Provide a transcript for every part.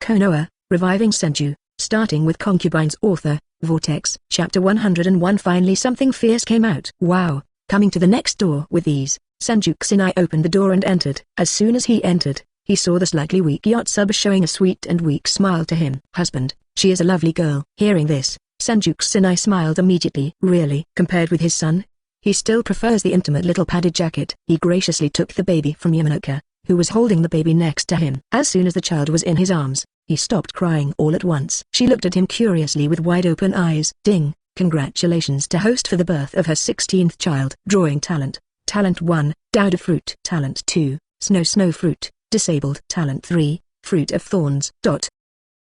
Konoha, Reviving Senju, starting with Concubines. Author, Vortex. Chapter 101. Finally something fierce came out. Wow, coming to the next door with ease, Senju Xingye opened the door and entered. As soon as he entered, he saw the slightly weak Yotsuba showing a sweet and weak smile to him. Husband, she is a lovely girl. Hearing this, Senju Xingye smiled immediately. Really? Compared with his son, he still prefers the intimate little padded jacket. He graciously took the baby from Yamanaka, who was holding the baby next to him. As soon as the child was in his arms, he stopped crying all at once. She looked at him curiously with wide open eyes. Ding! Congratulations to host for the birth of her 16th child. Drawing talent. Talent 1, Dowda fruit. Talent 2, Snow fruit. Disabled. Talent 3, Fruit of thorns.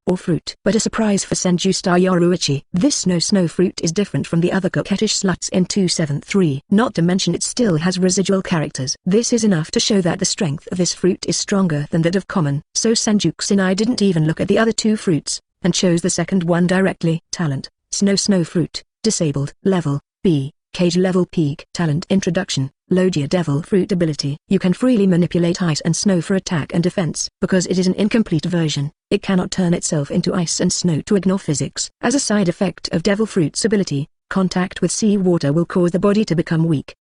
Or fruit. But a surprise for Senju star Yoruichi. This snow fruit is different from the other coquettish sluts in 273. Not to mention it still has residual characters. This is enough to show that the strength of this fruit is stronger than that of common. So Senju Xingye didn't even look at the other two fruits, and chose the second one directly. Talent, Snow fruit. Disabled. Level, B. Cage level peak. Talent introduction. Logia devil fruit ability. You can freely manipulate ice and snow for attack and defense. Because it is an incomplete version, it cannot turn itself into ice and snow to ignore physics. As a side effect of devil fruit's ability, contact with sea water will cause the body to become weak.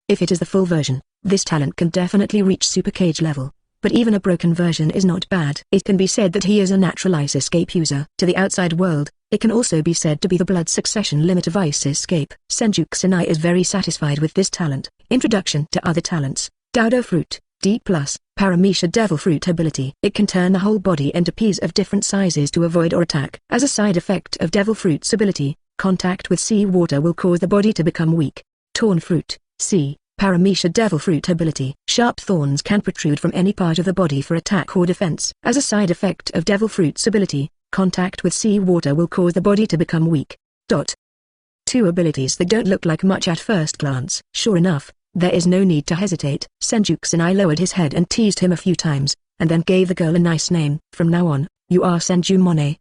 If it is the full version, this talent can definitely reach super cage level. But even a broken version is not bad. It can be said that he is a natural ice escape user. To the outside world, it can also be said to be the blood succession limit of ice escape. Senju Xingye is very satisfied with this talent. Introduction to other talents. Dowda fruit, D+, Paramecia devil fruit ability. It can turn the whole body into peas of different sizes to avoid or attack. As a side effect of devil fruit's ability, contact with sea water will cause the body to become weak. Torn fruit, C. Paramecia devil fruit ability. Sharp thorns can protrude from any part of the body for attack or defense. As a side effect of devil fruit's ability, contact with sea water will cause the body to become weak. Two abilities that don't look like much at first glance. Sure enough, there is no need to hesitate. Senju Xingye lowered his head and teased him a few times, and then gave the girl a nice name. From now on, you are Senju Monet.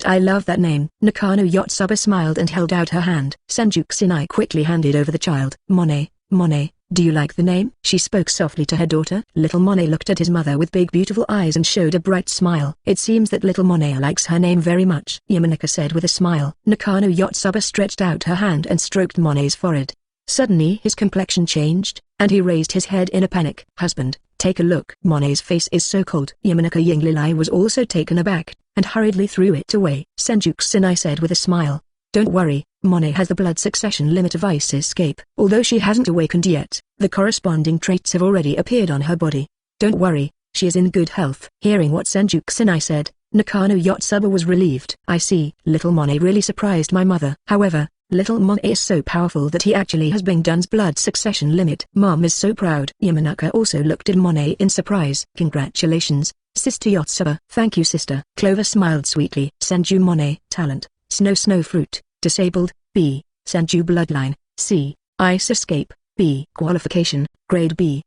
I love that name. Nakano Yotsuba smiled and held out her hand. Senju Xingye quickly handed over the child. Monet, do you like the name? She spoke softly to her daughter. Little Monet looked at his mother with big beautiful eyes and showed a bright smile. It seems that little Monet likes her name very much, Yamanaka said with a smile. Nakano Yotsuba stretched out her hand and stroked Monet's forehead. Suddenly his complexion changed, and he raised his head in a panic. Husband, take a look. Monet's face is so cold. Yamanaka Yinglilai was also taken aback, and hurriedly threw it away. Senju Xingye said with a smile. Don't worry, Monet has the blood succession limit of ice escape. Although she hasn't awakened yet, the corresponding traits have already appeared on her body. Don't worry, she is in good health. Hearing what Senju Xingye said, Nakano Yotsuba was relieved. I see. Little Monet really surprised my mother. However, little Monet is so powerful that he actually has Bing Dun's blood succession limit. Mom is so proud. Yamanaka also looked at Monet in surprise. Congratulations, Sister Yotsuba. Thank you, sister. Clover smiled sweetly. Senju Monet. Talent, Snow fruit. Disabled, B. Senju bloodline, C. Ice escape, B. Qualification, grade B.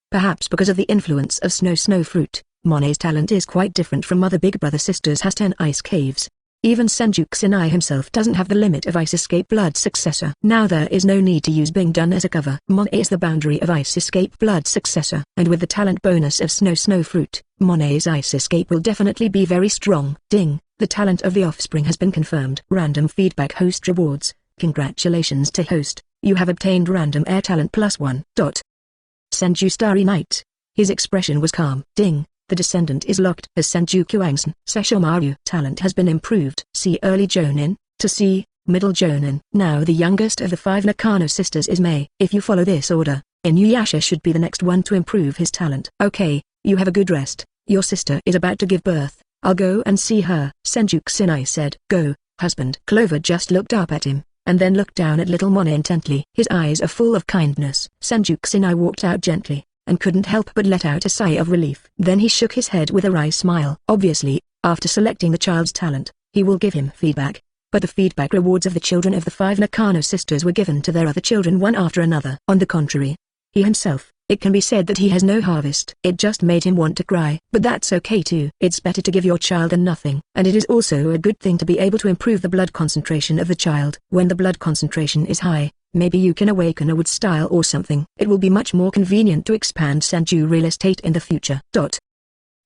Perhaps because of the influence of snow fruit, Monet's talent is quite different from other big brother sisters. Has 10 ice caves. Even Senju Xingye himself doesn't have the limit of ice escape blood successor. Now there is no need to use Bing Dun as a cover. Monet is the boundary of ice escape blood successor. And with the talent bonus of snow fruit, Monet's ice escape will definitely be very strong. Ding! The talent of the offspring has been confirmed. Random feedback host rewards. Congratulations to host, you have obtained random air talent +1. Senju Starry Night. His expression was calm. Ding! The descendant is locked as Senju Kuangsan. Sesshomaru. Talent has been improved. C. Early Jonin, to C. Middle Jonin. Now the youngest of the 5 Nakano sisters is Mei. If you follow this order, Inuyasha should be the next one to improve his talent. Okay, you have a good rest. Your sister is about to give birth. I'll go and see her. Senju Xingye said. Go, husband. Clover just looked up at him, and then looked down at little Monet intently. His eyes are full of kindness. Senju Xingye walked out gently, and couldn't help but let out a sigh of relief. Then he shook his head with a wry smile. Obviously, after selecting the child's talent, he will give him feedback. But the feedback rewards of the children of the 5 Nakano sisters were given to their other children one after another. On the contrary, he himself, it can be said that he has no harvest. It just made him want to cry. But that's okay too. It's better to give your child than nothing. And it is also a good thing to be able to improve the blood concentration of the child. When the blood concentration is high, maybe you can awaken a wood style or something. It will be much more convenient to expand Senju real estate in the future.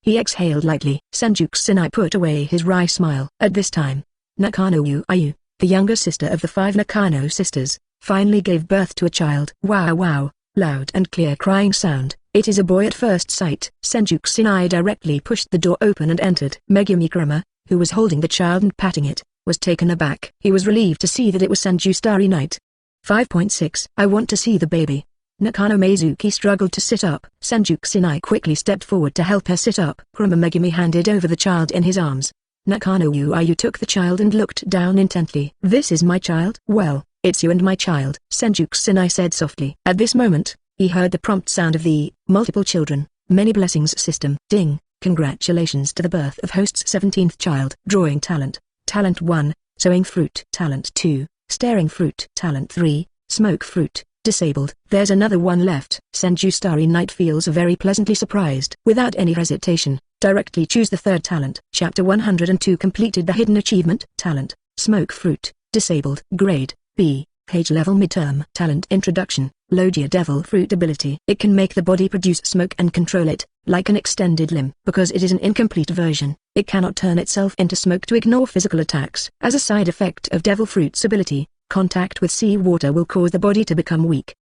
He exhaled lightly. Senju Kusanai put away his wry smile. At this time, Nakano Ayu, the younger sister of the 5 Nakano sisters, finally gave birth to a child. Wow wow, loud and clear crying sound. It is a boy at first sight. Senju Kusanai directly pushed the door open and entered. Megumi Kurama, who was holding the child and patting it, was taken aback. He was relieved to see that it was Senju Starry Night. 5.6 I want to see the baby. Nakano Mizuki struggled to sit up. Senju Kusanai quickly stepped forward to help her sit up. Kurama Megumi handed over the child in his arms. Nakano Ayu took the child and looked down intently. This is my child? Well, it's you and my child, Senju Kusanai said softly. At this moment, he heard the prompt sound of the multiple children, many blessings system. Ding, congratulations to the birth of host's 17th child. Drawing talent. Talent 1, sowing fruit. Talent 2, staring fruit. Talent 3, smoke fruit. Disabled. There's another one left. Senju Starry Night feels very pleasantly surprised. Without any hesitation, directly choose the third talent. Chapter 102 completed the hidden achievement. Talent, smoke fruit. Disabled. Grade, B. Page level midterm. Talent introduction. Logia Devil Fruit ability. It can make the body produce smoke and control it, like an extended limb. Because it is an incomplete version, it cannot turn itself into smoke to ignore physical attacks. As a side effect of Devil Fruit's ability, contact with sea water will cause the body to become weak.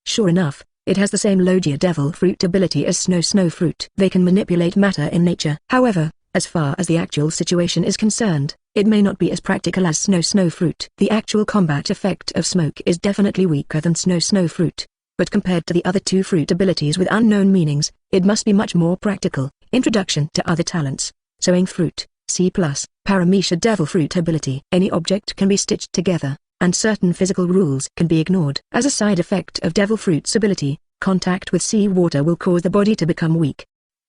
Sure enough, it has the same Logia Devil Fruit ability as Snow Fruit. They can manipulate matter in nature. However, as far as the actual situation is concerned, it may not be as practical as Snow Fruit. The actual combat effect of smoke is definitely weaker than Snow Fruit, but compared to the other two fruit abilities with unknown meanings, it must be much more practical. Introduction to other talents. Sowing fruit, C+, Paramecia Devil Fruit ability. Any object can be stitched together, and certain physical rules can be ignored. As a side effect of Devil Fruit's ability, contact with sea water will cause the body to become weak.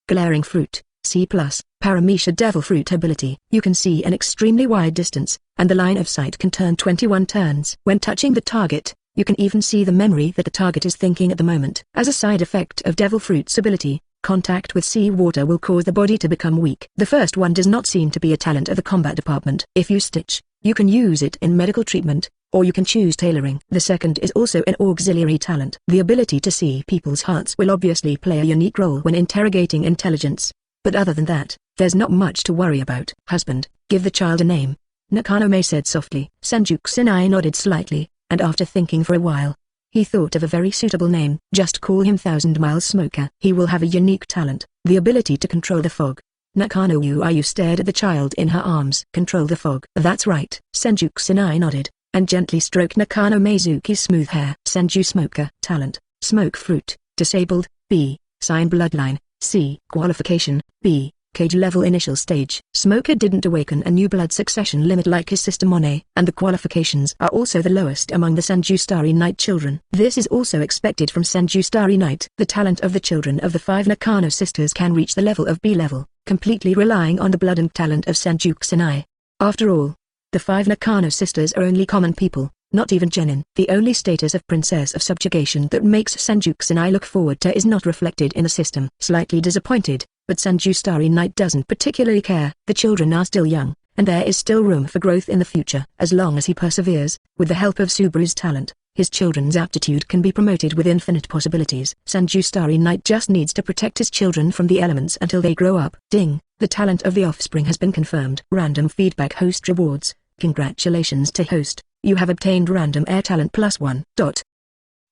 Glaring fruit, C+, Paramecia Devil Fruit ability. You can see an extremely wide distance, and the line of sight can turn 21 turns. When touching the target, you can even see the memory that the target is thinking at the moment. As a side effect of Devil Fruit's ability, contact with sea water will cause the body to become weak. The first one does not seem to be a talent of the combat department. If you stitch, you can use it in medical treatment, or you can choose tailoring. The second is also an auxiliary talent. The ability to see people's hearts will obviously play a unique role when interrogating intelligence. But other than that, there's not much to worry about. Husband, give the child a name, Nakano said softly. Senju Kusanai nodded slightly, and after thinking for a while, he thought of a very suitable name. Just call him 1000 Miles Smoker. He will have a unique talent, the ability to control the fog. Nakano Ayu stared at the child in her arms. Control the fog. That's right. Senju Kusanai nodded, and gently stroked Nakano Mizuki's smooth hair. Senju Smoker. Talent, smoke fruit. Disabled, B. Sign bloodline, C. Qualification, B. Cage level initial stage. Smoker didn't awaken a new blood succession limit like his sister Monet, and the qualifications are also the lowest among the Senju Starry Night children. This is also expected from Senju Starry Night. The talent of the children of the 5 Nakano sisters can reach the level of B level, completely relying on the blood and talent of Senju Kusanai. After all, the 5 Nakano sisters are only common people, not even genin. The only status of princess of subjugation that makes Senju Kusanai look forward to is not reflected in the system. Slightly disappointed, but Senju Starry Night doesn't particularly care. The children are still young, and there is still room for growth in the future. As long as he perseveres, with the help of Subaru's talent, his children's aptitude can be promoted with infinite possibilities. Senju Starry Night just needs to protect his children from the elements until they grow up. Ding, the talent of the offspring has been confirmed. Random feedback host rewards. Congratulations to host, you have obtained random air talent +1.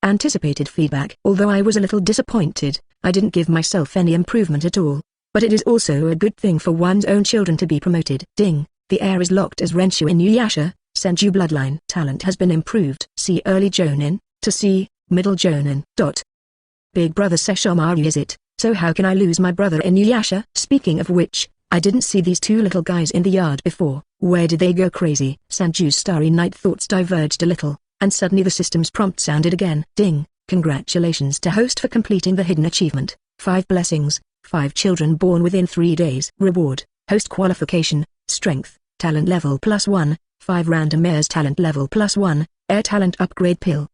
Anticipated feedback. Although I was a little disappointed, I didn't give myself any improvement at all. But it is also a good thing for one's own children to be promoted. Ding, the air is locked as Renshu Inuyasha, Senju bloodline. Talent has been improved. C early Jonin, to C, middle Jonin. Big brother Sesshomaru is it, so how can I lose my brother Inuyasha? Speaking of which, I didn't see these two little guys in the yard before. Where did they go crazy? Senju's Starry Night thoughts diverged a little, and suddenly the system's prompt sounded again. Ding, congratulations to host for completing the hidden achievement. 5 blessings, 5 children born within 3 days. Reward, host qualification, strength, talent level +1, 5 random airs talent level +1, air talent upgrade pill.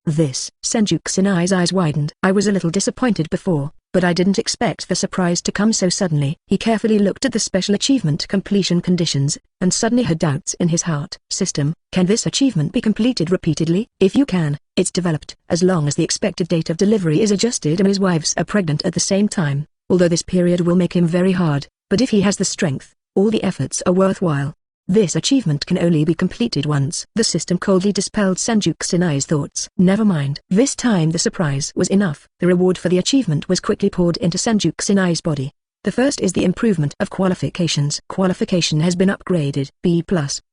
This, Senju Kusanai's eyes widened. I was a little disappointed before, but I didn't expect the surprise to come so suddenly. He carefully looked at the special achievement completion conditions, and suddenly had doubts in his heart. System, can this achievement be completed repeatedly? If you can, it's developed. As long as the expected date of delivery is adjusted and his wives are pregnant at the same time, although this period will make him very hard, but if he has the strength, all the efforts are worthwhile. This achievement can only be completed once. The system coldly dispelled Senju Kusanai's thoughts. Never mind. This time the surprise was enough. The reward for the achievement was quickly poured into Senju Kusanai's body. The first is the improvement of qualifications. Qualification has been upgraded. B+,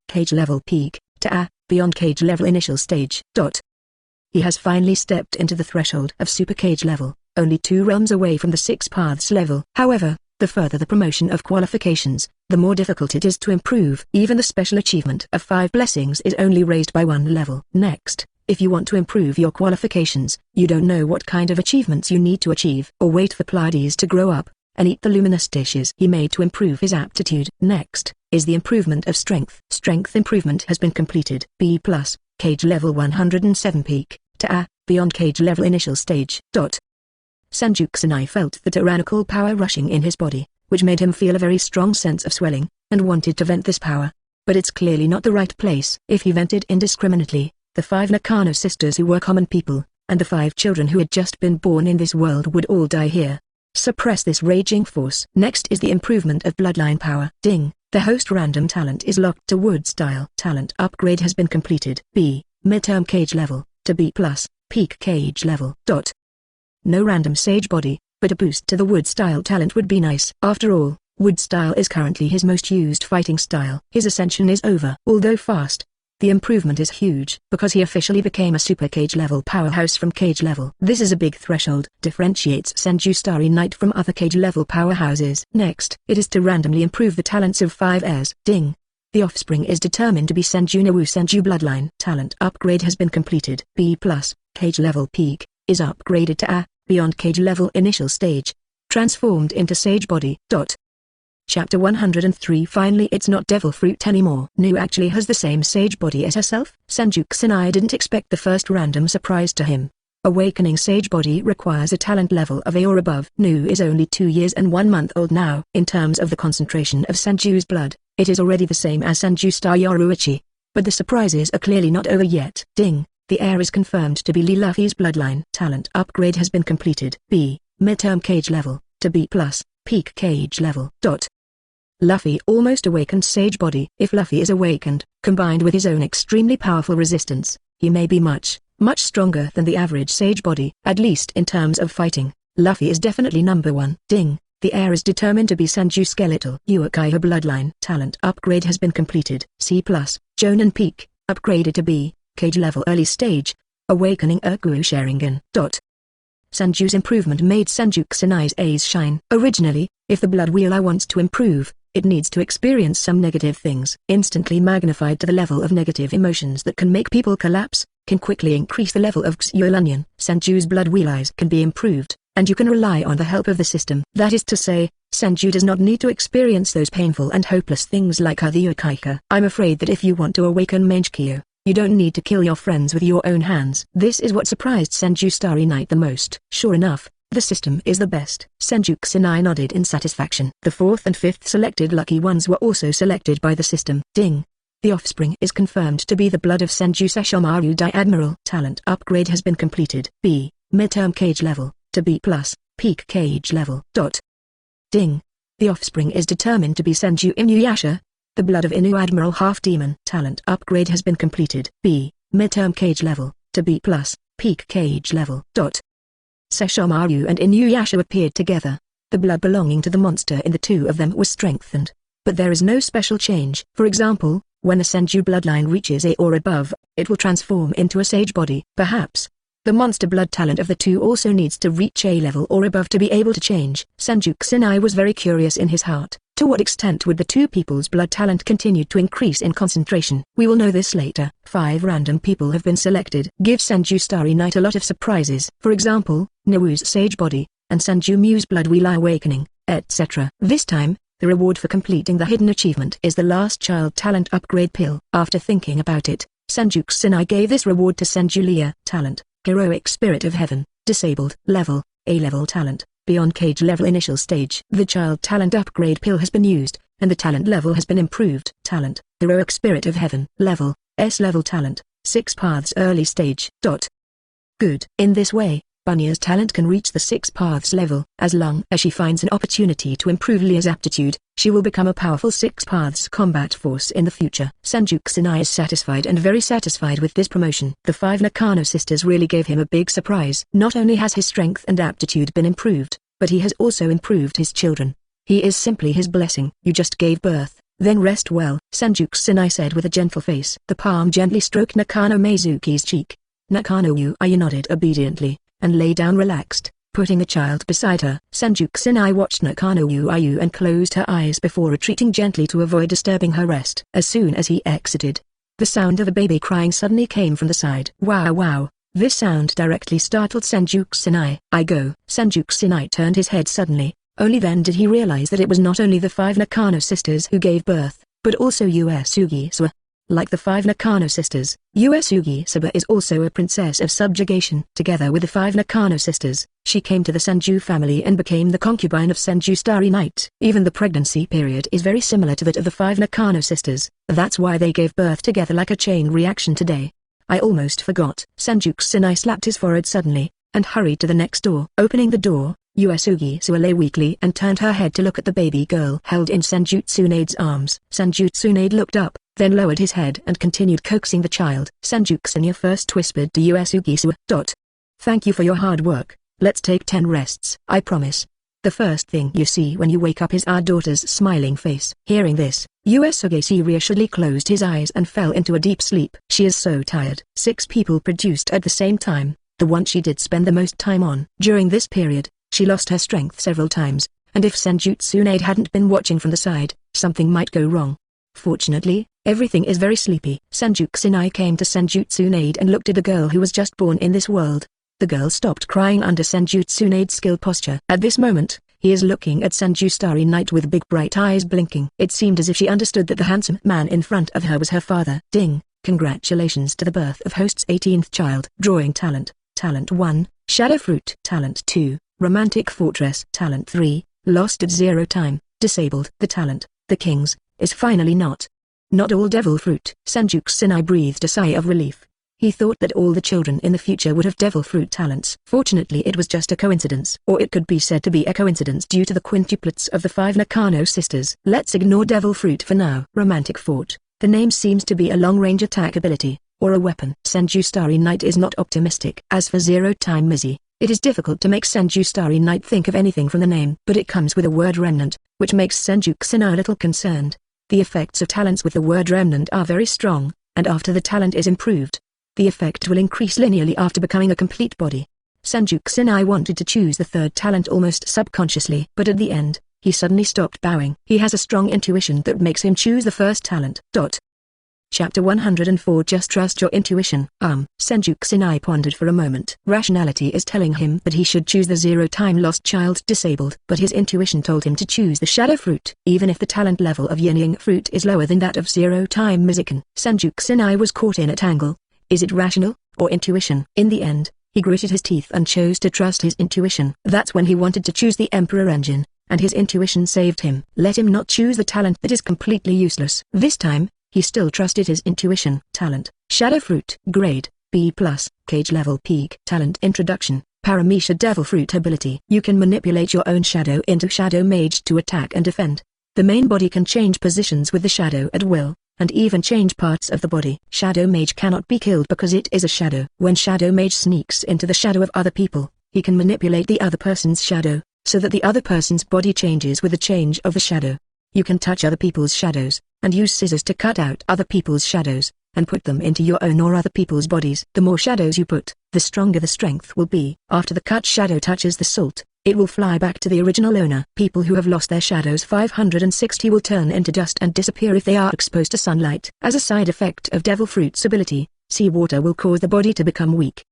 cage level peak, to A, beyond cage level initial stage. He has finally stepped into the threshold of super cage level, only 2 realms away from the 6 paths level. However, the further the promotion of qualifications, the more difficult it is to improve. Even the special achievement of 5 blessings is only raised by 1 level. Next, if you want to improve your qualifications, you don't know what kind of achievements you need to achieve, or wait for Pleiades to grow up and eat the luminous dishes he made to improve his aptitude. Next, is the improvement of strength. Strength improvement has been completed. B+, cage level 107 peak, to A, beyond cage level initial stage. Senju Kusanai felt the tyrannical power rushing in his body, which made him feel a very strong sense of swelling, and wanted to vent this power. But it's clearly not the right place. If he vented indiscriminately, the 5 Nakano sisters who were common people, and the 5 children who had just been born in this world would all die here. Suppress this raging force. Next is the improvement of bloodline power. Ding, the host random talent is locked to wood style. Talent upgrade has been completed. B, midterm cage level, to B+, peak cage level. No random sage body, but a boost to the wood style talent would be nice. After all, wood style is currently his most used fighting style. His ascension is over. Although fast, the improvement is huge, because he officially became a super cage level powerhouse from cage level. This is a big threshold. Differentiates Senju Starry Knight from other cage level powerhouses. Next, it is to randomly improve the talents of 5 heirs. Ding. The offspring is determined to be Senju Nawu Senju bloodline. Talent upgrade has been completed. B+, cage level peak, is upgraded to A, beyond cage level initial stage, transformed into sage body. Chapter 103. Finally it's not devil fruit anymore. Nu actually has the same sage body as herself. Senju Kusanai didn't expect the first random surprise to him. Awakening sage body requires a talent level of A or above. Nu is only 2 years and 1 month old now. In terms of the concentration of Senju's blood, it is already the same as Senju Star Yoruichi. But the surprises are clearly not over yet. Ding. The heir is confirmed to be Lee Luffy's bloodline. Talent upgrade has been completed. B, midterm cage level, to B+, peak cage level. Luffy almost awakened sage body. If Luffy is awakened, combined with his own extremely powerful resistance, he may be much stronger than the average sage body. At least in terms of fighting, Luffy is definitely number 1. Ding. The heir is determined to be Senju Skeletal Uchiha bloodline. Talent upgrade has been completed. C+, Jonin peak, upgraded to B, cage level early stage, awakening Urgu Sharingan. Senju's improvement made Senju Kusanai's A's shine. Originally, if the blood wheel wants to improve, it needs to experience some negative things. Instantly magnified to the level of negative emotions that can make people collapse, can quickly increase the level of Xyolanion. Senju's blood wheel eyes can be improved, and you can rely on the help of the system. That is to say, Senju does not need to experience those painful and hopeless things like the Uchiha. I'm afraid that if you want to awaken Mangekyo, you don't need to kill your friends with your own hands. This is what surprised Senju Starry Knight the most. Sure enough, the system is the best. Senju Kusanai nodded in satisfaction. The 4th and 5th selected lucky ones were also selected by the system. Ding. The offspring is confirmed to be the blood of Senju Sesshomaru Dai Admiral. Talent upgrade has been completed. B, midterm cage level, to B+, peak cage level. Ding. The offspring is determined to be Senju Inuyasha, the blood of Inu Admiral Half-Demon. Talent upgrade has been completed. B, midterm cage level, to B+, peak cage level. Sesshomaru and Inuyasha appeared together. The blood belonging to the monster in the 2 of them was strengthened. But there is no special change. For example, when a Senju bloodline reaches A or above, it will transform into a sage body. Perhaps the monster blood talent of the 2 also needs to reach A level or above to be able to change. Senju Kusanai was very curious in his heart. To what extent would the 2 people's blood talent continue to increase in concentration? We will know this later. 5 random people have been selected. Give Senju Starry Knight a lot of surprises. For example, Nawu's sage body, and Senju Mu's blood wheel awakening, etc. This time, the reward for completing the hidden achievement is the last child talent upgrade pill. After thinking about it, Senju Kusanai gave this reward to Senju Leah. Talent, Heroic Spirit of Heaven, disabled, level, A-level talent, beyond cage level initial stage. The child talent upgrade pill has been used, and the talent level has been improved. Talent, Heroic Spirit of Heaven, level, S-level talent, 6 paths early stage. Good. In this way, Bunya's talent can reach the 6 paths level. As long as she finds an opportunity to improve Lea's aptitude, she will become a powerful 6 paths combat force in the future. Senju Kusanai is satisfied and very satisfied with this promotion. The 5 Nakano sisters really gave him a big surprise. Not only has his strength and aptitude been improved, but he has also improved his children. He is simply his blessing. You just gave birth, then rest well, Senju Kusanai said with a gentle face. The palm gently stroked Nakano Meizuki's cheek. Nakano Uyu nodded obediently, and lay down relaxed, putting the child beside her. Senju Kusanai watched Nakano Uyu and closed her eyes before retreating gently to avoid disturbing her rest. As soon as he exited, the sound of a baby crying suddenly came from the side. Wow wow, this sound directly startled Senju Kusanai. I go. Senju Kusanai turned his head suddenly, only then did he realize that it was not only the 5 Nakano sisters who gave birth, but also Uesugi Sawa. Like the 5 Nakano sisters, Uesugi Sawa is also a princess of subjugation. Together with the 5 Nakano sisters, she came to the Senju family and became the concubine of Senju Starry Night. Even the pregnancy period is very similar to that of the 5 Nakano sisters. That's why they gave birth together like a chain reaction today. I almost forgot. Senju Kusanai slapped his forehead suddenly, and hurried to the next door. Opening the door, Uesugi Sawa lay weakly and turned her head to look at the baby girl held in Senju Tsunade's arms. Senju Tsunade looked up, then lowered his head and continued coaxing the child. Senju Kusanai first whispered to Uesugi Sawa. Thank you for your hard work, let's take 10 rests. I promise. The first thing you see when you wake up is our daughter's smiling face. Hearing this, Uesugi Sawa reassuredly closed his eyes and fell into a deep sleep. She is so tired. 6 people produced at the same time, the one she did spend the most time on. During this period, she lost her strength several times, and if Senju Tsunade hadn't been watching from the side, something might go wrong. Fortunately, everything is very sleepy. Senju Kusanai came to Senju Tsunade and looked at the girl who was just born in this world. The girl stopped crying under Senju Tsunade's skill posture. At this moment, he is looking at Senju Starry Night with big bright eyes blinking. It seemed as if she understood that the handsome man in front of her was her father. Ding! Congratulations to the birth of host's 18th child. Drawing talent. Talent 1, Shadow Fruit. Talent 2, Romantic Fortress. Talent 3, Lost at Zero Time. Disabled. The talent, the King's, is finally not all Devil Fruit. Senju Kusanai breathed a sigh of relief. He thought that all the children in the future would have Devil Fruit talents. Fortunately it was just a coincidence. Or it could be said to be a coincidence due to the quintuplets of the 5 Nakano sisters. Let's ignore Devil Fruit for now. Romantic Fort. The name seems to be a long-range attack ability, or a weapon. Senju Starry Night is not optimistic. As for Zero Time Mizzy, it is difficult to make Senju Starry Night think of anything from the name. But it comes with a word remnant, which makes Senju Kusanai a little concerned. The effects of talents with the word remnant are very strong, and after the talent is improved, the effect will increase linearly after becoming a complete body. Senju Kusanai wanted to choose the 3rd talent almost subconsciously, but at the end, he suddenly stopped bowing. He has a strong intuition that makes him choose the 1st talent. Chapter 104. Just trust your intuition. Senju Kusanai pondered for a moment. Rationality is telling him that he should choose the 0 time lost child disabled, but his intuition told him to choose the Shadow Fruit. Even if the talent level of Yin Fruit is lower than that of 0 time Mizikan, Senju Kusanai was caught in a tangle. Is it rational, or intuition? In the end, he gritted his teeth and chose to trust his intuition. That's when he wanted to choose the Emperor Engine, and his intuition saved him. Let him not choose the talent that is completely useless. This time, he still trusted his intuition. Talent, Shadow Fruit. Grade, B+, Cage Level Peak. Talent Introduction, Paramecia Devil Fruit Ability. You can manipulate your own shadow into Shadow Mage to attack and defend. The main body can change positions with the shadow at will, and even change parts of the body. Shadow Mage cannot be killed because it is a shadow. When Shadow Mage sneaks into the shadow of other people, he can manipulate the other person's shadow, so that the other person's body changes with the change of the shadow. You can touch other people's shadows, and use scissors to cut out other people's shadows, and put them into your own or other people's bodies. The more shadows you put, the stronger the strength will be. After the cut shadow touches the salt, it will fly back to the original owner. People who have lost their shadows 560 will turn into dust and disappear if they are exposed to sunlight. As a side effect of Devil Fruit's ability, seawater will cause the body to become weak.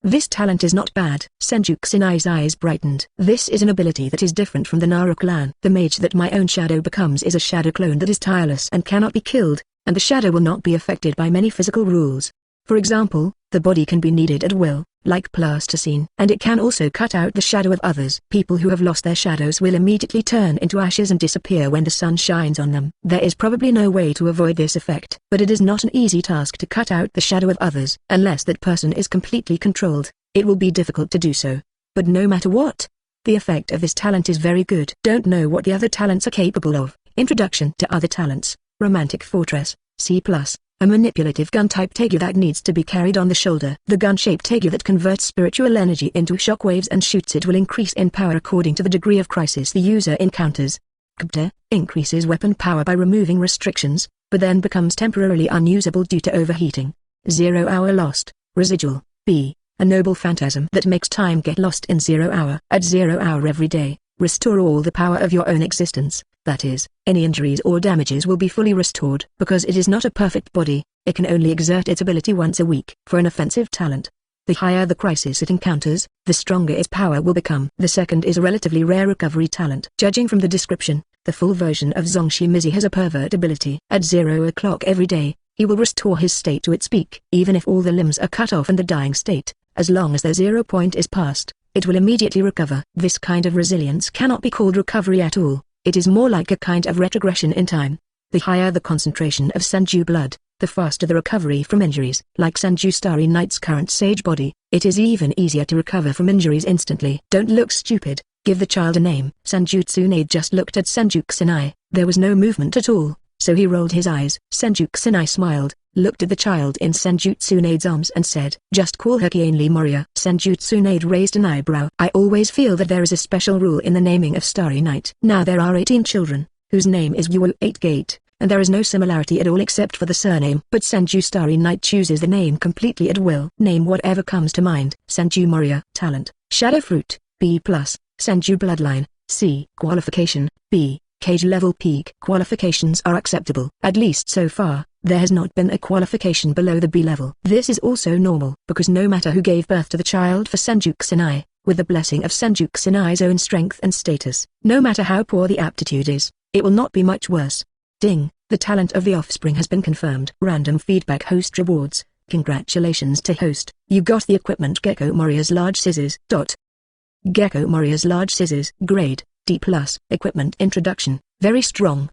This talent is not bad. Senju Kusanai's eyes brightened. This is an ability that is different from the Naruto clan. The mage that my own shadow becomes is a shadow clone that is tireless and cannot be killed, and the shadow will not be affected by many physical rules. For example, The body can be kneaded at will, like plasticine, and it can also cut out the shadow of others. People who have lost their shadows will immediately turn into ashes and disappear when the sun shines on them. There is probably no way to avoid this effect, but it is not an easy task to cut out the shadow of others. Unless that person is completely controlled, it will be difficult to do so. But no matter what, the effect of this talent is very good. Don't know what the other talents are capable of. Introduction to other talents. Romantic Fortress, C+. A manipulative gun-type Teigyu that needs to be carried on the shoulder. The gun-shaped Teigyu that converts spiritual energy into shockwaves and shoots it will increase in power according to the degree of crisis the user encounters. Kbte increases weapon power by removing restrictions, but then becomes temporarily unusable due to overheating. 0 hour lost, residual. B. A noble phantasm that makes time get lost in 0 hour. At 0 hour every day, restore all the power of your own existence. That is, any injuries or damages will be fully restored. Because it is not a perfect body, it can only exert its ability once a week. For an offensive talent, the higher the crisis it encounters, the stronger its power will become. The second is a relatively rare recovery talent. Judging from the description, the full version of Zongshimizi has a pervert ability. At 0 o'clock every day, he will restore his state to its peak. Even if all the limbs are cut off and the dying state, as long as the 0 point is passed, it will immediately recover. This kind of resilience cannot be called recovery at all. It is more like a kind of retrogression in time. The higher the concentration of Senju blood, the faster the recovery from injuries. Like Senju Starry Knight's current sage body, it is even easier to recover from injuries instantly. Don't look stupid, give the child a name. Senju Tsunade just looked at Senju Kusanai. There was no movement at all, so he rolled his eyes. Senju Kusanai smiled, looked at the child in Senju Tsunade's arms and said, "Just call her Kianli Moria." Senju Tsunade raised an eyebrow. "I always feel that there is a special rule in the naming of Starry Night. Now there are 18 children, whose name is Yuo 8 Gate, and there is no similarity at all except for the surname. But Senju Starry Night chooses the name completely at will. Name whatever comes to mind." Senju Moria. Talent, Shadow Fruit, B+. Senju Bloodline, C. Qualification, B. Cage level peak. Qualifications are acceptable. At least so far, there has not been a qualification below the B level. This is also normal, because no matter who gave birth to the child for Senju Kusanai, with the blessing of Senju Kusanai's own strength and status, no matter how poor the aptitude is, it will not be much worse. Ding, the talent of the offspring has been confirmed. Random feedback. Host rewards. Congratulations to host, you got the equipment Gecko Moria's large scissors. Gecko Moria's large scissors. Grade, D+. Equipment introduction, very strong.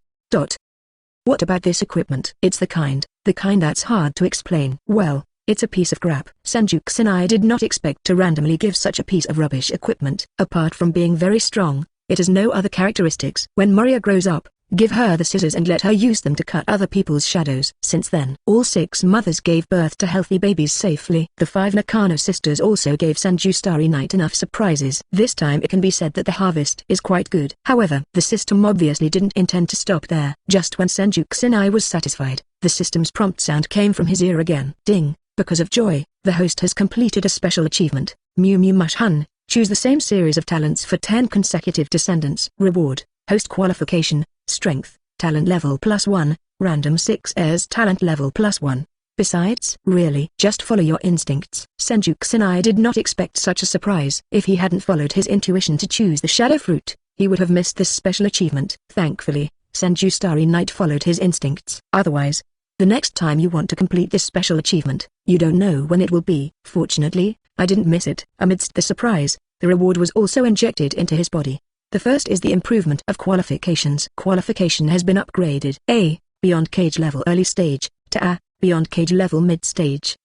What about this equipment? It's the kind that's hard to explain. Well, it's a piece of crap. Senju Kusanai did not expect to randomly give such a piece of rubbish equipment. Apart from being very strong, it has no other characteristics. When Moria grows up, give her the scissors and let her use them to cut other people's shadows. Since then, all 6 mothers gave birth to healthy babies safely. The 5 Nakano sisters also gave Senju Starry Night enough surprises. This time it can be said that the harvest is quite good. However, the system obviously didn't intend to stop there. Just when Senju Kusanai was satisfied, the system's prompt sound came from his ear again. Ding, because of joy, the host has completed a special achievement. Mew Mew Mush Hun, choose the same series of talents for 10 consecutive descendants. Reward, host qualification, strength, talent level +1, random 6 heirs talent level +1. Besides, really, just follow your instincts. Senju Kusanai did not expect such a surprise. If he hadn't followed his intuition to choose the shadow fruit, he would have missed this special achievement. Thankfully, Senju Starry Night followed his instincts. Otherwise, the next time you want to complete this special achievement, you don't know when it will be. Fortunately, I didn't miss it. Amidst the surprise, the reward was also injected into his body. The first is the improvement of qualifications. Qualification has been upgraded. A. Beyond cage level early stage, to A. Beyond cage level mid stage.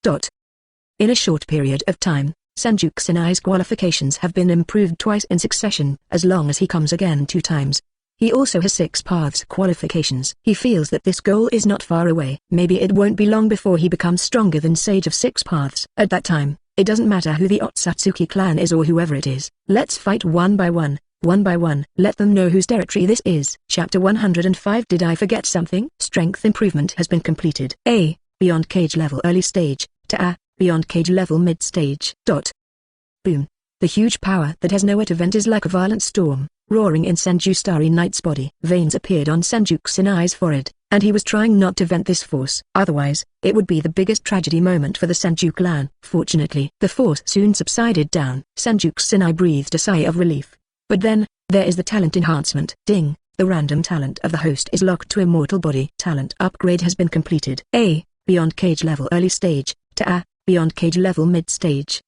In a short period of time, Senju Kusanai's qualifications have been improved twice in succession. As long as he comes again 2 times. He also has 6 paths qualifications. He feels that this goal is not far away. Maybe it won't be long before he becomes stronger than Sage of 6 paths. At that time, it doesn't matter who the Otsutsuki clan is or whoever it is. Let's fight one by one. One by one, let them know whose territory this is. Chapter 105. Did I forget something? Strength improvement has been completed. A. Beyond cage level early stage, to A. Beyond cage level mid stage. Boom. The huge power that has no event is like a violent storm, roaring in Senju Starry Night's body. Veins appeared on Senju Kusanai's forehead, and he was trying not to vent this force. Otherwise, it would be the biggest tragedy moment for the Senju clan. Fortunately, the force soon subsided down. Senju Kusanai breathed a sigh of relief. But then, there is the talent enhancement. Ding, the random talent of the host is locked to immortal body. Talent upgrade has been completed. A. Beyond cage level early stage, to A. beyond cage level mid-stage.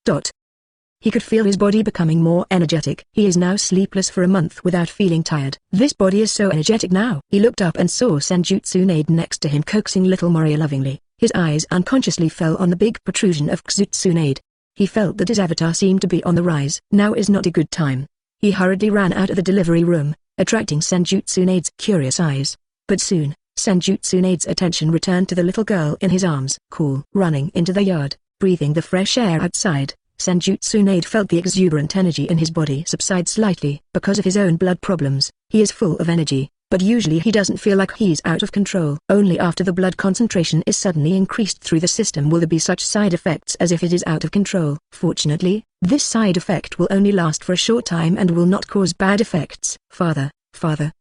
He could feel his body becoming more energetic. He is now sleepless for a month without feeling tired. This body is so energetic now. He looked up and saw Senju Tsunade next to him coaxing little Moria lovingly. His eyes unconsciously fell on the big protrusion of Tsunade. He felt that his avatar seemed to be on the rise. Now is not a good time. He hurriedly ran out of the delivery room, attracting Senju Tsunade's curious eyes. But soon, Senju Tsunade's attention returned to the little girl in his arms. Cool. Running into the yard, breathing the fresh air outside, Senju Tsunade felt the exuberant energy in his body subside slightly. Because of his own blood problems, he is full of energy, but usually he doesn't feel like he's out of control. Only after the blood concentration is suddenly increased through the system will there be such side effects as if it is out of control. Fortunately, this side effect will only last for a short time and will not cause bad effects. Father,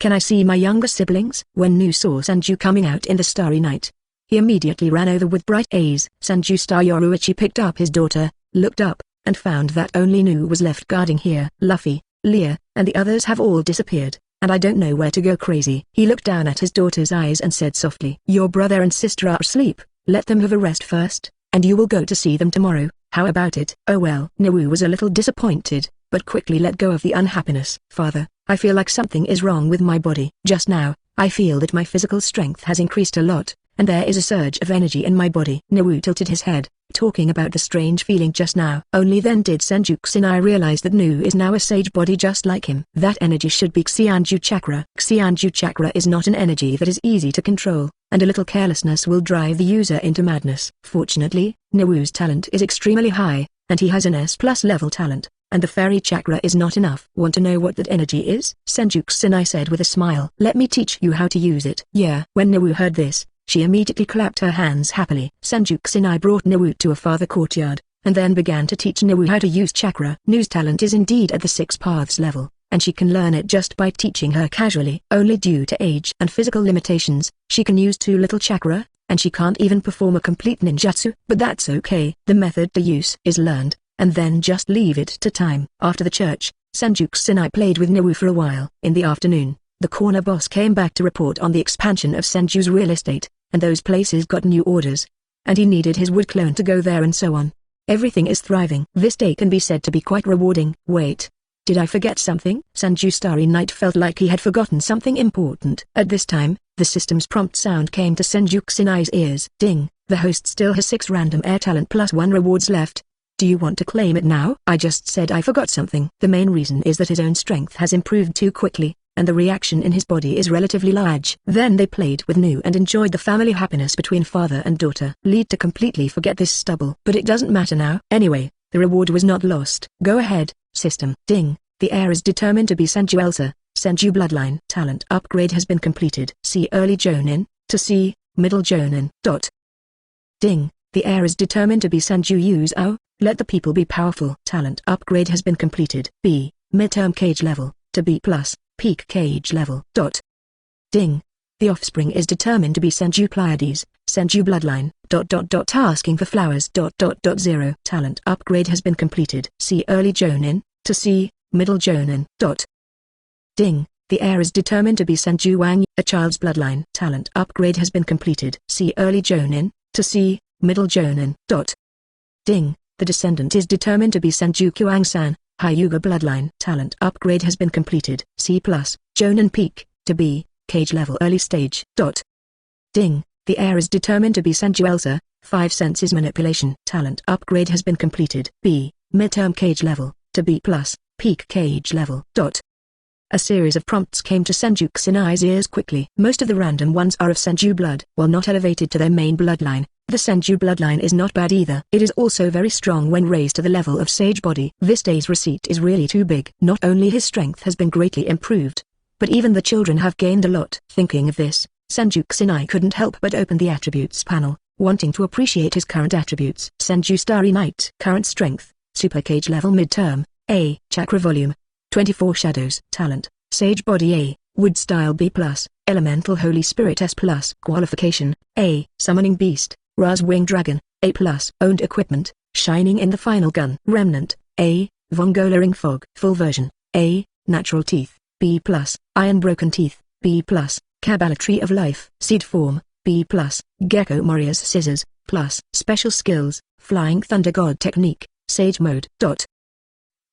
can I see my younger siblings? When Nu saw Senju coming out in the starry night, he immediately ran over with bright eyes. Senju Star Yoruichi picked up his daughter, looked up, and found that only Nu was left guarding here. Luffy, Leah, and the others have all disappeared, and I don't know where to go. Crazy. He looked down at his daughter's eyes and said softly, your brother and sister are asleep, let them have a rest first, and you will go to see them tomorrow. How about it? Oh well. Nu was a little disappointed, but quickly let go of the unhappiness. Father, I feel like something is wrong with my body. Just now, I feel that my physical strength has increased a lot, and there is a surge of energy in my body. Nu tilted his head, talking about the strange feeling just now. Only then did Senju Kusanai realize that Nu is now a sage body just like him. That energy should be Xianju Chakra. Xianju Chakra is not an energy that is easy to control, and a little carelessness will drive the user into madness. Fortunately, Nu's talent is extremely high, and he has an S+ level talent, and the fairy chakra is not enough. Want to know what that energy is? Senju Kusanai said with a smile. Let me teach you how to use it. Yeah. When Nu heard this, she immediately clapped her hands happily. Senju Kusanai brought Nu to a farther courtyard, and then began to teach Nu how to use chakra. Nu's talent is indeed at the 6 paths level, and she can learn it just by teaching her casually. Only due to age and physical limitations, she can use too little chakra, and she can't even perform a complete ninjutsu. But that's okay. The method to use is learned, and then just leave it to time. After the church, Senju Kusanai played with Nu for a while. In the afternoon, the corner boss came back to report on the expansion of Senju's real estate, and those places got new orders, and he needed his wood clone to go there and so on. Everything is thriving. This day can be said to be quite rewarding. Wait, did I forget something? Senju Starry Night felt like he had forgotten something important. At this time, the system's prompt sound came to Senju Kusanai's ears. Ding, the host still has 6 random air talent plus 1 rewards left. Do you want to claim it now? I just said I forgot something. The main reason is that his own strength has improved too quickly, and the reaction in his body is relatively large. Then they played with Nu and enjoyed the family happiness between father and daughter. Lead to completely forget this stubble. But it doesn't matter now. Anyway, the reward was not lost. Go ahead, system. Ding, the heir is determined to be Senju Elsa. Senju Bloodline. Talent upgrade has been completed. See early Jonin, to see, middle Jonin. Ding, the heir is determined to be Senju Yuzao. Let the people be powerful. Talent upgrade has been completed. B, midterm cage level, to B+, peak cage level. Ding, the offspring is determined to be Senju Pleiades, Senju Bloodline. Asking for flowers. 0. Talent upgrade has been completed. See early Jonin, to see, middle Jonin. Ding, the heir is determined to be Senju Wang, a child's bloodline. Talent upgrade has been completed. See early Jonin, to see, middle Jonin. Ding, the descendant is determined to be Senju Kuang-san, Hyuga bloodline. Talent upgrade has been completed. C+, Jonin peak, to B, cage level early stage. Ding, the heir is determined to be Senju Elsa, 5 senses manipulation. Talent upgrade has been completed. B, midterm cage level, to B+, peak cage level. A series of prompts came to Senju Kusanai's ears quickly. Most of the random ones are of Senju blood. While not elevated to their main bloodline, the Senju bloodline is not bad either. It is also very strong when raised to the level of sage body. This day's receipt is really too big. Not only his strength has been greatly improved, but even the children have gained a lot. Thinking of this, Senju Kusanai couldn't help but open the attributes panel, wanting to appreciate his current attributes. Senju Starry Night. Current strength, super cage level midterm, A. Chakra volume, 24 shadows. Talent, sage body A, wood style B+, elemental holy spirit S+. Qualification, A. Summoning beast, Ra's wing dragon, A+. Owned equipment, shining in the final gun. Remnant, A. Vongola ring fog. Full version, A. Natural teeth, B+. Iron broken teeth, B+. Kabbalah tree of life. Seed form, B+. Gecko Moria's scissors, Plus, special skills, Flying Thunder God Technique, Sage Mode.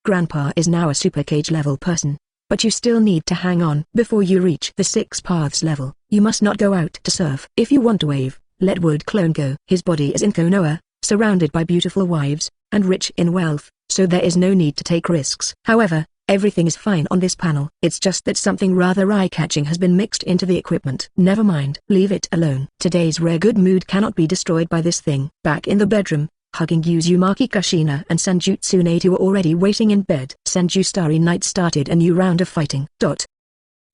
Grandpa is now a super cage level person. But you still need to hang on. Before you reach the 6 paths level, you must not go out to surf. If you want to wave, let Wood Clone go. His body is in Konoha, surrounded by beautiful wives, and rich in wealth, so there is no need to take risks. However, everything is fine on this panel. It's just that something rather eye-catching has been mixed into the equipment. Never mind. Leave it alone. Today's rare good mood cannot be destroyed by this thing. Back in the bedroom, hugging Uzumaki Kushina and Senju Tsunade were already waiting in bed. Senju Starry Night started a new round of fighting.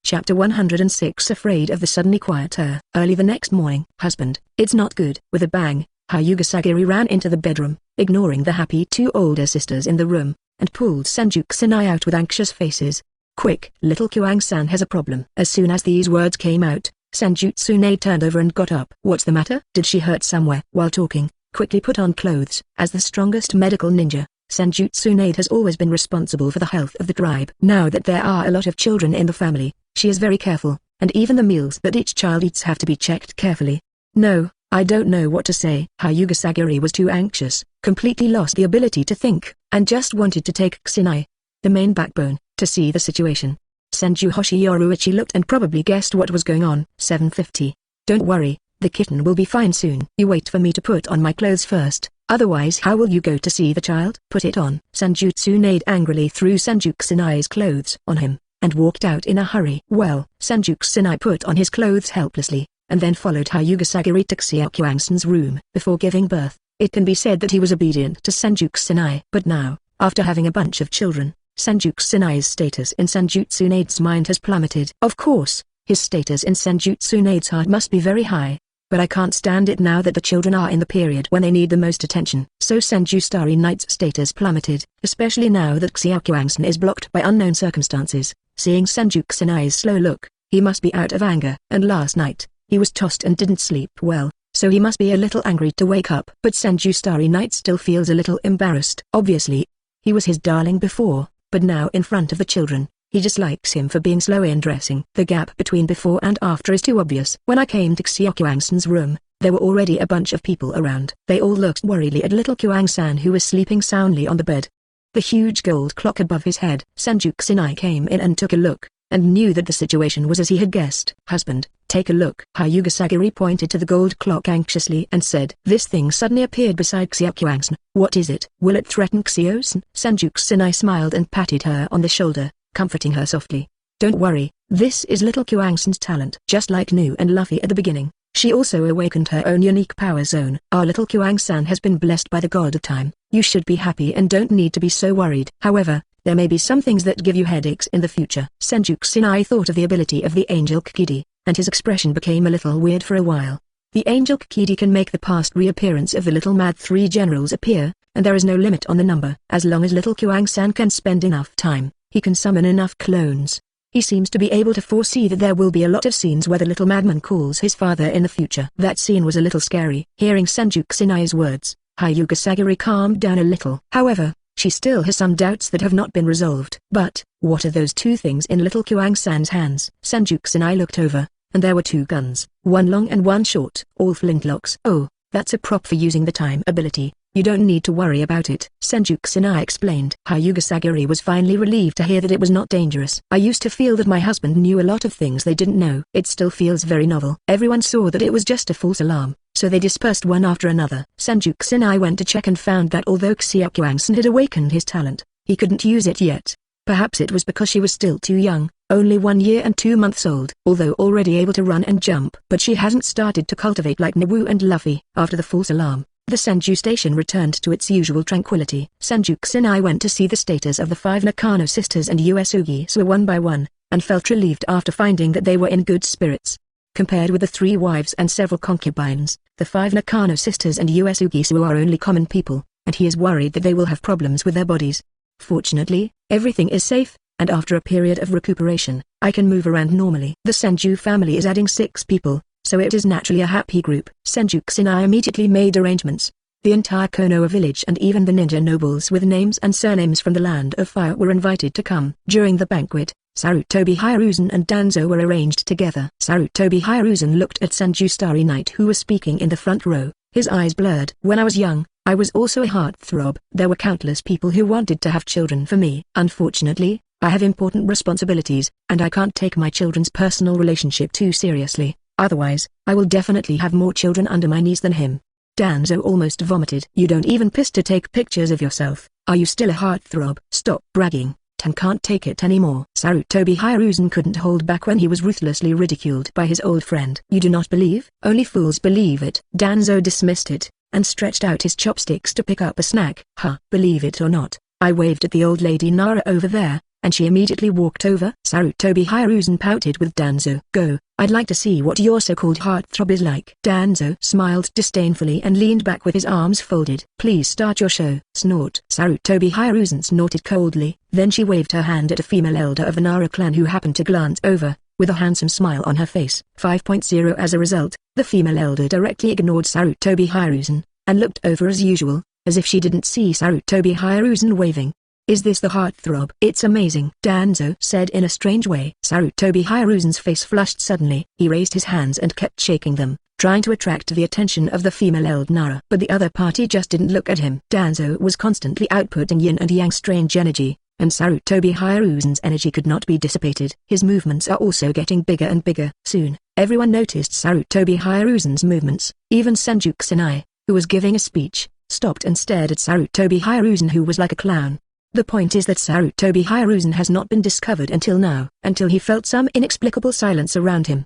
Chapter 106 Afraid of the suddenly quiet air. Early the next morning. Husband, it's not good. With a bang, Hyuga Sagiri ran into the bedroom, ignoring the happy 2 older sisters in the room, and pulled Senju Kusanai out with anxious faces. Quick, little Kuang-san has a problem. As soon as these words came out, Senju Tsunade turned over and got up. What's the matter? Did she hurt somewhere? While talking, quickly put on clothes. As the strongest medical ninja, Senju Tsunade has always been responsible for the health of the tribe. Now that there are a lot of children in the family, she is very careful, and even the meals that each child eats have to be checked carefully. No, I don't know what to say. Hyuga Sagiri was too anxious, completely lost the ability to think, and just wanted to take Kusanai, the main backbone, to see the situation. Senju Hoshiyoruichi looked and probably guessed what was going on. 750. Don't worry, the kitten will be fine soon. You wait for me to put on my clothes first, otherwise how will you go to see the child? Put it on. Senju Tsunade angrily threw Senju Kusanai's clothes on him, and walked out in a hurry. Well, Senju Kusanai put on his clothes helplessly, and then followed Hyuga Sagiri to Xiaoquang's room. Before giving birth, it can be said that he was obedient to Senju Kusanai. But now, after having a bunch of children, Senju Kusanai's status in Senju Tsunade's mind has plummeted. Of course, his status in Senju Tsunade's heart must be very high, but I can't stand it now that the children are in the period when they need the most attention. So Senju Starry Night's status plummeted, especially now that Xiaoquang's is blocked by unknown circumstances. Seeing Senju Kusanai's slow look, he must be out of anger. And last night, he was tossed and didn't sleep well, so he must be a little angry to wake up. But Senju Starry Night still feels a little embarrassed. Obviously, he was his darling before, but now in front of the children, he dislikes him for being slow in dressing. The gap between before and after is too obvious. When I came to Xiaoquang's room, there were already a bunch of people around. They all looked worriedly at little Kuang-san who was sleeping soundly on the bed. The huge gold clock above his head. Senju Kusanai came in and took a look, and knew that the situation was as he had guessed. Husband, take a look. Hyuga Sagiri pointed to the gold clock anxiously and said. This thing suddenly appeared beside Xiaoquang's. What is it? Will it threaten Xiao's? Senju Kusanai smiled and patted her on the shoulder, comforting her softly. Don't worry, this is little Kuang-san's talent. Just like Nu and Luffy at the beginning, she also awakened her own unique power zone. Our little Kuang-san has been blessed by the god of time. You should be happy and don't need to be so worried. However, there may be some things that give you headaches in the future. Senju Kusanai thought of the ability of the Angel Kikidi, and his expression became a little weird for a while. The Angel Kikidi can make the past reappearance of the little mad 3 generals appear, and there is no limit on the number. As long as little Kuang-san can spend enough time, he can summon enough clones. He seems to be able to foresee that there will be a lot of scenes where the little madman calls his father in the future. That scene was a little scary. Hearing Senju Kusanai's words, Hyuga Sagiri calmed down a little. However, she still has some doubts that have not been resolved. But, what are those 2 things in little Kuang-san's hands? Senju Kusanai looked over, and there were 2 guns, one long and one short, all flintlocks. Oh, that's a prop for using the time ability. You don't need to worry about it, Senju Kusanai explained. Hyuga Sagiri was finally relieved to hear that it was not dangerous. I used to feel that my husband knew a lot of things they didn't know. It still feels very novel. Everyone saw that it was just a false alarm, so they dispersed one after another. Senju Kusanai went to check and found that although Xiaoquang's had awakened his talent, he couldn't use it yet. Perhaps it was because she was still too young, only 1 year and 2 months old, although already able to run and jump. But she hasn't started to cultivate like Nawu and Luffy. After the false alarm, the Senju station returned to its usual tranquility. Senju Kusanai went to see the status of the 5 Nakano sisters and Uesugi one by one, and felt relieved after finding that they were in good spirits. Compared with the 3 wives and several concubines, the 5 Nakano sisters and Uesugi are only common people, and he is worried that they will have problems with their bodies. Fortunately, everything is safe, and after a period of recuperation, I can move around normally. The Senju family is adding 6 people, so it is naturally a happy group. Senju Kusanai immediately made arrangements. The entire Konoha village and even the ninja nobles with names and surnames from the Land of Fire were invited to come. During the banquet, Sarutobi Hiruzen and Danzo were arranged together. Sarutobi Hiruzen looked at Senju Starry Night who was speaking in the front row, His eyes blurred. When I was young, I was also a heartthrob. There were countless people who wanted to have children for me. Unfortunately, I have important responsibilities, and I can't take my children's personal relationship too seriously. Otherwise, I will definitely have more children under my knees than him. Danzo almost vomited. You don't even piss to take pictures of yourself. Are you still a heartthrob? Stop bragging. Tan can't take it anymore. Sarutobi Hiruzen couldn't hold back when he was ruthlessly ridiculed by his old friend. You do not believe? Only fools believe it. Danzo dismissed it, and stretched out his chopsticks to pick up a snack. Believe it or not, I waved at the old lady Nara over there, and she immediately walked over. Sarutobi Hiruzen pouted with Danzo. Go, I'd like to see what your so-called heartthrob is like. Danzo smiled disdainfully and leaned back with his arms folded. Please start your show. Snort. Sarutobi Hiruzen snorted coldly, then she waved her hand at a female elder of the Nara clan who happened to glance over, with a handsome smile on her face. 5.0 As a result, the female elder directly ignored Sarutobi Hiruzen, and looked over as usual, as if she didn't see Sarutobi Hiruzen waving. Is this the heartthrob? It's amazing, Danzo said in a strange way. Sarutobi Hiruzen's face flushed suddenly. He raised his hands and kept shaking them, trying to attract the attention of the female elder Nara. But the other party just didn't look at him. Danzo was constantly outputting yin and yang strange energy, and Sarutobi Hiruzen's energy could not be dissipated. His movements are also getting bigger and bigger. Soon, everyone noticed Sarutobi Hiruzen's movements. Even Senju Xingye, who was giving a speech, stopped and stared at Sarutobi Hiruzen, who was like a clown. The point is that Sarutobi Hiruzen has not been discovered until now, until he felt some inexplicable silence around him.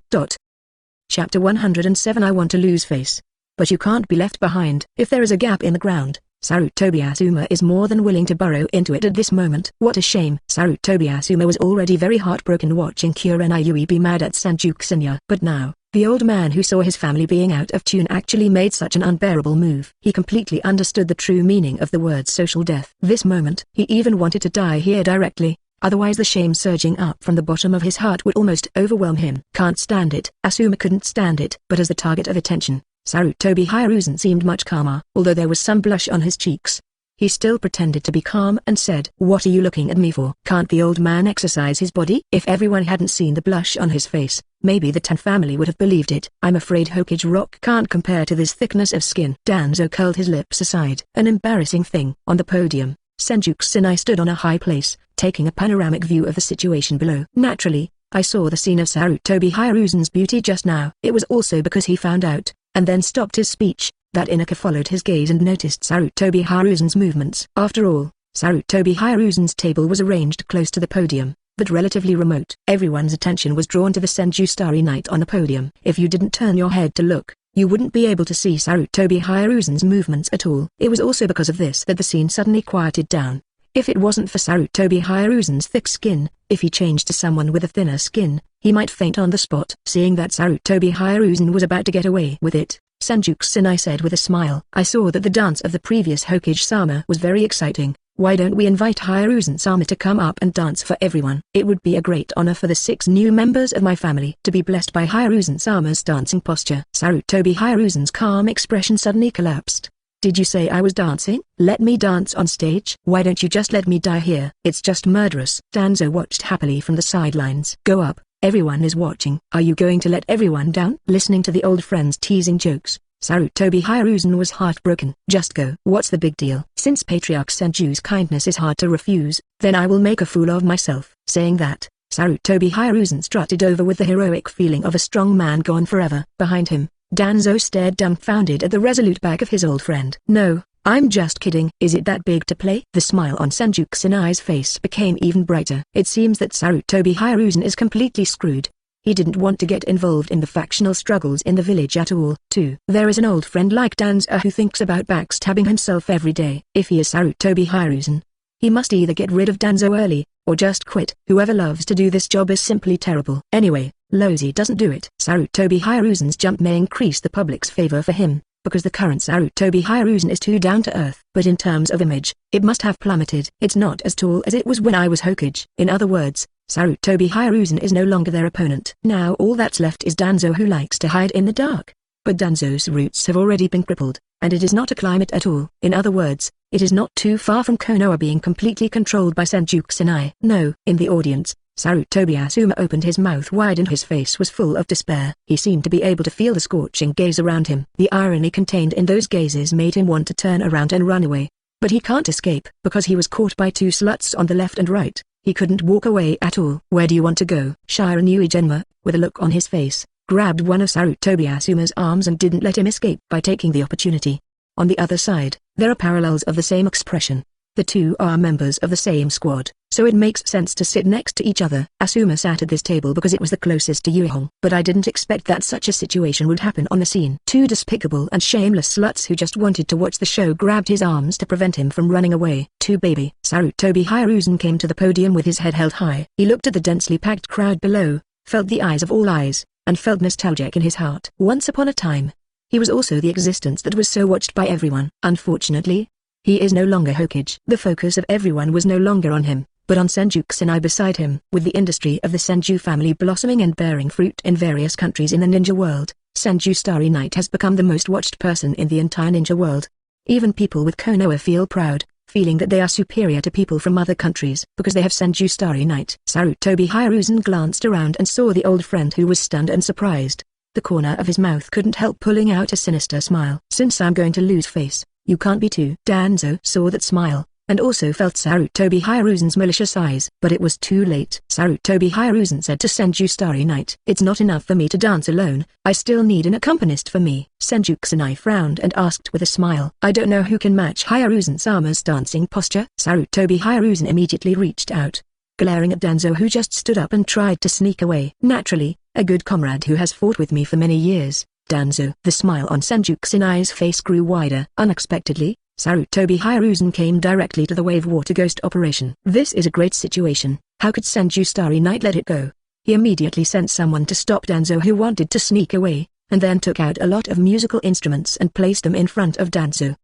Chapter 107 I want to lose face. But you can't be left behind. If there is a gap in the ground, Sarutobi Asuma is more than willing to burrow into it at this moment. What a shame. Sarutobi Asuma was already very heartbroken watching Kurenai Yui be mad at Senju Xingye. But now, the old man who saw his family being out of tune actually made such an unbearable move. He completely understood the true meaning of the word social death. This moment, he even wanted to die here directly, otherwise the shame surging up from the bottom of his heart would almost overwhelm him. Can't stand it. Asuma couldn't stand it. But as the target of attention, Sarutobi Hiruzen seemed much calmer. Although there was some blush on his cheeks, he still pretended to be calm and said, "What are you looking at me for? Can't the old man exercise his body?" If everyone hadn't seen the blush on his face, maybe the Tan family would have believed it. I'm afraid Hokage rock can't compare to this thickness of skin. Danzo curled his lips aside. An embarrassing thing. On the podium, Senju Xingye stood on a high place, taking a panoramic view of the situation below. Naturally, I saw the scene of Sarutobi Hiruzen's beauty just now. It was also because he found out, and then stopped his speech, that Inuka followed his gaze and noticed Sarutobi Hiruzen's movements. After all, Sarutobi Hiruzen's table was arranged close to the podium, but relatively remote. Everyone's attention was drawn to the Senju Starry Knight on the podium. If you didn't turn your head to look, you wouldn't be able to see Sarutobi Hiruzen's movements at all. It was also because of this that the scene suddenly quieted down. If it wasn't for Sarutobi Hiruzen's thick skin, if he changed to someone with a thinner skin, he might faint on the spot. Seeing that Sarutobi Hiruzen was about to get away with it, Senju Xingye said with a smile, "I saw that the dance of the previous Hokage-sama was very exciting. Why don't we invite Hiruzen-sama to come up and dance for everyone? It would be a great honor for the 6 new members of my family to be blessed by Hiruzen-sama's dancing posture." Sarutobi Hiruzen's calm expression suddenly collapsed. "Did you say I was dancing? Let me dance on stage? Why don't you just let me die here? It's just murderous." Danzo watched happily from the sidelines. "Go up, everyone is watching." "Are you going to let everyone down?" Listening to the old friend's teasing jokes, Sarutobi Hiruzen was heartbroken. "Just go. What's the big deal? Since Patriarch Senju's kindness is hard to refuse, then I will make a fool of myself." Saying that, Sarutobi Hiruzen strutted over with the heroic feeling of a strong man gone forever. Behind him, Danzo stared dumbfounded at the resolute back of his old friend. "No, I'm just kidding. Is it that big to play?" The smile on Senju Xingye's face became even brighter. It seems that Sarutobi Hiruzen is completely screwed. He didn't want to get involved in the factional struggles in the village at all. Too, there is an old friend like Danzo who thinks about backstabbing himself every day. If he is Sarutobi Hiruzen, he must either get rid of Danzo early, or just quit. Whoever loves to do this job is simply terrible. Anyway, Lozi doesn't do it. Sarutobi Hiruzen's jump may increase the public's favor for him, because the current Sarutobi Hiruzen is too down to earth. But in terms of image, it must have plummeted. It's not as tall as it was when I was Hokage. In other words, Sarutobi Hiruzen is no longer their opponent. Now all that's left is Danzo, who likes to hide in the dark. But Danzo's roots have already been crippled, and it is not a climate at all. In other words, it is not too far from Konoha being completely controlled by Senju Xingye. No. In the audience, Sarutobi Asuma opened his mouth wide and his face was full of despair. He seemed to be able to feel the scorching gaze around him. The irony contained in those gazes made him want to turn around and run away. But he can't escape, because he was caught by two sluts on the left and right. He couldn't walk away at all. Where do you want to go? Shiran Uegenma, with a look on his face, grabbed one of Sarutobi Asuma's arms and didn't let him escape by taking the opportunity. On the other side, there are parallels of the same expression. The two are members of the same squad, so it makes sense to sit next to each other. Asuma sat at this table because it was the closest to Yuehong, but I didn't expect that such a situation would happen on the scene. Two despicable and shameless sluts who just wanted to watch the show grabbed his arms to prevent him from running away. Too baby. Sarutobi Hiruzen came to the podium with his head held high. He looked at the densely packed crowd below, felt the eyes of all eyes, and felt nostalgic in his heart. Once upon a time, he was also the existence that was so watched by everyone. Unfortunately, he is no longer Hokage. The focus of everyone was no longer on him, but on Senju Kusanai beside him. With the industry of the Senju family blossoming and bearing fruit in various countries in the ninja world, Senju Starry Night has become the most watched person in the entire ninja world. Even people with Konoha feel proud, feeling that they are superior to people from other countries because they have Senju Starry Night. Sarutobi Hiruzen glanced around and saw the old friend who was stunned and surprised. The corner of his mouth couldn't help pulling out a sinister smile. Since I'm going to lose face, you can't be too. Danzo saw that smile, and also felt Sarutobi Hiruzen's malicious eyes. But it was too late. Sarutobi Hiruzen said to Senju Starry Night, "It's not enough for me to dance alone, I still need an accompanist for me." Senju Kusanai frowned and asked with a smile, "I don't know who can match Hiruzen-sama's dancing posture." Sarutobi Hiruzen immediately reached out, glaring at Danzo who just stood up and tried to sneak away. "Naturally, a good comrade who has fought with me for many years, Danzo." The smile on Senju Kusanai's face grew wider. Unexpectedly, Sarutobi Hiruzen came directly to the wave water ghost operation. This is a great situation. How could Senju Starry Night let it go? He immediately sent someone to stop Danzo who wanted to sneak away, and then took out a lot of musical instruments and placed them in front of Danzo.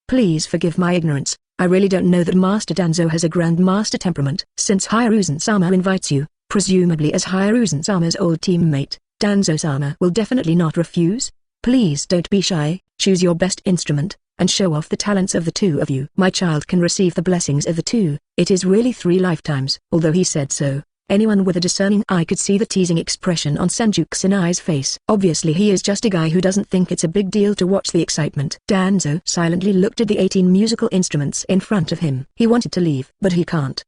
"Please forgive my ignorance, I really don't know that Master Danzo has a Grand Master temperament." Since Hiruzen-sama invites you, presumably as Hiruzen-sama's old teammate, Danzo-sama will definitely not refuse. Please don't be shy, choose your best instrument, and show off the talents of the two of you. My child can receive the blessings of the two. It is really 3 lifetimes. Although he said so, anyone with a discerning eye could see the teasing expression on Senju Kusanai's face. Obviously he is just a guy who doesn't think it's a big deal to watch the excitement. Danzo silently looked at the 18 musical instruments in front of him. He wanted to leave, but he can't.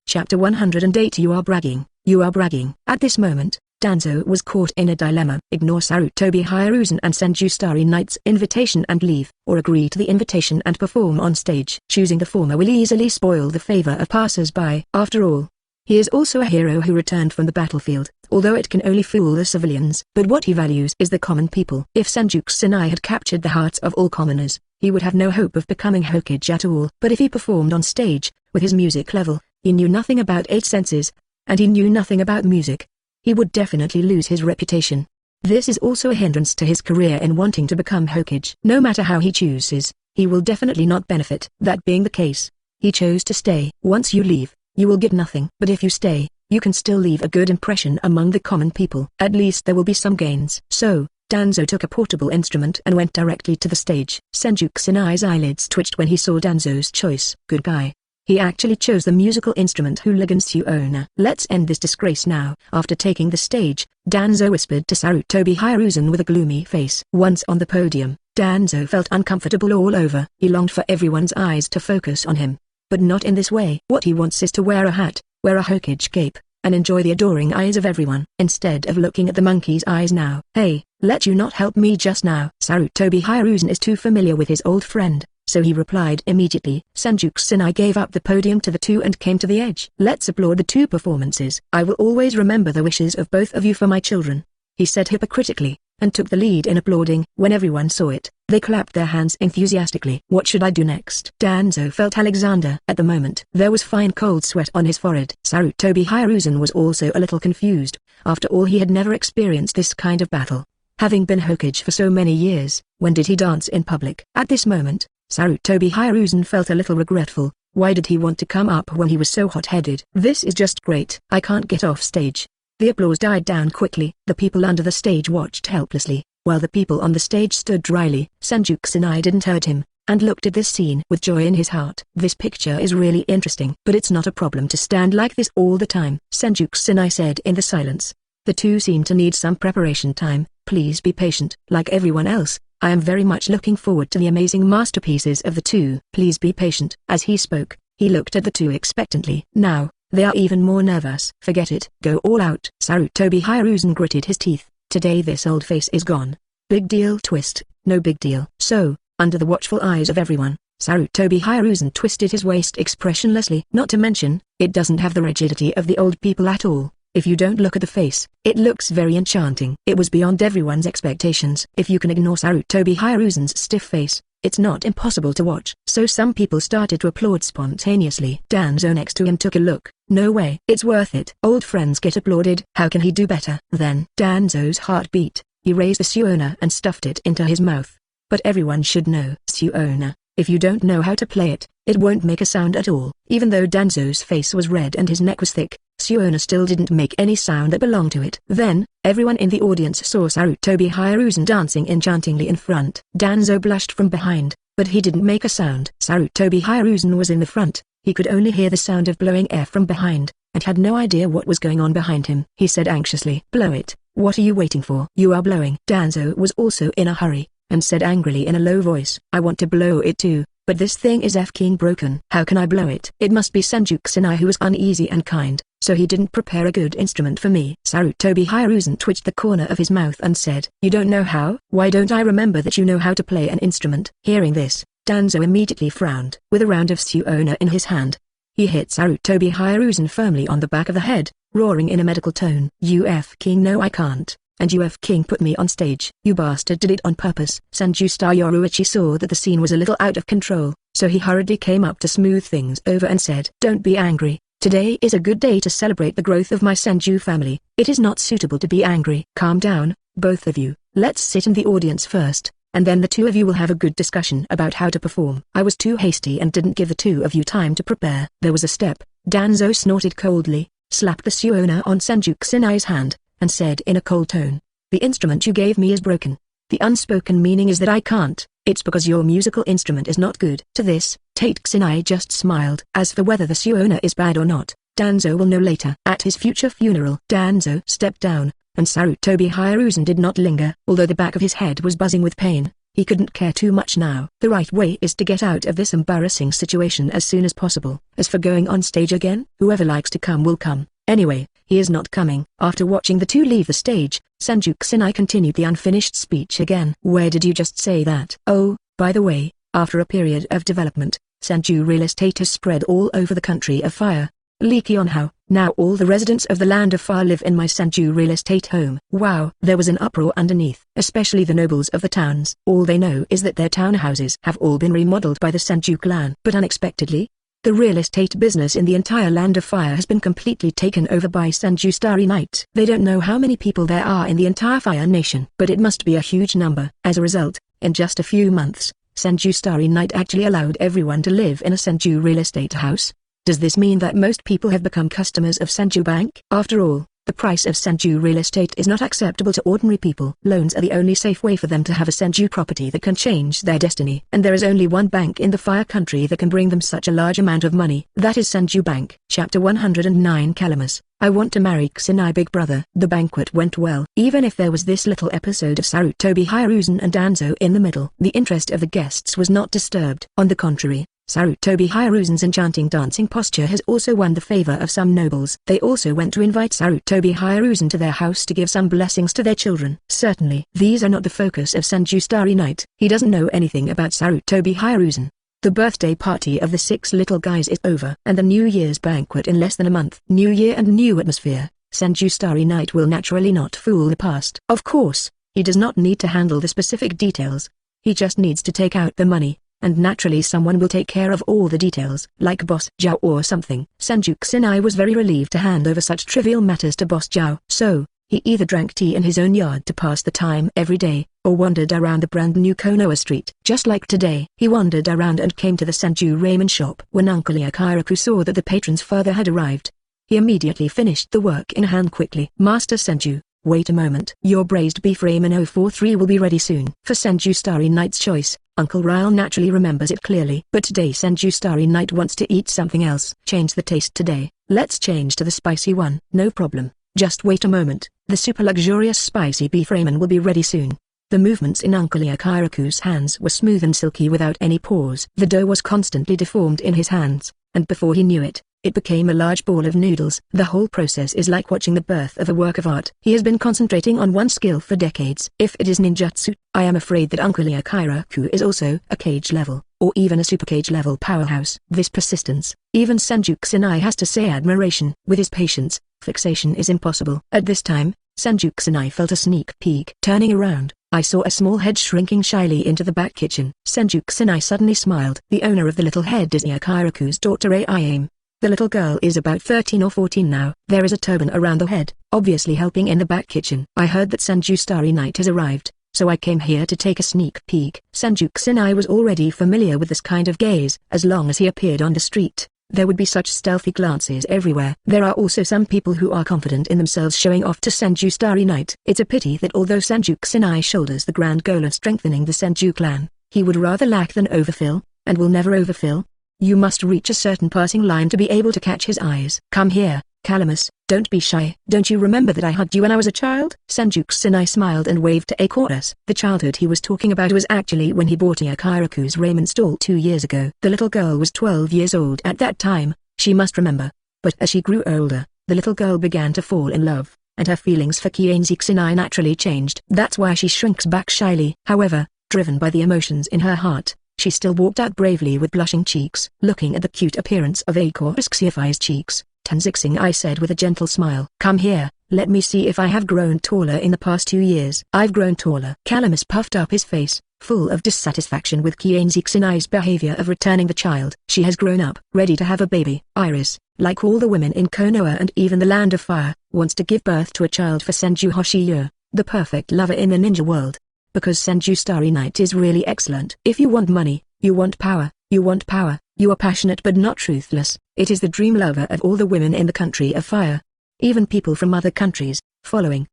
Chapter 108. You are bragging, you are bragging. At this moment, Danzo was caught in a dilemma. Ignore Sarutobi Hiruzen and Senju Starry Night's invitation and leave, or agree to the invitation and perform on stage. Choosing the former will easily spoil the favor of passers-by. After all, he is also a hero who returned from the battlefield, although it can only fool the civilians. But what he values is the common people. If Senju Kusanai had captured the hearts of all commoners, he would have no hope of becoming Hokage at all. But if he performed on stage, with his music level, he knew nothing about 8 senses, and he knew nothing about music, he would definitely lose his reputation. This is also a hindrance to his career in wanting to become Hokage. No matter how he chooses, he will definitely not benefit. That being the case, he chose to stay. Once you leave, you will get nothing. But if you stay, you can still leave a good impression among the common people. At least there will be some gains. So, Danzo took a portable instrument and went directly to the stage. Senju Kusanai's eyelids twitched when he saw Danzo's choice. Good guy. He actually chose the musical instrument Hooligans to owner. Let's end this disgrace now. After taking the stage, Danzo whispered to Sarutobi Hiruzen with a gloomy face. Once on the podium, Danzo felt uncomfortable all over. He longed for everyone's eyes to focus on him, but not in this way. What he wants is to wear a hat, wear a Hokage cape, and enjoy the adoring eyes of everyone, instead of looking at the monkey's eyes now. "Hey, let you not help me just now." Sarutobi Hiruzen is too familiar with his old friend, so he replied immediately. Senju Kusanai gave up the podium to the two and came to the edge. "Let's applaud the two performances. I will always remember the wishes of both of you for my children," he said hypocritically, and took the lead in applauding. When everyone saw it, they clapped their hands enthusiastically. What should I do next? Danzo felt Alexander. At the moment, there was fine cold sweat on his forehead. Sarutobi Hiruzen was also a little confused. After all, he had never experienced this kind of battle. Having been Hokage for so many years, when did he dance in public? At this moment, Sarutobi Hiruzen felt a little regretful. Why did he want to come up when he was so hot-headed? This is just great. I can't get off stage. The applause died down quickly. The people under the stage watched helplessly, while the people on the stage stood dryly. Senju Kusanai didn't hurt him, and looked at this scene with joy in his heart. This picture is really interesting, but it's not a problem to stand like this all the time, Senju Kusanai said in the silence. The two seem to need some preparation time, please be patient. Like everyone else, I am very much looking forward to the amazing masterpieces of the two. Please be patient. As he spoke, he looked at the two expectantly. Now, they are even more nervous. Forget it. Go all out. Sarutobi Hiruzen gritted his teeth. Today this old face is gone. Big deal twist, no big deal. So, under the watchful eyes of everyone, Sarutobi Hiruzen twisted his waist expressionlessly. Not to mention, it doesn't have the rigidity of the old people at all. If you don't look at the face, it looks very enchanting. It was beyond everyone's expectations. If you can ignore Sarutobi Hiruzen's stiff face, it's not impossible to watch. So some people started to applaud spontaneously. Danzo next to him took a look. No way. It's worth it. Old friends get applauded. How can he do better? Then Danzo's heart beat. He raised the Suona and stuffed it into his mouth. But everyone should know. Suona, if you don't know how to play it, it won't make a sound at all. Even though Danzo's face was red and his neck was thick, Suona still didn't make any sound that belonged to it. Then, everyone in the audience saw Sarutobi Hiruzen dancing enchantingly in front. Danzo blushed from behind, but he didn't make a sound. Sarutobi Hiruzen was in the front. He could only hear the sound of blowing air from behind, and had no idea what was going on behind him. He said anxiously, "Blow it. What are you waiting for?" "You are blowing." Danzo was also in a hurry, and said angrily in a low voice, "I want to blow it too, but this thing is f-king broken. How can I blow it?" It must be Senju Kusanai who was uneasy and kind, so he didn't prepare a good instrument for me. Sarutobi Hiruzen twitched the corner of his mouth and said, "You don't know how? Why don't I remember that you know how to play an instrument?" Hearing this, Danzo immediately frowned. With a round of Suona in his hand, he hit Sarutobi Hiruzen firmly on the back of the head, roaring in a medical tone, "You f-king know I can't, and you f-king put me on stage. You bastard did it on purpose." Senju Yoruichi saw that the scene was a little out of control, so he hurriedly came up to smooth things over and said, "Don't be angry. Today is a good day to celebrate the growth of my Senju family. It is not suitable to be angry." "Calm down, both of you. Let's sit in the audience first, and then the two of you will have a good discussion about how to perform." I was too hasty and didn't give the two of you time to prepare. There was a step. Danzo snorted coldly, slapped the Suona on Senju Kusanai's hand, and said in a cold tone, "The instrument you gave me is broken. The unspoken meaning is that I can't. It's because your musical instrument is not good." To this, Tate Kusanai just smiled. As for whether the Suona is bad or not, Danzo will know later. At his future funeral, Danzo stepped down, and Sarutobi Hiruzen did not linger. Although the back of his head was buzzing with pain, he couldn't care too much now. The right way is to get out of this embarrassing situation as soon as possible. As for going on stage again, whoever likes to come will come. Anyway, he is not coming. After watching the two leave the stage, Senju Kusanai continued the unfinished speech again. "Where did you just say that? Oh, by the way, after a period of development, Senju real estate has spread all over the country of fire. Leaky on how, now all the residents of the land of fire live in my Senju real estate home." Wow! There was an uproar underneath, especially the nobles of the towns. All they know is that their townhouses have all been remodeled by the Senju clan. But unexpectedly, the real estate business in the entire land of fire has been completely taken over by Senju Starry Night. They don't know how many people there are in the entire Fire Nation, but it must be a huge number. As a result, in just a few months, Senju Starry Night actually allowed everyone to live in a Senju real estate house. Does this mean that most people have become customers of Senju Bank? After all, the price of Senju real estate is not acceptable to ordinary people. Loans are the only safe way for them to have a Senju property that can change their destiny. And there is only one bank in the fire country that can bring them such a large amount of money. That is Senju Bank. Chapter 109 Calamus. I want to marry Kusanai big brother. The banquet went well. Even if there was this little episode of Sarutobi Hiruzen and Danzo in the middle, the interest of the guests was not disturbed. On the contrary, Sarutobi Hiruzen's enchanting dancing posture has also won the favor of some nobles. They also went to invite Sarutobi Hiruzen to their house to give some blessings to their children. Certainly, these are not the focus of Senju Starry Night. He doesn't know anything about Sarutobi Hiruzen. The birthday party of the 6 little guys is over, and the New Year's banquet in less than a month. New Year and new atmosphere. Senju Starry Night will naturally not fool the past. Of course, he does not need to handle the specific details. He just needs to take out the money, and naturally someone will take care of all the details, like Boss Zhao or something. Senju Kusanai was very relieved to hand over such trivial matters to Boss Zhao. So, he either drank tea in his own yard to pass the time every day, or wandered around the brand new Konoha street. Just like today, he wandered around and came to the Senju ramen shop. When Uncle Yakiraku saw that the patron's father had arrived, he immediately finished the work in hand quickly. "Master Senju, wait a moment. Your braised beef ramen 043 will be ready soon." For Senju Starry Night's choice, Uncle Ryle naturally remembers it clearly. But today Senju Starry Night wants to eat something else. Change the taste today. Let's change to the spicy one. No problem. Just wait a moment. The super luxurious spicy beef ramen will be ready soon. The movements in Uncle Kairaku's hands were smooth and silky without any pause. The dough was constantly deformed in his hands, and before he knew it, it became a large ball of noodles. The whole process is like watching the birth of a work of art. He has been concentrating on one skill for decades. If it is ninjutsu, I am afraid that Uncle Kairaku is also a cage level, or even a super cage level powerhouse. This persistence, even Senju Xingye has to say admiration. With his patience, fixation is impossible. At this time, Senju Xingye felt a sneak peek. Turning around, I saw a small head shrinking shyly into the back kitchen. Senju Xingye suddenly smiled. The owner of the little head is Kairaku's daughter Aim. The little girl is about 13 or 14 now. There is a turban around the head, obviously helping in the back kitchen. I heard that Senju Starry Night has arrived, so I came here to take a sneak peek. Senju Xingye was already familiar with this kind of gaze. As long as he appeared on the street, there would be such stealthy glances everywhere. There are also some people who are confident in themselves showing off to Senju Starry Night. It's a pity that although Senju Xingye shoulders the grand goal of strengthening the Senju clan, he would rather lack than overfill, and will never overfill. You must reach a certain passing line to be able to catch his eyes. Come here, Calamus, don't be shy. Don't you remember that I hugged you when I was a child? Senju Xingye smiled and waved to Chorus. The childhood he was talking about was actually when he bought Kairaku's ramen stall 2 years ago. The little girl was 12 years old at that time, she must remember. But as she grew older, the little girl began to fall in love, and her feelings for Xingye naturally changed. That's why she shrinks back shyly. However, driven by the emotions in her heart, she still walked out bravely with blushing cheeks. Looking at the cute appearance of Chorus Xingye's cheeks, Xingye said with a gentle smile. Come here, let me see if I have grown taller in the past 2 years. I've grown taller. Calamus puffed up his face, full of dissatisfaction with Xingye's behavior of returning the child. She has grown up, ready to have a baby. Iris, like all the women in Konoha and even the Land of Fire, wants to give birth to a child for Senju Hoshiyo, the perfect lover in the ninja world. Because Senju Starry Night is really excellent. If you want money, you want power, you are passionate but not truthless, it is the dream lover of all the women in the country of fire. Even people from other countries, following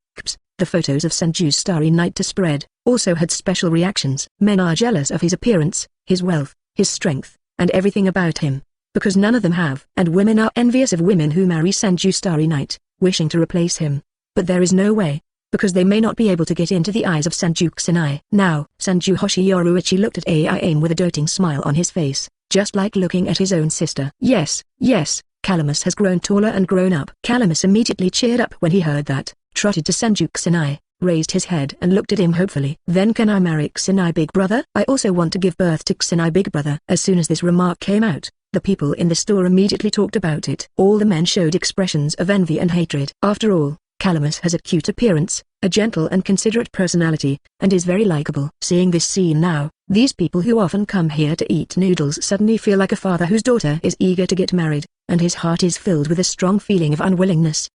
the photos of Senju Starry Night to spread, also had special reactions. Men are jealous of his appearance, his wealth, his strength, and everything about him, because none of them have. And women are envious of women who marry Senju Starry Night, wishing to replace him. But there is no way, because they may not be able to get into the eyes of Senju Xingye. Now, Senju Hoshiyoruichi looked at Aim with a doting smile on his face, just like looking at his own sister. Yes, Calamus has grown taller and grown up. Calamus immediately cheered up when he heard that, trotted to Senju Xingye, raised his head and looked at him hopefully. Then can I marry Xingye big brother? I also want to give birth to Xingye big brother. As soon as this remark came out, the people in the store immediately talked about it. All the men showed expressions of envy and hatred. After all, Calamus has a cute appearance, a gentle and considerate personality, and is very likable. Seeing this scene now, these people who often come here to eat noodles suddenly feel like a father whose daughter is eager to get married, and his heart is filled with a strong feeling of unwillingness.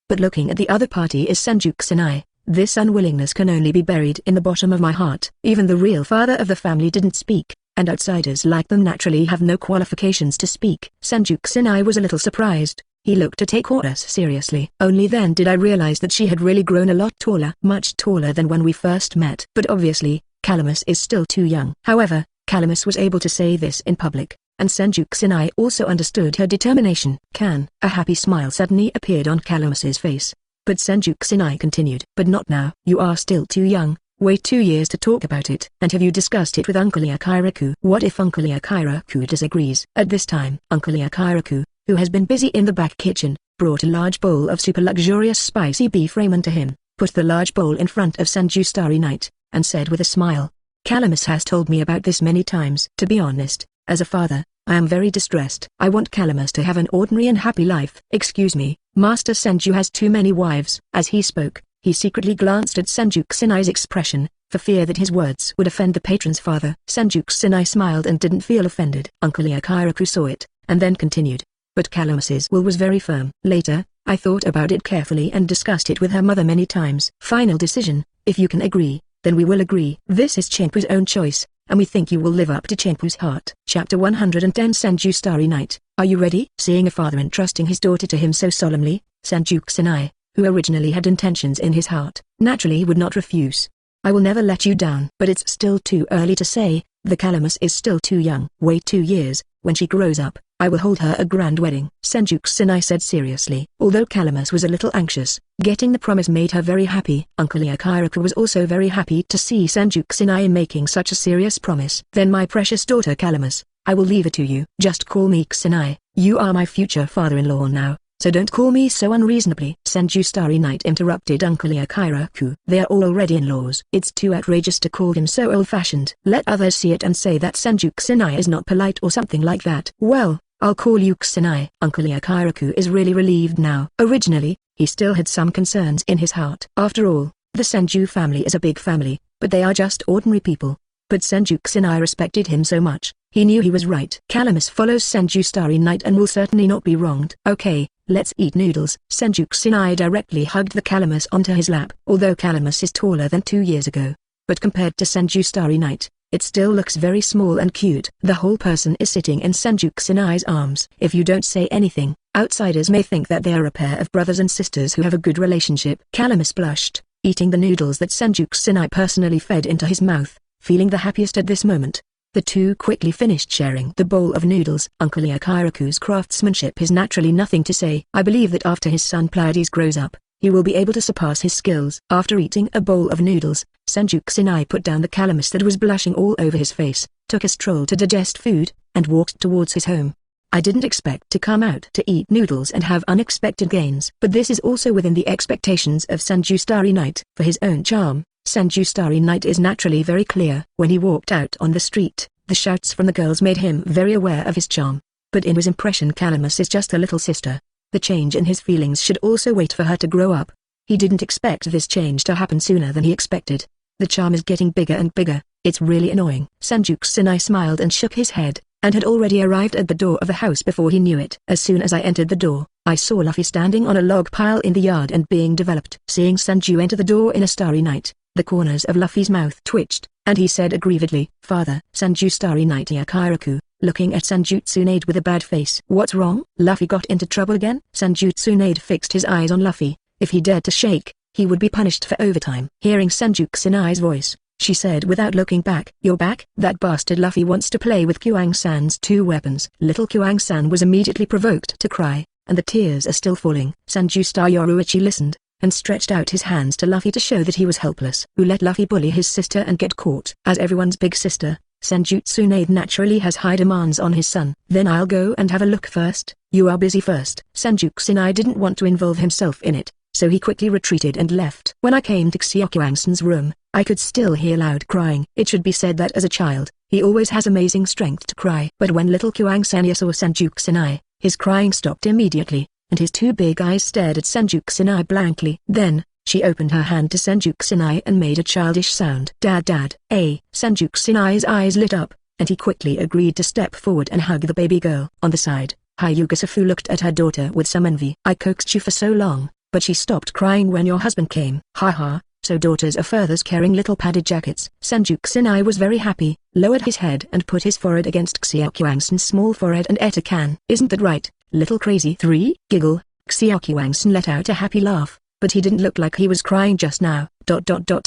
But looking at the other party is Senju Xingye. This unwillingness can only be buried in the bottom of my heart. Even the real father of the family didn't speak, and outsiders like them naturally have no qualifications to speak. Senju Xingye was a little surprised. He looked at Chorus seriously. Only then did I realize that she had really grown a lot taller. Much taller than when we first met. But obviously, Calamus is still too young. However, Calamus was able to say this in public, and Senju Xingye also understood her determination. A happy smile suddenly appeared on Calamus's face. But Senju Xingye continued. But not now. You are still too young. Wait 2 years to talk about it. And have you discussed it with Uncle Kairaku? What if Uncle Kairaku disagrees? At this time, Uncle Kairaku, who has been busy in the back kitchen, brought a large bowl of super luxurious spicy beef ramen to him, put the large bowl in front of Senju Starry Night, and said with a smile, Calamus has told me about this many times. To be honest, as a father, I am very distressed. I want Calamus to have an ordinary and happy life. Excuse me, Master Senju has too many wives. As he spoke, he secretly glanced at Senju Xingye's expression, for fear that his words would offend the patron's father. Senju Xingye smiled and didn't feel offended. Uncle Kairaku saw it, and then continued. But Calamus's will was very firm. Later, I thought about it carefully and discussed it with her mother many times. Final decision, if you can agree, then we will agree. This is Chenpu's own choice, and we think you will live up to Chenpu's heart. Chapter 110 Senju Starry Night. Are you ready? Seeing a father entrusting his daughter to him so solemnly, Senju Xingye, who originally had intentions in his heart, naturally would not refuse. I will never let you down. But it's still too early to say, The Calamus is still too young. Wait 2 years, when she grows up, I will hold her a grand wedding," Senju Kusanai said seriously. Although Calamus was a little anxious, getting the promise made her very happy. Uncle Akiraku was also very happy to see Senju Kusanai making such a serious promise. "Then my precious daughter Calamus, I will leave it to you. Just call me Kusanai. You are my future father-in-law now, so don't call me so unreasonably." Senju Starry Night interrupted Uncle Akiraku. "They are all already in-laws. It's too outrageous to call him so old-fashioned. Let others see it and say that Senju Kusanai is not polite or something like that." "Well, I'll call you Kusanai." Uncle Akiraku is really relieved now. Originally, he still had some concerns in his heart. After all, the Senju family is a big family, but they are just ordinary people. But Senju Kusanai respected him so much, he knew he was right. Calamus follows Senju Starry Night and will certainly not be wronged. "Okay, let's eat noodles." Senju Kusanai directly hugged the Calamus onto his lap. Although Calamus is taller than 2 years ago, but compared to Senju Starry Night, it still looks very small and cute. The whole person is sitting in Senju Kusanai's arms. If you don't say anything, outsiders may think that they are a pair of brothers and sisters who have a good relationship. Calamus blushed, eating the noodles that Senju Kusanai personally fed into his mouth, feeling the happiest at this moment. The two quickly finished sharing the bowl of noodles. Uncle Akiraku's craftsmanship is naturally nothing to say. I believe that after his son Pleiades grows up, he will be able to surpass his skills. After eating a bowl of noodles, Senju Kusanai put down the Calamus that was blushing all over his face, took a stroll to digest food, and walked towards his home. I didn't expect to come out to eat noodles and have unexpected gains. But this is also within the expectations of Senju Starry Night. For his own charm, Senju Starry Night is naturally very clear. When he walked out on the street, the shouts from the girls made him very aware of his charm. But in his impression Calamus is just a little sister. The change in his feelings should also wait for her to grow up. He didn't expect this change to happen sooner than he expected. The charm is getting bigger and bigger, it's really annoying. Senju Kusanai smiled and shook his head, and had already arrived at the door of the house before he knew it. As soon as I entered the door, I saw Luffy standing on a log pile in the yard and being developed. Seeing Senju enter the door in a starry night, the corners of Luffy's mouth twitched, and he said aggrievedly, "Father." Senju Starry Night Akiraku, looking at Senju Tsunade with a bad face. "What's wrong? Luffy got into trouble again?" Senju Tsunade fixed his eyes on Luffy. If he dared to shake, he would be punished for overtime. Hearing Senju Kusanai's voice, she said without looking back, "You're back? That bastard Luffy wants to play with Kyuang-san's 2 weapons." Little Kyuang-san was immediately provoked to cry, and the tears are still falling. Senju Star Yoruichi listened, and stretched out his hands to Luffy to show that he was helpless. Who let Luffy bully his sister and get caught? As everyone's big sister, Senju Tsunade naturally has high demands on his son. "Then I'll go and have a look first." "You are busy first." Senju Kusanai didn't want to involve himself in it, so he quickly retreated and left. When I came to Kyuang-san's room, I could still hear loud crying. It should be said that as a child, he always has amazing strength to cry. But when little Kyuang-san saw Senju Kusanai, his crying stopped immediately, and his 2 big eyes stared at Senju Kusanai blankly. Then, she opened her hand to Senju Kusanai and made a childish sound. "Dad, Dad." Senju Kusanai's eyes lit up, and he quickly agreed to step forward and hug the baby girl. On the side, Hyuga Safu looked at her daughter with some envy. "I coaxed you for so long, but she stopped crying when your husband came." "Ha, so daughters are furthers carrying little padded jackets." Senju Kusanai was very happy, lowered his head and put his forehead against Kyuang-san's small forehead and ate a can. "Isn't that right, little crazy 3? Giggle." Kyuang-san let out a happy laugh, but he didn't look like he was crying just now.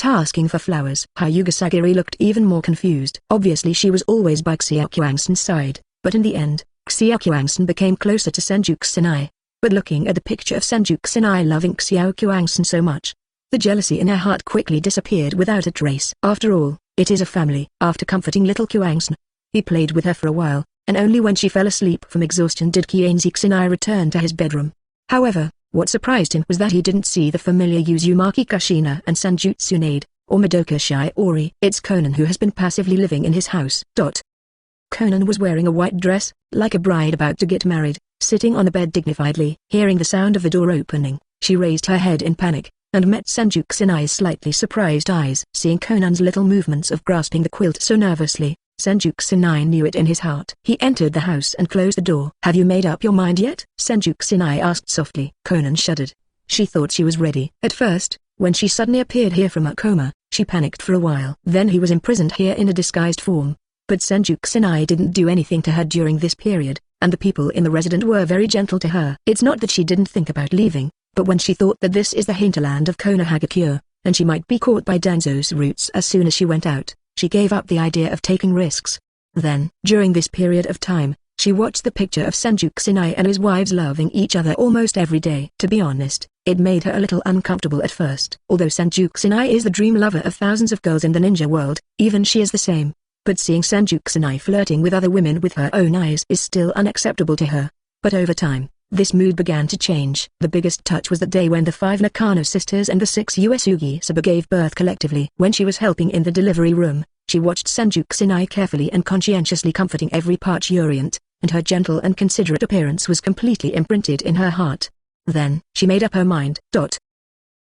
Asking for flowers. Hyuga Sagiri looked even more confused. Obviously she was always by Kyuang-san's side, but in the end, Kyuang-san became closer to Senju Kusanai. But looking at the picture of Senju Kusanai loving Kyuang-san so much, the jealousy in her heart quickly disappeared without a trace. After all, it is a family. After comforting little Kyuang-san, he played with her for a while, and only when she fell asleep from exhaustion did Kienzi Kusanai return to his bedroom. However, what surprised him was that he didn't see the familiar Uzumaki Kushina and Senju Tsunade, or Madoka Shiori. It's Conan who has been passively living in his house. Conan was wearing a white dress, like a bride about to get married, sitting on the bed dignifiedly. Hearing the sound of the door opening, she raised her head in panic, and met Senju Kusanai's slightly surprised eyes. Seeing Conan's little movements of grasping the quilt so nervously, Senju Kusanai knew it in his heart. He entered the house and closed the door. "Have you made up your mind yet?" Senju Kusanai asked softly. Conan shuddered. She thought she was ready. At first, when she suddenly appeared here from a coma, she panicked for a while. Then he was imprisoned here in a disguised form. But Senju Kusanai didn't do anything to her during this period, and the people in the residence were very gentle to her. It's not that she didn't think about leaving, but when she thought that this is the hinterland of Konohagakure, and she might be caught by Danzo's roots as soon as she went out, she gave up the idea of taking risks. Then, during this period of time, she watched the picture of Senju Kusinai and his wives loving each other almost every day. To be honest, it made her a little uncomfortable at first. Although Senju Kusinai is the dream lover of thousands of girls in the ninja world, even she is the same. But seeing Senju Kusinai flirting with other women with her own eyes is still unacceptable to her. But over time, this mood began to change. The biggest touch was that day when the 5 Nakano sisters and the 6 Uesugi Saba gave birth collectively. When she was helping in the delivery room, she watched Senju Kusinai carefully and conscientiously comforting every parturient, and her gentle and considerate appearance was completely imprinted in her heart. Then, she made up her mind.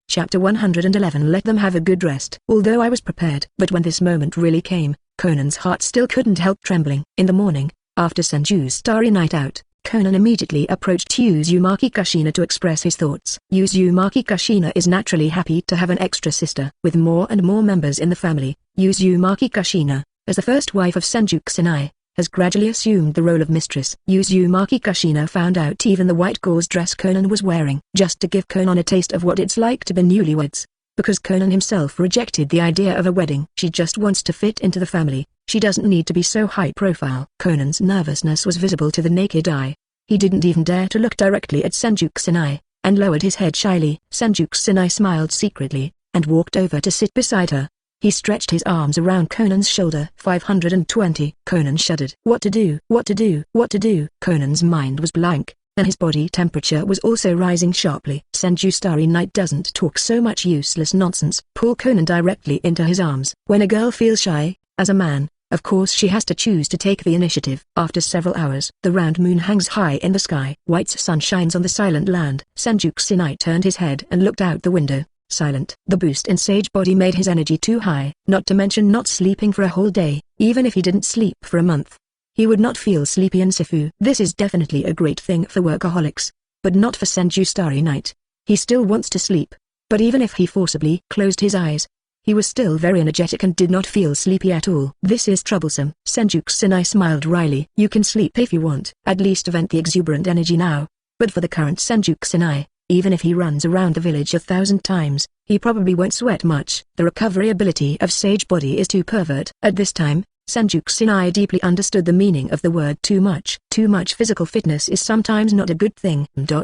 Chapter 111. Let them have a good rest. Although I was prepared, but when this moment really came, Conan's heart still couldn't help trembling. In the morning, after Senju's starry night out, Conan immediately approached Uzumaki Kushina to express his thoughts. Uzumaki Kushina is naturally happy to have an extra sister. With more and more members in the family, Uzumaki Kushina, as the first wife of Senju Kusinai, has gradually assumed the role of mistress. Uzumaki Kushina found out even the white gauze dress Conan was wearing, just to give Conan a taste of what it's like to be newlyweds. Because Conan himself rejected the idea of a wedding. She just wants to fit into the family, she doesn't need to be so high profile. Conan's nervousness was visible to the naked eye. He didn't even dare to look directly at Senju Kusinai, and lowered his head shyly. Senju Kusinai smiled secretly, and walked over to sit beside her. He stretched his arms around Conan's shoulder. 520. Conan shuddered. What to do? What to do? What to do? Conan's mind was blank, and his body temperature was also rising sharply. Senju Starry Night doesn't talk so much useless nonsense. Pull Conan directly into his arms. When a girl feels shy, as a man, of course she has to choose to take the initiative. After several hours, the round moon hangs high in the sky. White sun shines on the silent land. Senju Kusinai turned his head and looked out the window. Silent. The boost in Sage body made his energy too high, not to mention not sleeping for a whole day. Even if he didn't sleep for a month, he would not feel sleepy in Sifu. This is definitely a great thing for workaholics, but not for Senju Starry Night. He still wants to sleep, but even if he forcibly closed his eyes, he was still very energetic and did not feel sleepy at all. This is troublesome. Senju Kusinai smiled wryly. You can sleep if you want. At least vent the exuberant energy now. But for the current Senju Kusinai, even if he runs around the village 1,000 times, he probably won't sweat much. The recovery ability of Sage body is too pervert. At this time, Senju Kusinai deeply understood the meaning of the word too much. Too much physical fitness is sometimes not a good thing. Do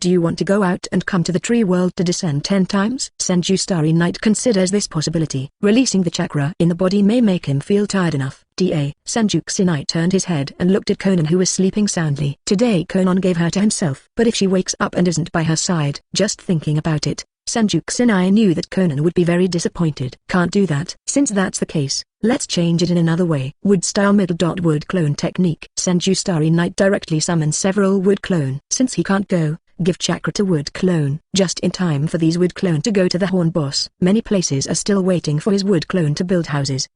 you want to go out and come to the tree world to descend 10 times? Senju Starry Night considers this possibility. Releasing the chakra in the body may make him feel tired enough. Senju Kusinai turned his head and looked at Conan, who was sleeping soundly. Today Conan gave her to himself. But if she wakes up and isn't by her side, just thinking about it, Senju Kusinai knew that Conan would be very disappointed. Can't do that. Since that's the case, let's change it in another way. Wood style wood clone technique. Senju Starry Night directly summons several wood clone. Since he can't go, give chakra to wood clone. Just in time for these wood clone to go to the horn boss. Many places are still waiting for his wood clone to build houses.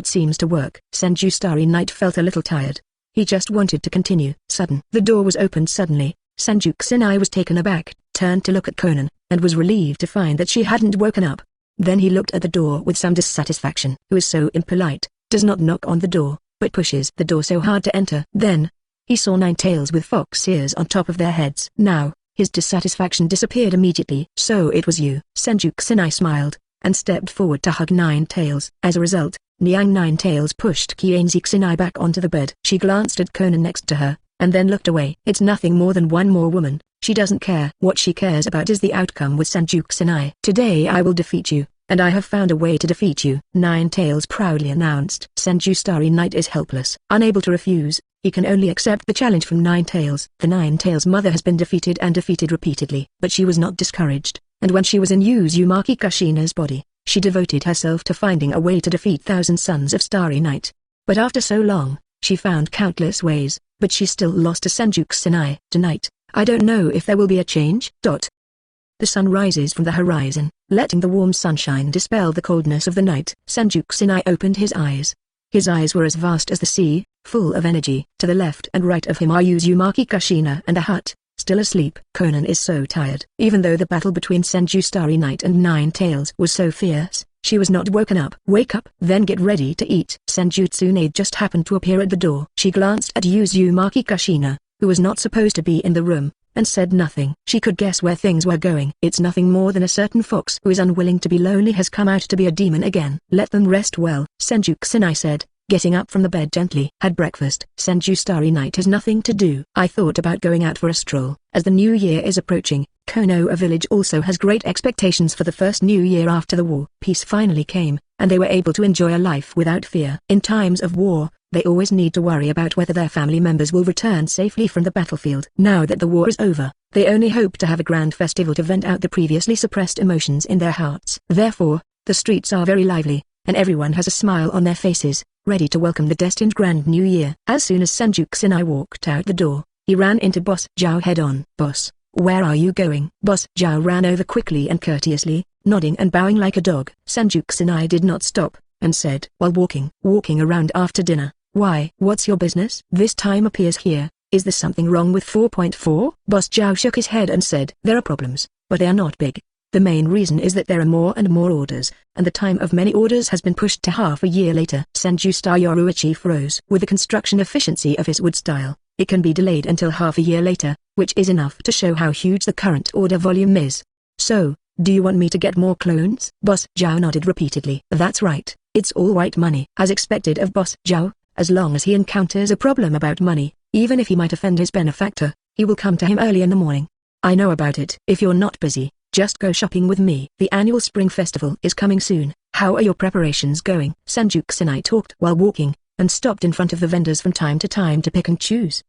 Seems to work. Senju Starry Night felt a little tired. He just wanted to continue. The door was opened suddenly. Senju Kusinai was taken aback, turned to look at Conan, and was relieved to find that she hadn't woken up. Then he looked at the door with some dissatisfaction. Who is so impolite, does not knock on the door, but pushes the door so hard to enter. Then, he saw 9 tails with fox ears on top of their heads. Now, his dissatisfaction disappeared immediately. So it was you. Senju Kusinai smiled, and stepped forward to hug 9 tails. As a result, Niang 9 tails pushed Kianzi Kusinai back onto the bed. She glanced at Conan next to her, and then looked away. It's nothing more than one more woman. She doesn't care. What she cares about is the outcome with Senju Kusinai. Today I will defeat you, and I have found a way to defeat you. 9 tails proudly announced. Senju Starry Night is helpless. Unable to refuse, he can only accept the challenge from 9 tails. The 9 tails mother has been defeated and defeated repeatedly. But she was not discouraged, and when she was in Uzumaki Kushina's body, she devoted herself to finding a way to defeat 1,000 sons of Starry Night. But after so long, she found countless ways, but she still lost to Senju Kusinai. Tonight, I don't know if there will be a change. The sun rises from the horizon, letting the warm sunshine dispel the coldness of the night. Senju Kusinai opened his eyes. His eyes were as vast as the sea, full of energy. To the left and right of him are Uzumaki Kushina and the hut, still asleep. Conan is so tired. Even though the battle between Senju Starry Night and 9 tails was so fierce, she was not woken up. Wake up, then get ready to eat. Senju Tsunade just happened to appear at the door. She glanced at Uzumaki Kushina, who was not supposed to be in the room, and said nothing. She could guess where things were going. It's nothing more than a certain fox who is unwilling to be lonely has come out to be a demon again. Let them rest well, Senju Kusanai said, getting up from the bed gently. Had breakfast. Senju Starry Night has nothing to do. I thought about going out for a stroll. As the new year is approaching, Konoha village also has great expectations for the first new year after the war. Peace finally came, and they were able to enjoy a life without fear. In times of war, they always need to worry about whether their family members will return safely from the battlefield. Now that the war is over, they only hope to have a grand festival to vent out the previously suppressed emotions in their hearts. Therefore, the streets are very lively, and everyone has a smile on their faces, ready to welcome the destined grand new year. As soon as Senju Kusanai walked out the door, he ran into Boss Zhao head-on. "Boss, where are you going?" Boss Zhao ran over quickly and courteously, nodding and bowing like a dog. Senju Kusanai did not stop, and said, while walking around after dinner, "Why, what's your business? This time appears here. Is there something wrong with 4.4? Boss Zhao shook his head and said, "There are problems, but they are not big. The main reason is that there are more and more orders, and the time of many orders has been pushed to half a year later." Senju Yoruichi froze. With the construction efficiency of his wood style, it can be delayed until half a year later, which is enough to show how huge the current order volume is. "So, do you want me to get more clones?" Boss Zhao nodded repeatedly. "That's right, it's all white money." As expected of Boss Zhao, as long as he encounters a problem about money, even if he might offend his benefactor, he will come to him early in the morning. "I know about it. If you're not busy, just go shopping with me. The annual spring festival is coming soon. How are your preparations going?" Senju Kusanai talked while walking, and stopped in front of the vendors from time to time to pick and choose.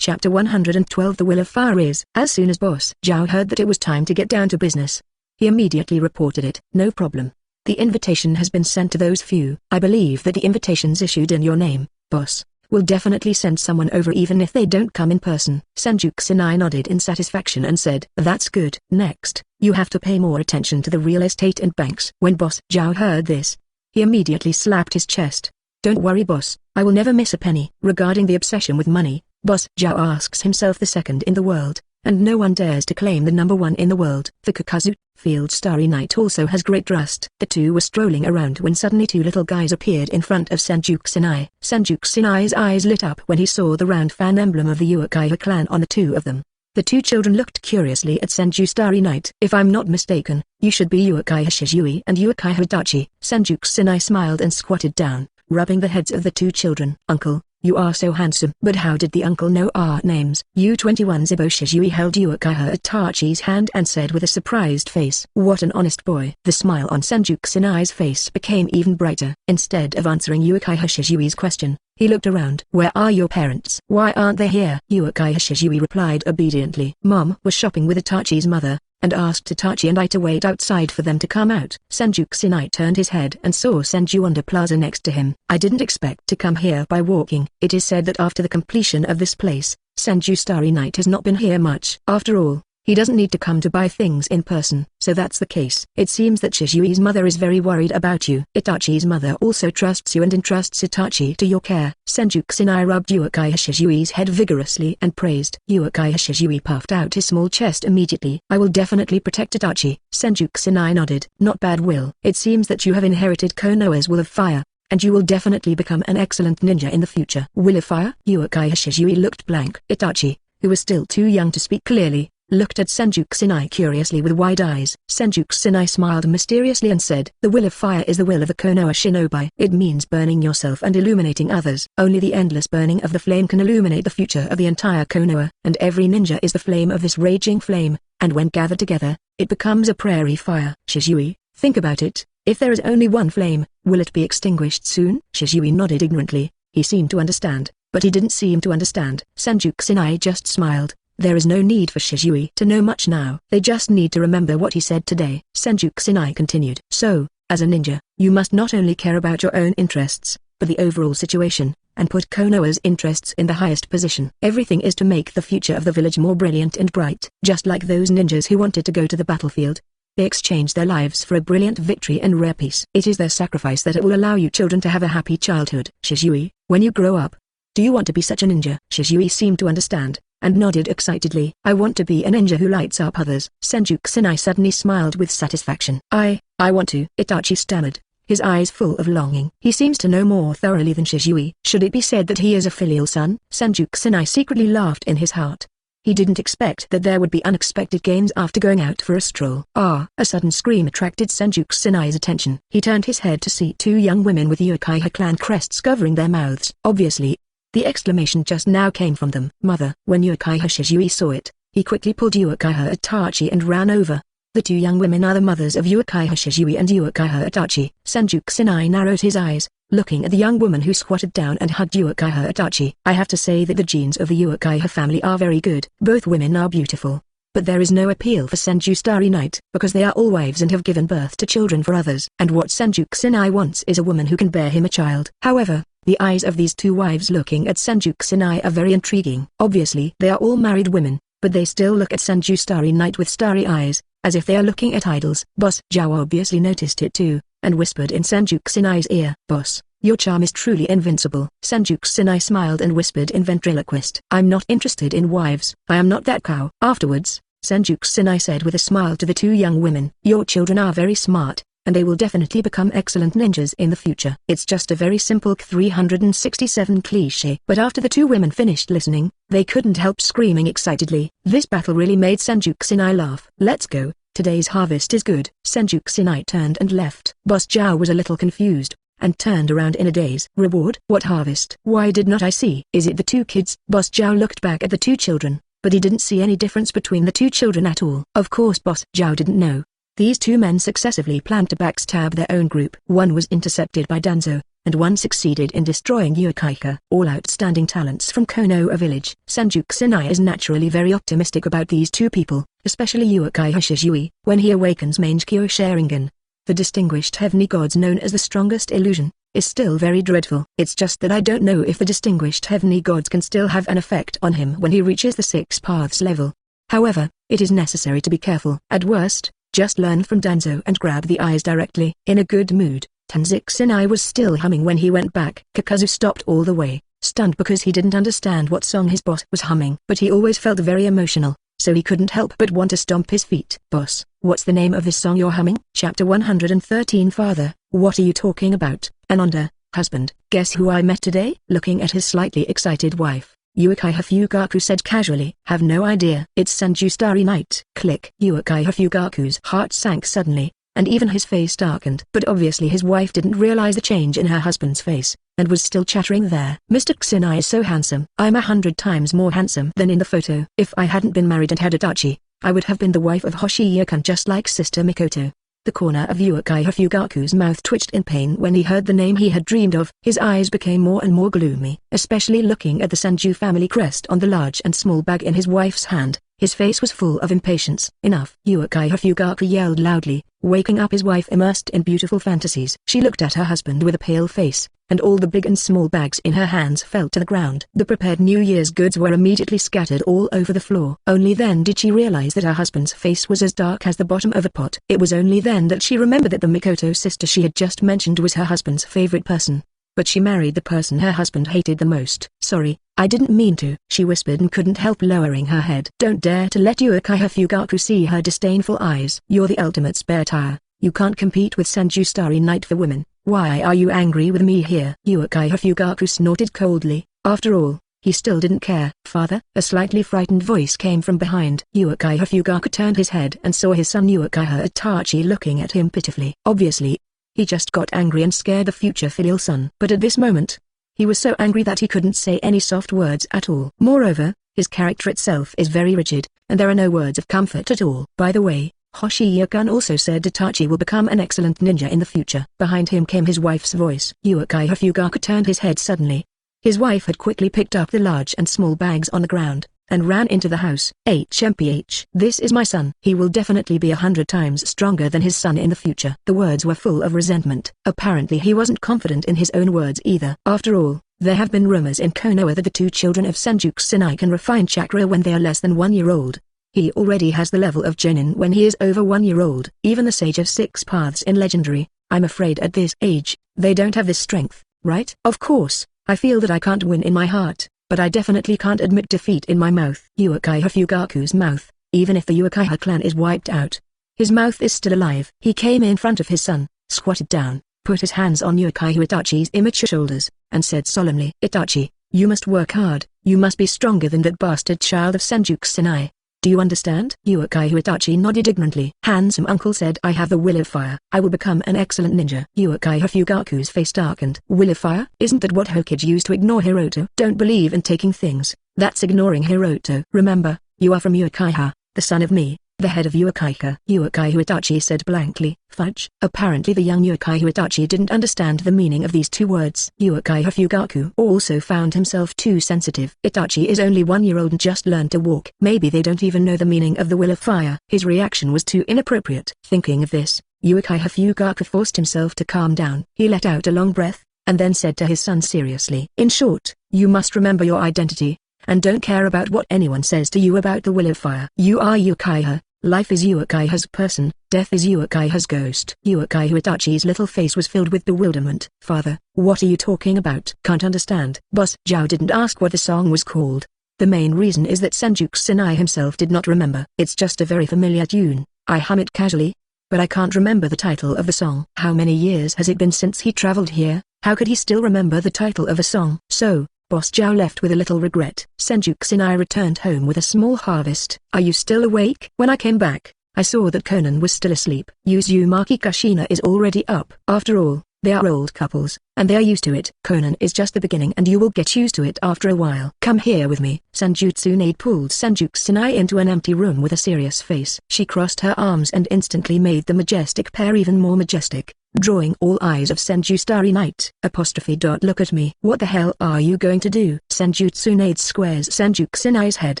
Chapter 112 The Will of Fire is. As soon as Boss Zhao heard that it was time to get down to business, he immediately reported it. "No problem. The invitation has been sent to those few. I believe that the invitations issued in your name, boss, will definitely send someone over even if they don't come in person." Senju Kusanai nodded in satisfaction and said, "That's good. Next, you have to pay more attention to the real estate and banks." When Boss Zhao heard this, he immediately slapped his chest. "Don't worry boss, I will never miss a penny." Regarding the obsession with money, Boss Zhao asks himself the second in the world, and no one dares to claim the number one in the world. The Kakazu Field Starry Night also has great trust. The two were strolling around when suddenly two little guys appeared in front of Senju Kusanai. Senju Kusanai's eyes lit up when he saw the round fan emblem of the Uchiha clan on the two of them. The two children looked curiously at Senju Starry Night. "If I'm not mistaken, you should be Uchiha Shizui and Uchiha Itachi." Senju Kusanai smiled and squatted down, rubbing the heads of the two children. "Uncle, you are so handsome." But how did the uncle know our names? U21 Zibo Shizui held Uchiha Itachi's hand and said with a surprised face, "What an honest boy." The smile on Senju Kusanai's face became even brighter. Instead of answering Uchiha Shizui's question, he looked around. "Where are your parents? Why aren't they here?" Uchiha Shizui replied obediently. "Mom was shopping with Itachi's mother, and asked Itachi and I to wait outside for them to come out." Senju Kusanai turned his head and saw Senju on the plaza next to him. "I didn't expect to come here by walking." It is said that after the completion of this place, Senju Starry Night has not been here much. After all, he doesn't need to come to buy things in person. So that's the case. "It seems that Shizui's mother is very worried about you. Itachi's mother also trusts you and entrusts Itachi to your care." Senju Kusanai rubbed Uchiha Shizui's head vigorously and praised. Uchiha Shizui puffed out his small chest immediately. "I will definitely protect Itachi." Senju Kusanai nodded. "Not bad will. It seems that you have inherited Konoha's will of fire, and you will definitely become an excellent ninja in the future." "Will of fire?" Uchiha Shizui looked blank. Itachi, who was still too young to speak clearly, looked at Senju Kusanai curiously with wide eyes. Senju Kusanai smiled mysteriously and said, "The will of fire is the will of the Konoha shinobi. It means burning yourself and illuminating others. Only the endless burning of the flame can illuminate the future of the entire Konoha, and every ninja is the flame of this raging flame, and when gathered together, it becomes a prairie fire." "Shizui, think about it. If there is only one flame, will it be extinguished soon?" Shizui nodded ignorantly. He seemed to understand, but he didn't seem to understand. Senju Kusanai just smiled. There is no need for Shizui to know much now. They just need to remember what he said today. Senju Kusanai continued. "So, as a ninja, you must not only care about your own interests, but the overall situation, and put Konoha's interests in the highest position. Everything is to make the future of the village more brilliant and bright." Just like those ninjas who wanted to go to the battlefield, they exchanged their lives for a brilliant victory and rare peace. It is their sacrifice that it will allow you children to have a happy childhood. "Shizui, when you grow up, do you want to be such a ninja?" Shizui seemed to understand, and nodded excitedly. "I want to be a ninja who lights up others." Senju Kusanai suddenly smiled with satisfaction. I want to," Itachi stammered, his eyes full of longing. He seems to know more thoroughly than Shizui. Should it be said that he is a filial son? Senju Kusanai secretly laughed in his heart. He didn't expect that there would be unexpected gains after going out for a stroll. Ah! A sudden scream attracted Senju Kusanai's attention. He turned his head to see two young women with Uchiha clan crests covering their mouths. Obviously, the exclamation just now came from them. Mother! When Uchiha Shizui saw it, he quickly pulled Uchiha Itachi and ran over. The two young women are the mothers of Uchiha Shizui and Uchiha Itachi. Senju Kusanai narrowed his eyes, looking at the young woman who squatted down and hugged Uchiha Itachi. I have to say that the genes of the Uchiha family are very good. Both women are beautiful. But there is no appeal for Senju Starry Night because they are all wives and have given birth to children for others. And what Senju Kusanai wants is a woman who can bear him a child. However, the eyes of these two wives looking at Senju Kusanai are very intriguing. Obviously they are all married women, but they still look at Senju Starry Night with starry eyes, as if they are looking at idols. Boss Zhao obviously noticed it too, and whispered in Senju Kusanai's ear. Boss, your charm is truly invincible. Senju Kusanai smiled and whispered in ventriloquist. I'm not interested in wives. I am not that cow. Afterwards, Senju Kusanai said with a smile to the two young women. Your children are very smart, and they will definitely become excellent ninjas in the future. It's just a very simple 367 cliché. But after the two women finished listening, they couldn't help screaming excitedly. This battle really made Senju Kusanai laugh. Let's go, today's harvest is good. Senju Kusanai turned and left. Boss Zhao was a little confused, and turned around in a daze. Reward? What harvest? Why did not I see? Is it the two kids? Boss Zhao looked back at the two children, but he didn't see any difference between the two children at all. Of course Boss Zhao didn't know. These two men successively planned to backstab their own group. One was intercepted by Danzo, and one succeeded in destroying Uchiha. All outstanding talents from Konoha village. Senju Kusanai is naturally very optimistic about these two people, especially Uchiha Shizui. When he awakens Mangekyo Sharingan, the distinguished heavenly gods known as the strongest illusion, is still very dreadful. It's just that I don't know if the distinguished heavenly gods can still have an effect on him when he reaches the 6 paths level. However, it is necessary to be careful. At worst, just learn from Danzo and grab the eyes directly. In a good mood, Senju Kusanai was still humming when he went back. Kakazu stopped all the way, stunned because he didn't understand what song his boss was humming. But he always felt very emotional, so he couldn't help but want to stomp his feet. Boss, what's the name of this song you're humming? Chapter 113. Father, what are you talking about? Ananda, husband, guess who I met today? Looking at his slightly excited wife, Uchiha Fugaku said casually. Have no idea. It's Senju Starry Night. Click. Uchiha Fugaku's heart sank suddenly, and even his face darkened. But obviously his wife didn't realize the change in her husband's face, and was still chattering there. Mr. Kusanai is so handsome. I'm 100 times more handsome than in the photo. If I hadn't been married and had Itachi, I would have been the wife of Hoshiyukan just like Sister Mikoto. The corner of Uchiha Fugaku's mouth twitched in pain when he heard the name he had dreamed of. His eyes became more and more gloomy, especially looking at the Senju family crest on the large and small bag in his wife's hand. His face was full of impatience. Enough! Uchiha Fugaku yelled loudly, waking up his wife immersed in beautiful fantasies. She looked at her husband with a pale face, and all the big and small bags in her hands fell to the ground. The prepared New Year's goods were immediately scattered all over the floor. Only then did she realize that her husband's face was as dark as the bottom of a pot. It was only then that she remembered that the Mikoto sister she had just mentioned was her husband's favorite person. But she married the person her husband hated the most. Sorry, I didn't mean to, she whispered and couldn't help lowering her head. Don't dare to let Uchiha Fugaku see her disdainful eyes. You're the ultimate spare tire. You can't compete with Senju Starry Night for women. Why are you angry with me here? Uchiha Fugaku snorted coldly. After all, he still didn't care. Father? A slightly frightened voice came from behind. Uchiha Fugaku turned his head and saw his son Uchiha Itachi looking at him pitifully. Obviously, he just got angry and scared the future filial son. But at this moment, he was so angry that he couldn't say any soft words at all. Moreover, his character itself is very rigid, and there are no words of comfort at all. By the way, Hoshiyukan also said Itachi will become an excellent ninja in the future. Behind him came his wife's voice. Uchiha Fugaku turned his head suddenly. His wife had quickly picked up the large and small bags on the ground, and ran into the house. HMPH. This is my son. He will definitely be 100 times stronger than his son in the future. The words were full of resentment. Apparently he wasn't confident in his own words either. After all, there have been rumors in Konoha that the two children of Senju Kusanai can refine chakra when they are less than 1 year old. He already has the level of genin when he is over 1 year old. Even the sage of 6 paths in legendary, I'm afraid at this age, they don't have this strength, right? Of course, I feel that I can't win in my heart, but I definitely can't admit defeat in my mouth. Uchiha Fugaku's mouth, even if the Uchiha clan is wiped out, his mouth is still alive. He came in front of his son, squatted down, put his hands on Uchiha Itachi's immature shoulders, and said solemnly, Itachi, You must work hard, you must be stronger than that bastard child of Senju Kusanai. Do you understand? Uchiha Itachi nodded ignorantly. Handsome uncle said, I have the will of fire. I will become an excellent ninja. Uchiha Fugaku's face darkened. Will of fire? Isn't that what Hokage used to ignore Hiroto? Don't believe in taking things. That's ignoring Hiroto. Remember, you are from Uchiha, the son of me, the head of Uchiha. Uchiha Itachi said blankly. Fudge. Apparently the young Uchiha Itachi didn't understand the meaning of these two words. Uchiha Fugaku also found himself too sensitive. Itachi is only 1 year old and just learned to walk. Maybe they don't even know the meaning of the will of fire. His reaction was too inappropriate. Thinking of this, Uchiha Fugaku forced himself to calm down. He let out a long breath, and then said to his son seriously. In short, you must remember your identity, and don't care about what anyone says to you about the will of fire. You are Uchiha. Life is Uchiha's person, death is Uchiha's ghost. Uchiha Itachi's little face was filled with bewilderment. Father, what are you talking about? Can't understand. Boss Zhao didn't ask what the song was called. The main reason is that Senju Kusanai himself did not remember. It's just a very familiar tune. I hum it casually, but I can't remember the title of the song. How many years has it been since he traveled here? How could he still remember the title of a song? So, Boss Zhao left with a little regret. Senju Kusanai returned home with a small harvest. Are you still awake? When I came back, I saw that Conan was still asleep. Uzumaki Kushina is already up. After all, they are old couples, and they are used to it. Conan is just the beginning and you will get used to it after a while. Come here with me. Senju Tsunade pulled Senju Kusanai into an empty room with a serious face. She crossed her arms and instantly made the majestic pair even more majestic, drawing all eyes of Senju Starry Night. Look at me. What the hell are you going to do? Senju Tsunade squares Senju Kusanai's head.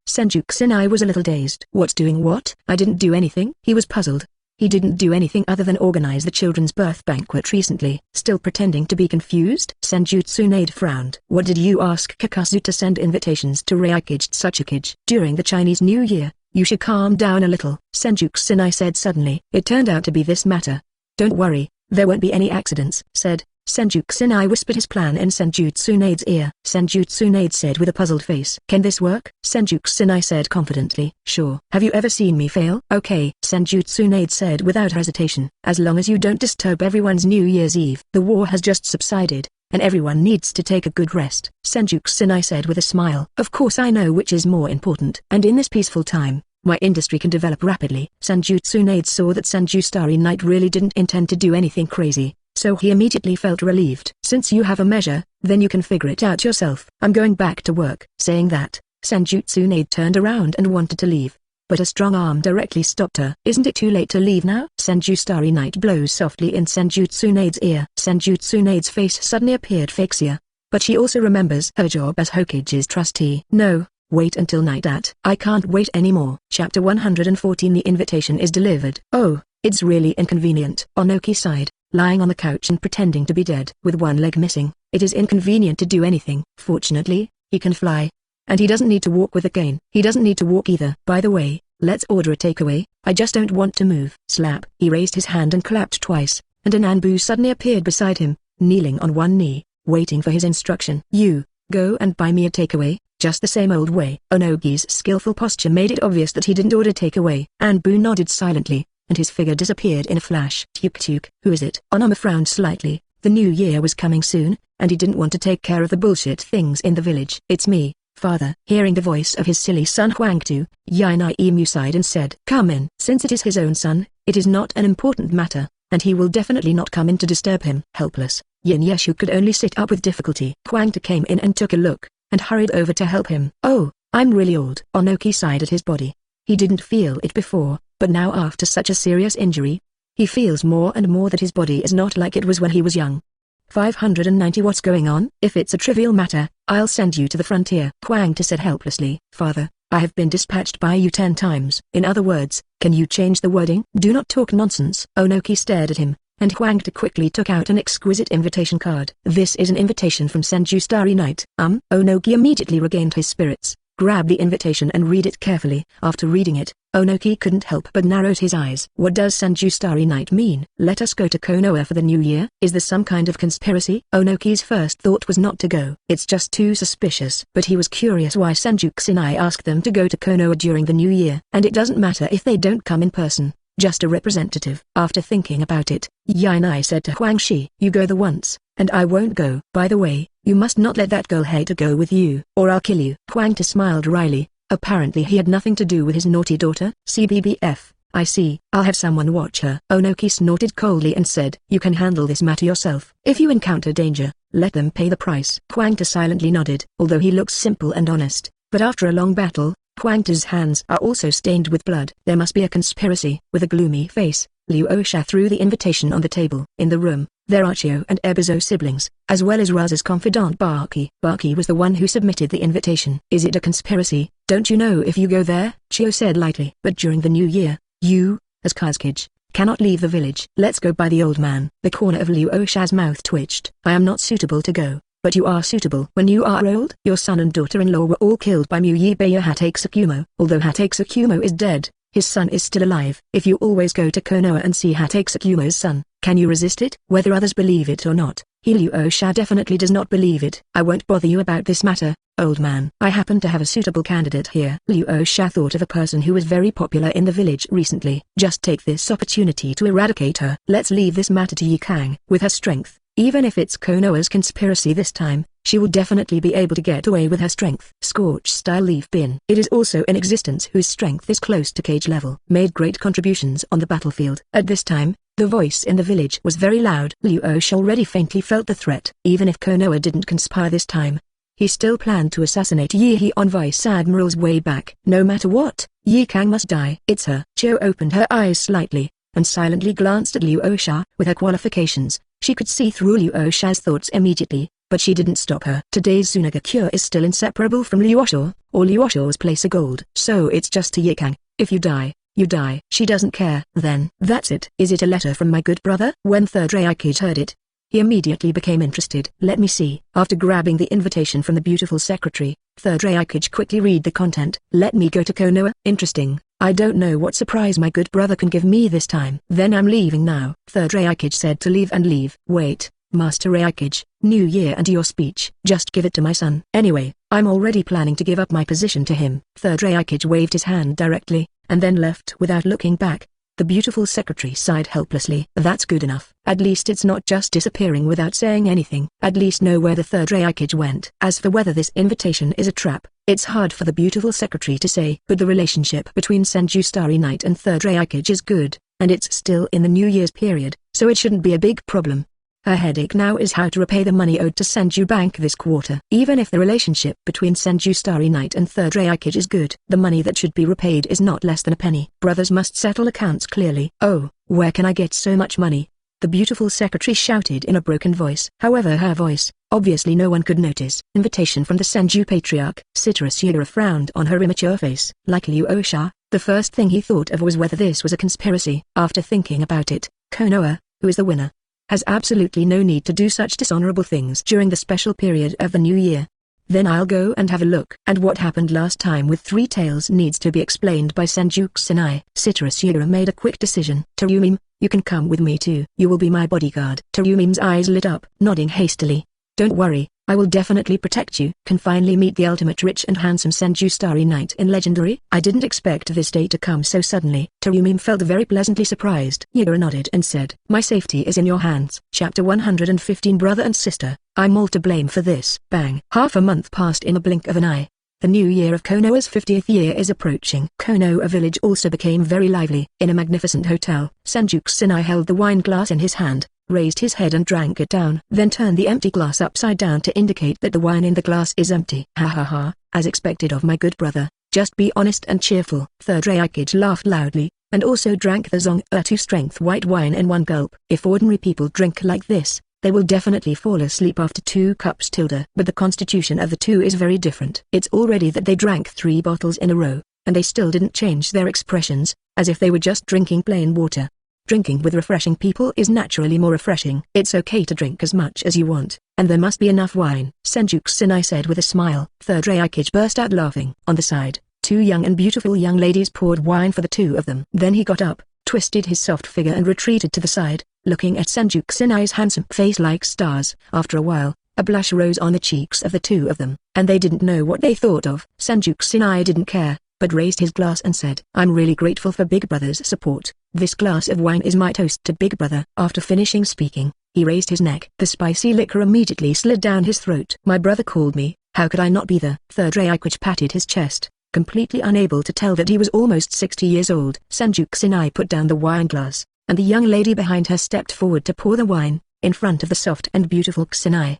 Senju Kusanai was a little dazed. What's doing what? I didn't do anything. He was puzzled. He didn't do anything other than organize the children's birth banquet recently. Still pretending to be confused? Senju Tsunade frowned. What did you ask Kakazu to send invitations to Reikage Tsukage during the Chinese New Year? You should calm down a little, Senju Kusanai said suddenly. It turned out to be this matter. Don't worry, there won't be any accidents, said Senju Kusanai whispered his plan in Senju Tsunade's ear. Senju Tsunade said with a puzzled face. Can this work? Senju Kusanai said confidently. Sure. Have you ever seen me fail? Okay, Senju Tsunade said without hesitation. As long as you don't disturb everyone's New Year's Eve. The war has just subsided, and everyone needs to take a good rest, Senju Kusanai said with a smile. Of course I know which is more important. And in this peaceful time, my industry can develop rapidly. Senju Tsunade saw that Senju Starry Night really didn't intend to do anything crazy, so he immediately felt relieved. Since you have a measure, then you can figure it out yourself. I'm going back to work. Saying that, Senju Tsunade turned around and wanted to leave, but a strong arm directly stopped her. Isn't it too late to leave now? Senju Starry Night blows softly in Senju Tsunade's ear. Senju Tsunade's face suddenly appeared faxier, but she also remembers her job as Hokage's trustee. No. Wait until night I can't wait anymore. Chapter 114. The invitation is delivered. Oh, it's really inconvenient. Onoki sighed, lying on the couch and pretending to be dead. With one leg missing, it is inconvenient to do anything. Fortunately, he can fly, and he doesn't need to walk with a cane. He doesn't need to walk either. By the way, let's order a takeaway. I just don't want to move. Slap. He raised his hand and clapped twice, and an Anbu suddenly appeared beside him, kneeling on one knee, waiting for his instruction. You, go and buy me a takeaway. Just the same old way. Onogi's skillful posture made it obvious that he didn't order takeaway. Anbu nodded silently, and his figure disappeared in a flash. Tuk-tuk. Who is it? Onoma frowned slightly. The new year was coming soon, and he didn't want to take care of the bullshit things in the village. It's me, father. Hearing the voice of his silly son Huangtu, Yainai Emu sighed and said, Come in. Since it is his own son, it is not an important matter, and he will definitely not come in to disturb him. Helpless, Yin Yeshu could only sit up with difficulty. Huangtu came in and took a look, and hurried over to help him. Oh, I'm really old. Onoki sighed at his body. He didn't feel it before, but now after such a serious injury, he feels more and more that his body is not like it was when he was young. 590. What's going on? If it's a trivial matter, I'll send you to the frontier. Huangtu said helplessly. Father, I have been dispatched by you 10 times. In other words, can you change the wording? Do not talk nonsense. Onoki stared at him, and Huangtu quickly took out an exquisite invitation card. This is an invitation from Senju Starry Night. Onoki immediately regained his spirits, grabbed the invitation and read it carefully. After reading it, Onoki couldn't help but narrowed his eyes. What does Senju Starry Night mean? Let us go to Konoha for the new year? Is there some kind of conspiracy? Onoki's first thought was not to go. It's just too suspicious. But he was curious why Senju Kusanai asked them to go to Konoha during the new year. And it doesn't matter if they don't come in person, just a representative. After thinking about it, Yainai said to Huang Shi, You go the once, and I won't go. By the way, You must not let that girl hater go with you, or I'll kill you. Huangta smiled wryly. Apparently he had nothing to do with his naughty daughter. CBBF, I see. I'll have someone watch her. Onoki snorted coldly and said, you can handle this matter yourself. If you encounter danger, let them pay the price. Huangta silently nodded, although he looks simple and honest. But after a long battle, Huangta's hands are also stained with blood. There must be a conspiracy. With a gloomy face, Liu Osha threw the invitation on the table. In the room, there are Chio and Ebizo siblings, as well as Raza's confidant Baki. Baki was the one who submitted the invitation. Is it a conspiracy? Don't you know if you go there? Chio said lightly. But during the new year, you, as Kazekage, cannot leave the village. Let's go by the old man. The corner of Liu Osha's mouth twitched. I am not suitable to go. But you are suitable. When you are old, your son and daughter-in-law were all killed by Muyibeya Hatake Tsukumo. Although Hatake Tsukumo is dead, his son is still alive. If you always go to Konoha and see Hatake Tsukumo's son, can you resist it? Whether others believe it or not, Liu Osha definitely does not believe it. I won't bother you about this matter, old man. I happen to have a suitable candidate here. Liu Osha thought of a person who was very popular in the village recently. Just take this opportunity to eradicate her. Let's leave this matter to Yi Kang. With her strength, even if it's Konoha's conspiracy this time, she will definitely be able to get away with her strength. Scorch-style leaf bin. It is also in existence whose strength is close to cage level. Made great contributions on the battlefield. At this time, the voice in the village was very loud. Liu Osha already faintly felt the threat. Even if Konoha didn't conspire this time, he still planned to assassinate Yi He on Vice Admiral's way back. No matter what, Yi Kang must die. It's her. Chio opened her eyes slightly, and silently glanced at Liu Osha. With her qualifications, she could see through Liu Osha's thoughts immediately, but she didn't stop her. Today's Tsunaga cure is still inseparable from Liu Osha, or Liu Osha's place of gold. So it's just to Yi Kang. If you die, you die. She doesn't care. Then, that's it. Is it a letter from my good brother? When Third Raikage heard it, he immediately became interested. Let me see. After grabbing the invitation from the beautiful secretary, Third Raikage quickly read the content. Let me go to Konoha. Interesting. I don't know what surprise my good brother can give me this time. Then I'm leaving now. Third Raikage said to leave and leave. Wait, Master Raikage, New Year and your speech. Just give it to my son. Anyway, I'm already planning to give up my position to him. Third Raikage waved his hand directly, and then left without looking back. The beautiful secretary sighed helplessly. That's good enough. At least it's not just disappearing without saying anything. At least know where the Third Raikage went. As for whether this invitation is a trap, it's hard for the beautiful secretary to say. But the relationship between Senju Starry Night and Third Raikage is good, and it's still in the New Year's period, so it shouldn't be a big problem. Her headache now is how to repay the money owed to Senju Bank this quarter. Even if the relationship between Senju Starry Night and Third Raikage is good, the money that should be repaid is not less than a penny. Brothers must settle accounts clearly. Oh, where can I get so much money? The beautiful secretary shouted in a broken voice. However, her voice, obviously no one could notice. Invitation from the Senju patriarch. Citrus Yura frowned on her immature face. Like Liu Osha, the first thing he thought of was whether this was a conspiracy. After thinking about it, Konoha, who is the winner, has absolutely no need to do such dishonorable things during the special period of the new year. Then I'll go and have a look. And what happened last time with Three Tails needs to be explained by Senju Kusanai. Citrus Yura made a quick decision. Terumim, you can come with me too. You will be my bodyguard. Terumim's eyes lit up, nodding hastily. Don't worry, I will definitely protect you. Can finally meet the ultimate rich and handsome Senju Starry Night in Legendary. I didn't expect this day to come so suddenly. Terumim felt very pleasantly surprised. Yura nodded and said, my safety is in your hands. Chapter 115. Brother and sister, I'm all to blame for this. Bang. Half a month passed in a blink of an eye. The new year of Konoha's 50th year is approaching. Konoha village also became very lively. In a magnificent hotel, Senju Kusanai held the wine glass in his hand, raised his head and drank it down. Then turned the empty glass upside down to indicate that the wine in the glass is empty. Ha ha ha, as expected of my good brother, just be honest and cheerful. Third Raikage laughed loudly, and also drank the Zong-2 strength white wine in one gulp. If ordinary people drink like this, they will definitely fall asleep after 2 cups. But the constitution of the two is very different. It's already that they drank 3 bottles in a row, and they still didn't change their expressions, as if they were just drinking plain water. Drinking with refreshing people is naturally more refreshing. It's okay to drink as much as you want, and there must be enough wine. Senju Kusanai said with a smile. Third Raikage burst out laughing. On the side, 2 young and beautiful young ladies poured wine for the 2 of them. Then he got up, twisted his soft figure and retreated to the side, looking at Senju Kusanai's handsome face like stars. After a while, a blush rose on the cheeks of the 2 of them, and they didn't know what they thought of. Senju Kusanai didn't care, but raised his glass and said, "I'm really grateful for Big Brother's support. This glass of wine is my toast to Big Brother." After finishing speaking, he raised his neck. The spicy liquor immediately slid down his throat. "My brother called me, how could I not be the third Raikage?" Patted his chest, completely unable to tell that he was almost 60 years old. Senju Kusanai put down the wine glass, and the young lady behind her stepped forward to pour the wine, in front of the soft and beautiful Kusanai.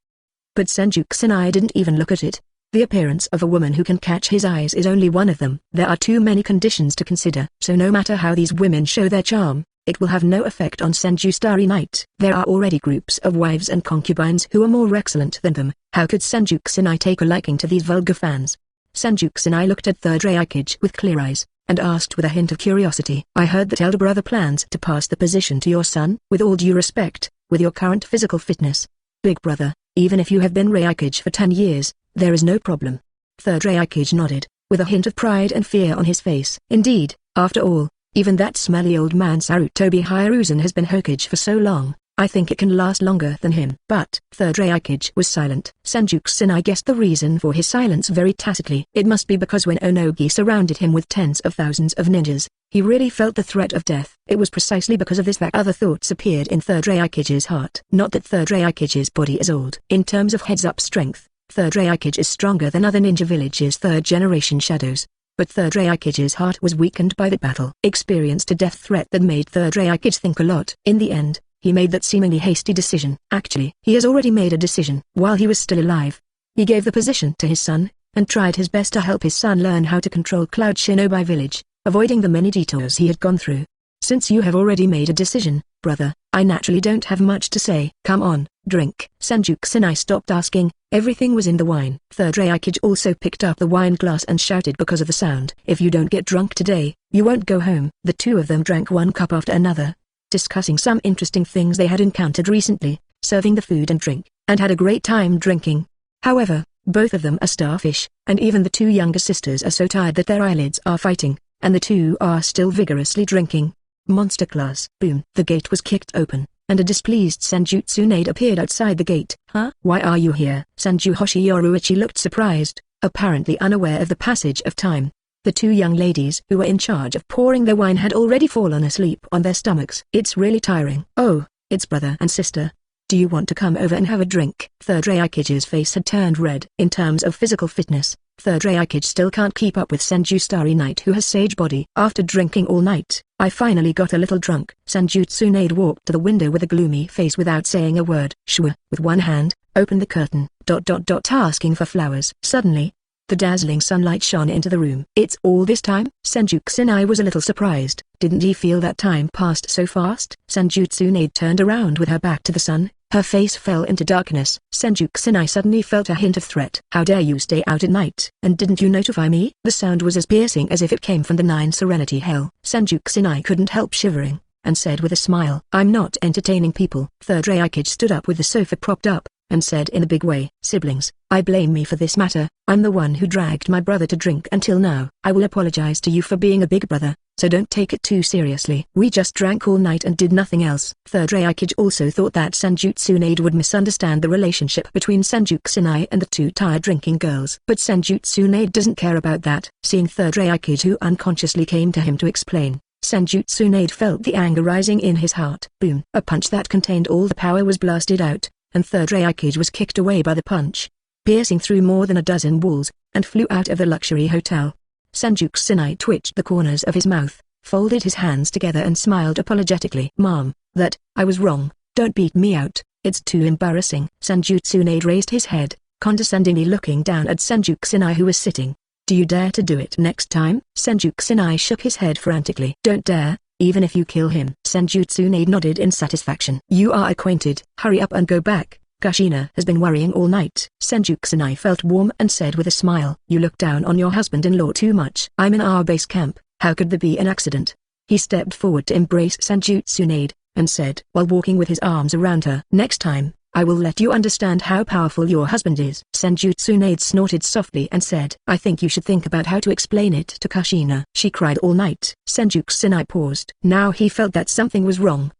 But Senju Kusanai didn't even look at it. The appearance of a woman who can catch his eyes is only one of them. There are too many conditions to consider, so no matter how these women show their charm, it will have no effect on Senju Starry Night. There are already groups of wives and concubines who are more excellent than them. How could Senju Kusanai take a liking to these vulgar fans? Senju Kusanai looked at third Raikage with clear eyes, and asked with a hint of curiosity, "I heard that elder brother plans to pass the position to your son. With all due respect, with your current physical fitness, Big Brother, even if you have been Raikage for 10 years, there is no problem." Third Raikage nodded, with a hint of pride and fear on his face. Indeed, after all, even that smelly old man Sarutobi Hiruzen has been Hokage for so long, I think it can last longer than him. But third Raikage was silent. Senju Kusanai guessed the reason for his silence very tacitly. It must be because when Onogi surrounded him with tens of thousands of ninjas, he really felt the threat of death. It was precisely because of this that other thoughts appeared in third Raikage's heart. Not that third Raikage's body is old. In terms of heads-up strength, third Raikage is stronger than other ninja villages' third-generation shadows. But third Raikage's heart was weakened by that battle. Experienced a death threat that made third Raikage think a lot. In the end, he made that seemingly hasty decision. Actually, he has already made a decision. While he was still alive, he gave the position to his son, and tried his best to help his son learn how to control Cloud Shinobi Village, avoiding the many detours he had gone through. Since you have already made a decision, brother, I naturally don't have much to say. Come on, drink. Senju Kusanai stopped asking, everything was in the wine. Third Raikage also picked up the wine glass and shouted because of the sound. If you don't get drunk today, you won't go home. The two of them drank one cup after another, discussing some interesting things they had encountered recently, serving the food and drink, and had a great time drinking. However, both of them are starfish, and even the two younger sisters are so tired that their eyelids are fighting, and the two are still vigorously drinking. Monster class. Boom. The gate was kicked open, and a displeased Senjutsu maid appeared outside the gate. Huh? Why are you here? Senju Hoshiyoruichi looked surprised, apparently unaware of the passage of time. The two young ladies who were in charge of pouring the wine had already fallen asleep on their stomachs. It's really tiring. Oh, it's brother and sister. Do you want to come over and have a drink? Third Raikage's face had turned red. In terms of physical fitness, third Raikage still can't keep up with Senju Starry Night, who has sage body. After drinking all night, I finally got a little drunk. Senjutsu maid walked to the window with a gloomy face without saying a word. Shua, with one hand, opened the curtain, asking for flowers. Suddenly, the dazzling sunlight shone into the room. It's all this time? Senju Kusanai was a little surprised. Didn't he feel that time passed so fast? Senjutsu maid turned around with her back to the sun. Her face fell into darkness. Senju Kusanai suddenly felt a hint of threat. How dare you stay out at night? And didn't you notify me? The sound was as piercing as if it came from the 9 Serenity Hell. Senju Kusanai couldn't help shivering, and said with a smile, I'm not entertaining people. Third Raikage stood up with the sofa propped up, and said in a big way, siblings, I blame me for this matter. I'm the one who dragged my brother to drink until now. I will apologize to you for being a big brother, so don't take it too seriously. We just drank all night and did nothing else. Third Raikage also thought that Senjutsu maid would misunderstand the relationship between Senju Kusanai and the two tired drinking girls. But Senjutsu maid doesn't care about that. Seeing Third Raikage, who unconsciously came to him to explain, Senjutsu maid felt the anger rising in his heart. Boom. A punch that contained all the power was blasted out, and Third Raikage was kicked away by the punch, piercing through more than a dozen walls, and flew out of the luxury hotel. Senju Kusanai twitched the corners of his mouth, folded his hands together and smiled apologetically. Mom, I was wrong. Don't beat me out, it's too embarrassing. Senjutsu maid raised his head, condescendingly looking down at Senju Kusanai, who was sitting. Do you dare to do it next time? Senju Kusanai shook his head frantically. Don't dare, even if you kill him. Senjutsu maid nodded in satisfaction. You are acquainted. Hurry up and go back. Kushina has been worrying all night. Senju Kusanai felt warm and said with a smile, you look down on your husband-in-law too much. I'm in our base camp. How could there be an accident? He stepped forward to embrace Senjutsu maid, and said, while walking with his arms around her, next time, I will let you understand how powerful your husband is. Senjutsu maid snorted softly and said, I think you should think about how to explain it to Kushina. She cried all night. Senju Kusanai paused. Now he felt that something was wrong.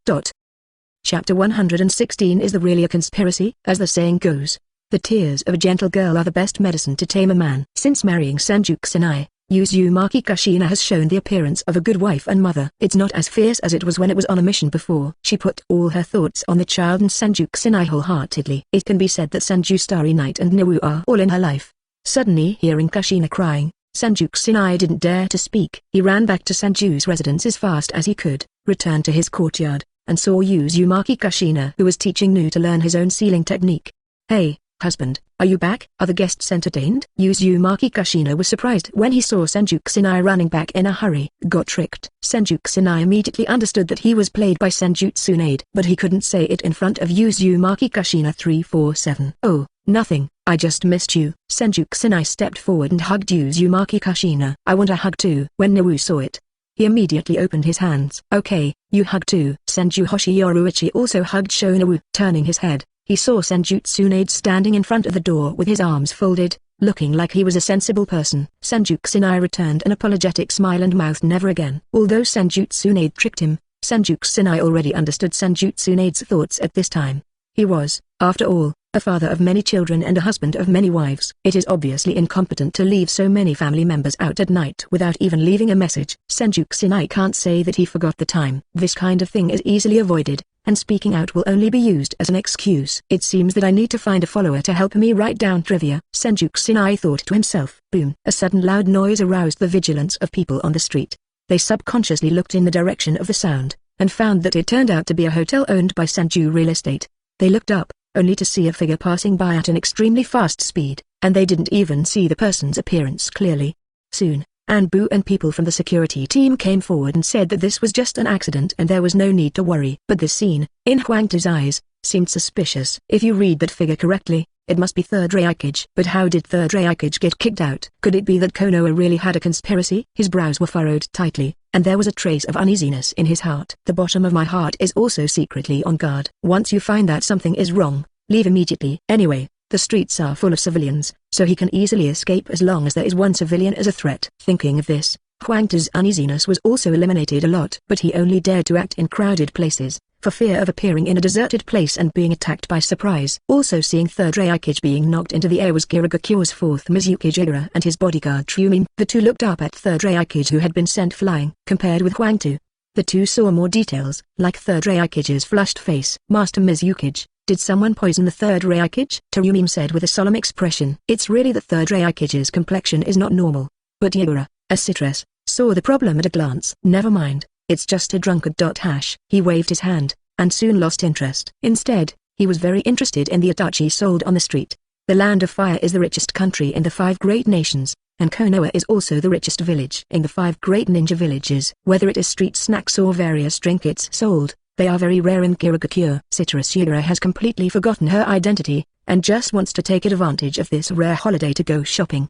Chapter 116 Is there really a conspiracy? As the saying goes, the tears of a gentle girl are the best medicine to tame a man. Since marrying Senju Kusanai, Uzumaki Kushina has shown the appearance of a good wife and mother. It's not as fierce as it was when it was on a mission before. She put all her thoughts on the child and Senju Kusinai wholeheartedly. It can be said that Senju, Starry Night and Naru are all in her life. Suddenly hearing Kushina crying, Senju Kusinai didn't dare to speak. He ran back to Senju's residence as fast as he could, returned to his courtyard, and saw Uzumaki Kushina, who was teaching Nu to learn his own sealing technique. "Hey, husband, are you back? Are the guests entertained?" Uzumaki Kushina was surprised when he saw Senju Kusinai running back in a hurry. Got tricked. Senju Kusinai immediately understood that he was played by Senju Tsunade, but he couldn't say it in front of Uzumaki Kushina 347. "Oh, nothing, I just missed you." Senju Kusinai stepped forward and hugged Uzumaki Kushina. "I want a hug too." When Naru saw it, he immediately opened his hands. "Okay, you hug too." Senju Hoshiyoruichi also hugged Shonaru. Turning his head, he saw Senju Tsunade standing in front of the door with his arms folded, looking like he was a sensible person. Senju Kusinai returned an apologetic smile and mouthed never again. Although Senju Tsunade tricked him, Senju Kusinai already understood Senju Tsunade's thoughts at this time. He was, after all, a father of many children and a husband of many wives. It is obviously incompetent to leave so many family members out at night without even leaving a message. Senju Kusinai can't say that he forgot the time. This kind of thing is easily avoided, and speaking out will only be used as an excuse. "It seems that I need to find a follower to help me write down trivia," Senju Kusinai thought to himself. Boom! A sudden loud noise aroused the vigilance of people on the street. They subconsciously looked in the direction of the sound, and found that it turned out to be a hotel owned by Senju Real Estate. They looked up, only to see a figure passing by at an extremely fast speed, and they didn't even see the person's appearance clearly. Soon, Anbu and people from the security team came forward and said that this was just an accident and there was no need to worry. But this scene, in Huangtu's eyes, seemed suspicious. If you read that figure correctly, it must be Third Raikage. But how did Third Raikage get kicked out? Could it be that Konoha really had a conspiracy? His brows were furrowed tightly, and there was a trace of uneasiness in his heart. "The bottom of my heart is also secretly on guard. Once you find that something is wrong, leave immediately. Anyway, the streets are full of civilians, so he can easily escape as long as there is one civilian as a threat." Thinking of this, Huangtu's uneasiness was also eliminated a lot. But he only dared to act in crowded places, for fear of appearing in a deserted place and being attacked by surprise. Also seeing Third Raikage being knocked into the air was Kirigakyo's fourth Mizuki Jigura and his bodyguard Trumim. The two looked up at Third Raikage, who had been sent flying. Compared with Huangtu, the two saw more details, like Third Raikage's flushed face. "Master Mizukage, did someone poison the Third Raikage?" Terumim said with a solemn expression. It's really that Third Raikage's complexion is not normal. But Yagura, a citrus, saw the problem at a glance. "Never mind, it's just a drunkard." He waved his hand, and soon lost interest. Instead, he was very interested in the itachi sold on the street. The Land of Fire is the richest country in the 5 great nations, and Konoha is also the richest village in the 5 great ninja villages. Whether it is street snacks or various trinkets sold, they are very rare in Kirigakyo. Citrus Yagura has completely forgotten her identity, and just wants to take advantage of this rare holiday to go shopping.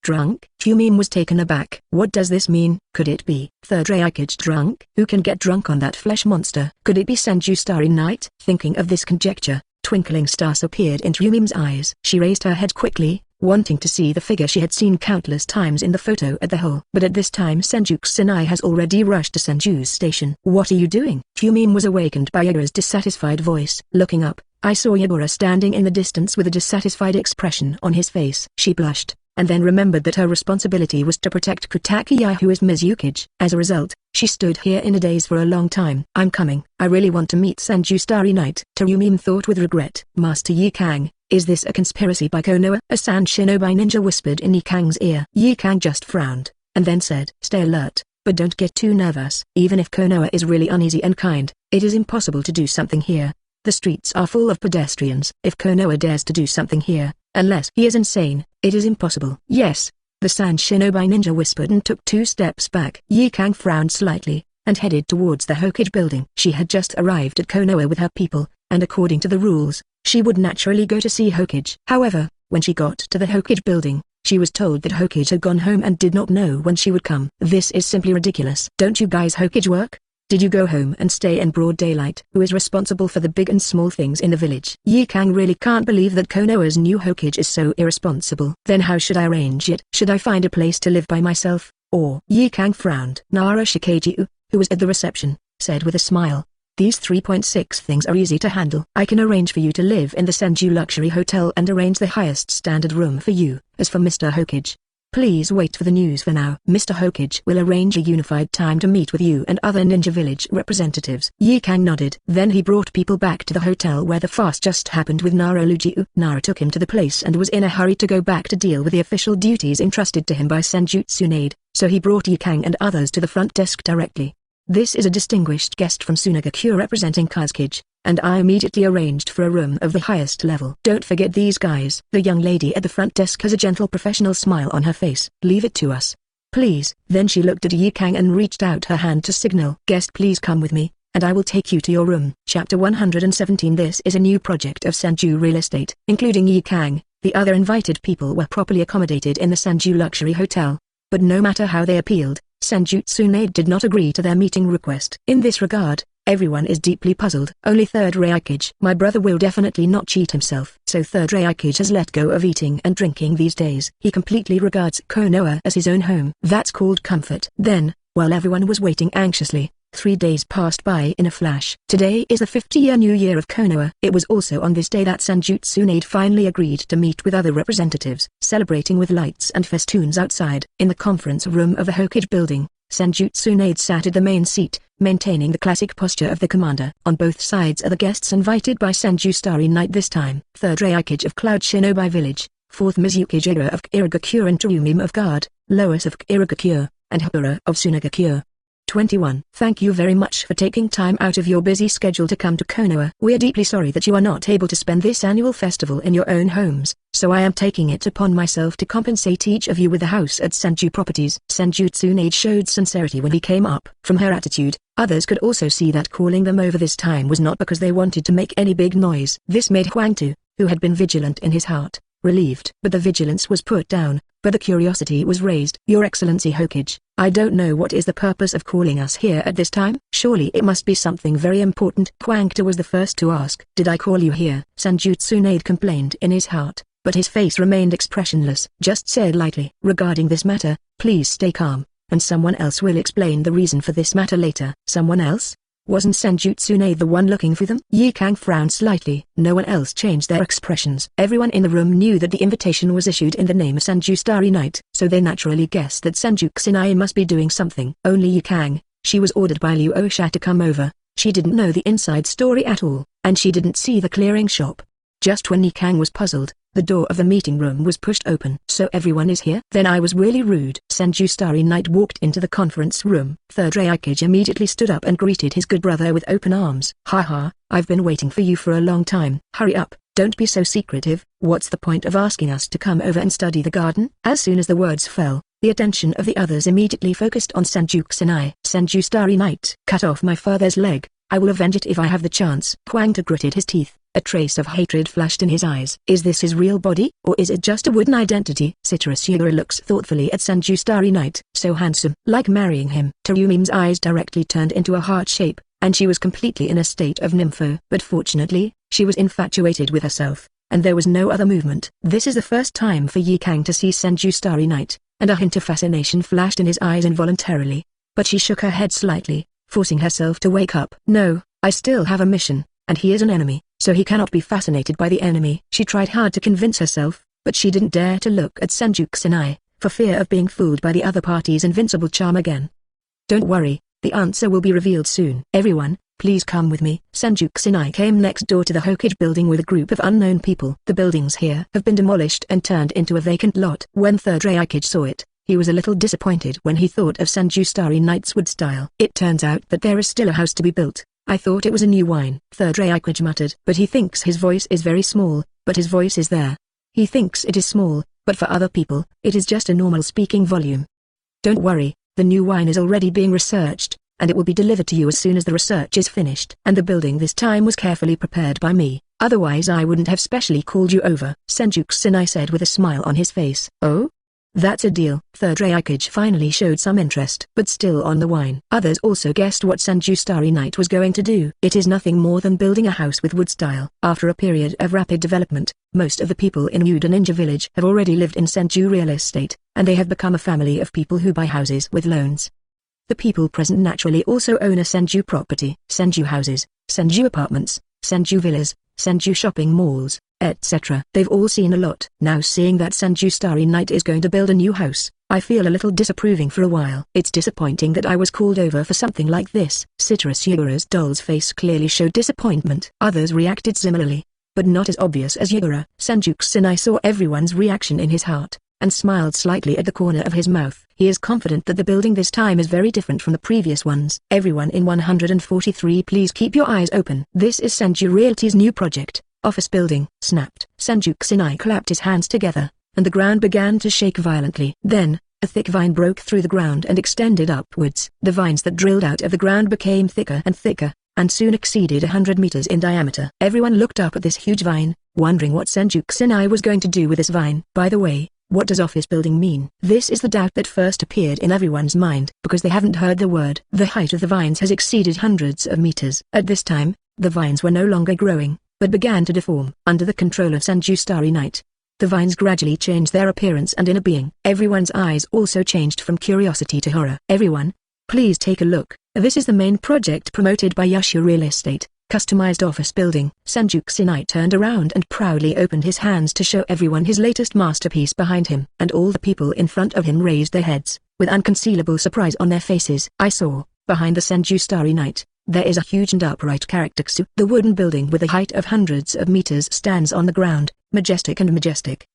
Drunk? Tumim was taken aback. What does this mean? Could it be Third Raikage drunk? Who can get drunk on that flesh monster? Could it be Senju Starry Night? Thinking of this conjecture, twinkling stars appeared in Tumim's eyes. She raised her head quickly, wanting to see the figure she had seen countless times in the photo at the hole. But at this time Senju Kusinai has already rushed to Senju's station. "What are you doing?" Tumim was awakened by Yagura's dissatisfied voice. Looking up, I saw Yagura standing in the distance with a dissatisfied expression on his face. She blushed, and then remembered that her responsibility was to protect Kutakiya, who is Mizukage. As a result, she stood here in a daze for a long time. "I'm coming. I really want to meet Senju Starry Night." Terumim thought with regret. "Master Yikang, is this a conspiracy by Konoha?" a San Shinobi ninja whispered in Yikang's ear. Yikang just frowned, and then said, "Stay alert, but don't get too nervous. Even if Konoha is really uneasy and kind, it is impossible to do something here. The streets are full of pedestrians. If Konoha dares to do something here, unless he is insane, it is impossible." "Yes," the San Shinobi ninja whispered and took 2 steps back. Yikang frowned slightly, and headed towards the Hokage building. She had just arrived at Konoha with her people, and according to the rules, she would naturally go to see Hokage. However, when she got to the Hokage building, she was told that Hokage had gone home and did not know when she would come. "This is simply ridiculous. Don't you guys Hokage work? Did you go home and stay in broad daylight? Who is responsible for the big and small things in the village?" Yikang really can't believe that Konoha's new Hokage is so irresponsible. "Then how should I arrange it? Should I find a place to live by myself, or?" Yikang frowned. Nara Shikaiju, who was at the reception, said with a smile, "These 3.6 things are easy to handle. I can arrange for you to live in the Senju Luxury Hotel and arrange the highest standard room for you. As for Mr. Hokage, Please wait for the news for now. Mr. Hokage will arrange a unified time to meet with you and other ninja village representatives. Yi Kang nodded. Then he brought people back to the hotel where the fast just happened with Naruto. Naru took him to the place and was in a hurry to go back to deal with the official duties entrusted to him by Senju Tsunade, so he brought Yi Kang and others to the front desk directly. This is a distinguished guest from Sunagakure representing Kazekage, and I immediately arranged for a room of the highest level. Don't forget these guys. The young lady at the front desk has a gentle professional smile on her face. Leave it to us, please. Then she looked at Yi Kang and reached out her hand to signal. Guest, please come with me, and I will take you to your room. Chapter 117. This is a new project of Senju Real Estate. Including Yi Kang, the other invited people were properly accommodated in the Senju Luxury Hotel. But no matter how they appealed, Senju Tsunade did not agree to their meeting request. In this regard, everyone is deeply puzzled. Only Third Raikage. My brother will definitely not cheat himself. So Third Raikage has let go of eating and drinking these days. He completely regards Konoha as his own home. That's called comfort. Then, while everyone was waiting anxiously, 3 days passed by in a flash. Today is the 50th new year of Konoha. It was also on this day that Senju Tsunade finally agreed to meet with other representatives, celebrating with lights and festoons outside. In the conference room of the Hokage building, Senju Tsunade sat at the main seat, maintaining the classic posture of the commander. On both sides are the guests invited by Senju Starry Night this time. Third Raikage of Cloud Shinobi Village, 4th Mizuki Jira of Kirigakure and Terumim of Guard, Lois of Kirigakure, and Hapura of Sunagakure. 21. Thank you very much for taking time out of your busy schedule to come to Konoha. We are deeply sorry that you are not able to spend this annual festival in your own homes, so I am taking it upon myself to compensate each of you with a house at Senju Properties. Senju Tsunade showed sincerity when he came up. From her attitude, others could also see that calling them over this time was not because they wanted to make any big noise. This made Huang Tu, who had been vigilant in his heart, relieved. But the vigilance was put down, but the curiosity was raised. Your Excellency Hokage, I don't know what is the purpose of calling us here at this time. Surely it must be something very important. Huang Tu was the first to ask. Did I call you here? Senju Tsunade complained in his heart, but his face remained expressionless. Just said lightly. Regarding this matter, please stay calm, and someone else will explain the reason for this matter later. Someone else? Wasn't Senju Tsunade the one looking for them? Yi Kang frowned slightly. No one else changed their expressions. Everyone in the room knew that the invitation was issued in the name of Senju Starry Night, so they naturally guessed that Senju Xingye must be doing something. Only Yi Kang, she was ordered by Liu Osha to come over. She didn't know the inside story at all, and she didn't see the clearing shop. Just when Yi Kang was puzzled, the door of the meeting room was pushed open. So everyone is here? Then I was really rude. Senju Starry Night walked into the conference room. Third Raikage immediately stood up and greeted his good brother with open arms. Haha, I've been waiting for you for a long time. Hurry up, don't be so secretive. What's the point of asking us to come over and study the garden? As soon as the words fell, the attention of the others immediately focused on Senju Xingye. Senju Starry Night. Cut off my father's leg. I will avenge it if I have the chance. Huang Tu gritted his teeth. A trace of hatred flashed in his eyes. Is this his real body, or is it just a wooden identity? Citrus Yura looks thoughtfully at Senju Starry Night. So handsome. Like marrying him. Terumim's eyes directly turned into a heart shape, and she was completely in a state of nympho. But fortunately, she was infatuated with herself, and there was no other movement. This is the first time for Yi Kang to see Senju Starry Night, and a hint of fascination flashed in his eyes involuntarily. But she shook her head slightly, forcing herself to wake up. No, I still have a mission, and he is an enemy, so he cannot be fascinated by the enemy. She tried hard to convince herself, but she didn't dare to look at Senju Xingye, for fear of being fooled by the other party's invincible charm again. Don't worry, the answer will be revealed soon. Everyone, please come with me. Senju Xingye came next door to the Hokage building with a group of unknown people. The buildings here have been demolished and turned into a vacant lot. When Third Raikage saw it, he was a little disappointed when he thought of Senju Starry Night's wood style. It turns out that there is still a house to be built. I thought it was a new wine. Third Raikage muttered. But he thinks his voice is very small, but his voice is there. He thinks it is small, but for other people, it is just a normal speaking volume. Don't worry, the new wine is already being researched, and it will be delivered to you as soon as the research is finished. And the building this time was carefully prepared by me, otherwise I wouldn't have specially called you over. Senju Xingye said with a smile on his face. Oh? That's a deal. Third Raikage finally showed some interest, but still on the wine. Others also guessed what Senju Starry Night was going to do. It is nothing more than building a house with wood style. After a period of rapid development, most of the people in Uda Ninja Village have already lived in Senju real estate, and they have become a family of people who buy houses with loans. The people present naturally also own a Senju property. Senju houses, Senju apartments, Senju villas, Senju shopping malls, etc. They've all seen a lot. Now seeing that Senju Starry Night is going to build a new house, I feel a little disapproving for a while. It's disappointing that I was called over for something like this. Citrus Yugura's doll's face clearly showed disappointment. Others reacted similarly, but not as obvious as Yugura. Senju Kusanai saw everyone's reaction in his heart, and smiled slightly at the corner of his mouth. He is confident that the building this time is very different from the previous ones. Everyone in 143, please keep your eyes open. This is Senju Realty's new project, office building. Snapped. Senju Kusanai clapped his hands together, and the ground began to shake violently. Then, a thick vine broke through the ground and extended upwards. The vines that drilled out of the ground became thicker and thicker, and soon exceeded 100 meters in diameter. Everyone looked up at this huge vine, wondering what Senju Kusanai was going to do with this vine. By the way, what does office building mean? This is the doubt that first appeared in everyone's mind, because they haven't heard the word. The height of the vines has exceeded hundreds of meters. At this time, the vines were no longer growing, but began to deform. Under the control of Senju Starry Night, the vines gradually changed their appearance and inner being. Everyone's eyes also changed from curiosity to horror. Everyone, please take a look. This is the main project promoted by Yasha Real Estate, customized office building. Senju Kusanai turned around and proudly opened his hands to show everyone his latest masterpiece behind him. And all the people in front of him raised their heads, with unconcealable surprise on their faces. I saw, behind the Senju Starry Night, there is a huge and upright character. The wooden building with a height of hundreds of meters stands on the ground, majestic and majestic.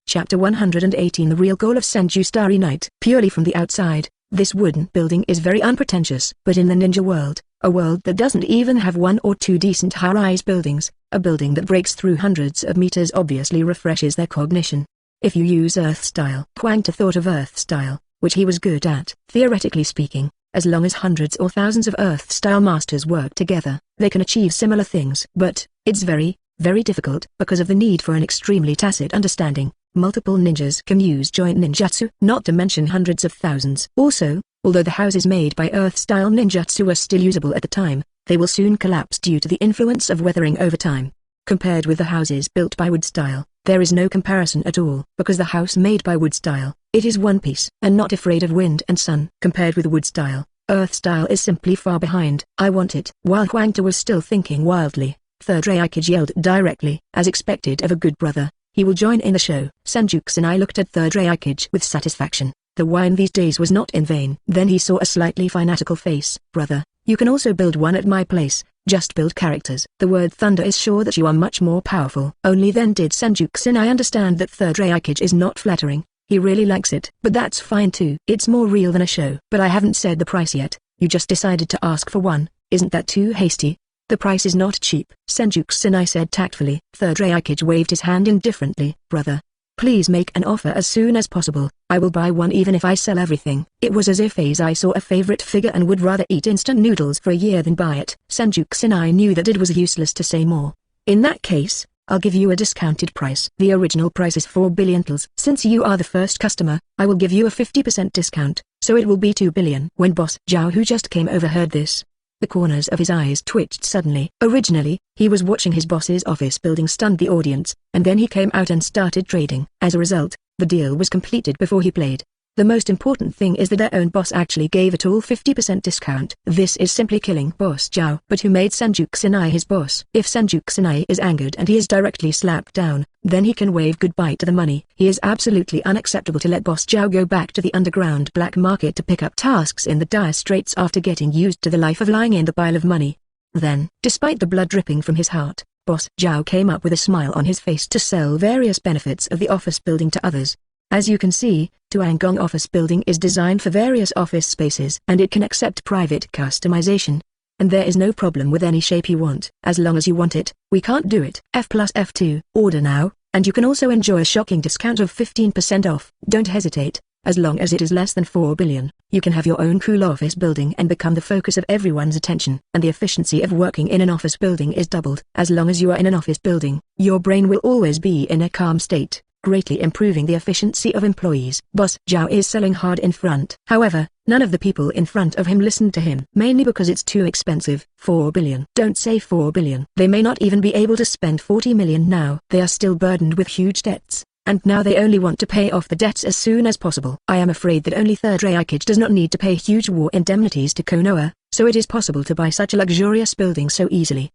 Chapter 118. The real goal of Senju Starry Night. Purely from the outside, this wooden building is very unpretentious. But in the ninja world, a world that doesn't even have one or two decent high-rise buildings, a building that breaks through hundreds of meters obviously refreshes their cognition. If you use Earth style. Huangta thought of Earth style, which he was good at. Theoretically speaking, as long as hundreds or thousands of Earth style masters work together, they can achieve similar things. But, it's very, very difficult because of the need for an extremely tacit understanding. Multiple ninjas can use joint ninjutsu, not to mention hundreds of thousands. Also, although the houses made by Earth-style ninjutsu are still usable at the time, they will soon collapse due to the influence of weathering over time. Compared with the houses built by wood style, there is no comparison at all. Because the house made by wood style, it is one piece and not afraid of wind and sun. Compared with wood style, Earth style is simply far behind. I want it. While Huangta was still thinking wildly, Third Raikage yelled directly. As expected of a good brother, he will join in the show. Senju Kusanai looked at Third Raikage with satisfaction. The wine these days was not in vain. Then he saw a slightly fanatical face. Brother, you can also build one at my place, just build characters. The word thunder is sure that you are much more powerful. Only then did Senju Kusanai understand that Third Raikage is not flattering. He really likes it. But that's fine too. It's more real than a show. But I haven't said the price yet. You just decided to ask for one. Isn't that too hasty? The price is not cheap. Senju Kusanai said tactfully. Third Raikage waved his hand indifferently. Brother, please make an offer as soon as possible. I will buy one even if I sell everything. It was as if I saw a favorite figure and would rather eat instant noodles for a year than buy it. Senju Kusanai knew that it was useless to say more. In that case, I'll give you a discounted price. The original price is 4 billion. Since you are the first customer, I will give you a 50% discount, so it will be 2 billion. When Boss Zhao, who just came over, heard this, the corners of his eyes twitched suddenly. Originally, he was watching his boss's office building stunned the audience, and then he came out and started trading. As a result, the deal was completed before he played. The most important thing is that their own boss actually gave it all 50% discount. This is simply killing Boss Zhao. But who made Senju Kusanai his boss? If Senju Kusanai is angered and he is directly slapped down, then he can wave goodbye to the money. He is absolutely unacceptable to let Boss Zhao go back to the underground black market to pick up tasks in the dire straits after getting used to the life of lying in the pile of money. Then, despite the blood dripping from his heart, Boss Zhao came up with a smile on his face to sell various benefits of the office building to others. As you can see, Tuangong office building is designed for various office spaces and it can accept private customization. And there is no problem with any shape you want. As long as you want it, we can't do it. F+F2. Order now, and you can also enjoy a shocking discount of 15% off. Don't hesitate. As long as it is less than 4 billion, you can have your own cool office building and become the focus of everyone's attention. And the efficiency of working in an office building is doubled. As long as you are in an office building, your brain will always be in a calm state, greatly improving the efficiency of employees. Boss Zhao is selling hard in front. However, none of the people in front of him listened to him. Mainly because it's too expensive. 4 billion. Don't say 4 billion. They may not even be able to spend 40 million now. They are still burdened with huge debts, and now they only want to pay off the debts as soon as possible. I am afraid that only Third Raikage does not need to pay huge war indemnities to Konoha, so it is possible to buy such a luxurious building so easily.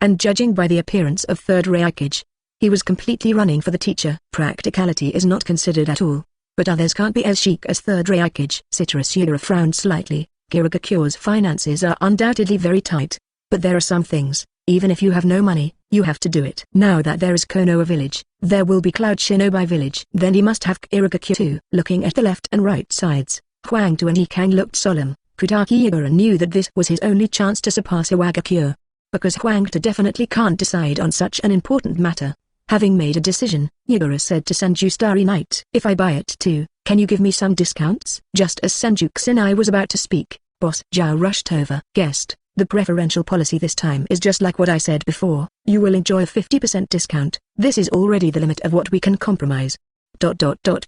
And judging by the appearance of Third Raikage, He was completely running for the teacher. Practicality is not considered at all. But others can't be as chic as third Raikage. Citrus Yura frowned slightly. Kirigakure's finances are undoubtedly very tight. But there are some things, even if you have no money, you have to do it. Now that there is Konoha village, there will be Cloud Shinobi village. Then he must have Kirigakure too. Looking at the left and right sides, Huangtu and Ikang looked solemn. Kutaki Yura knew that this was his only chance to surpass Iwagakure. Because Huangtu definitely can't decide on such an important matter. Having made a decision, Yura said to Senju Starry Night, "If I buy it too, can you give me some discounts?" Just as Senju Xingye was about to speak, Boss Zhao rushed over. "Guest, the preferential policy this time is just like what I said before. You will enjoy a 50% discount. This is already the limit of what we can compromise.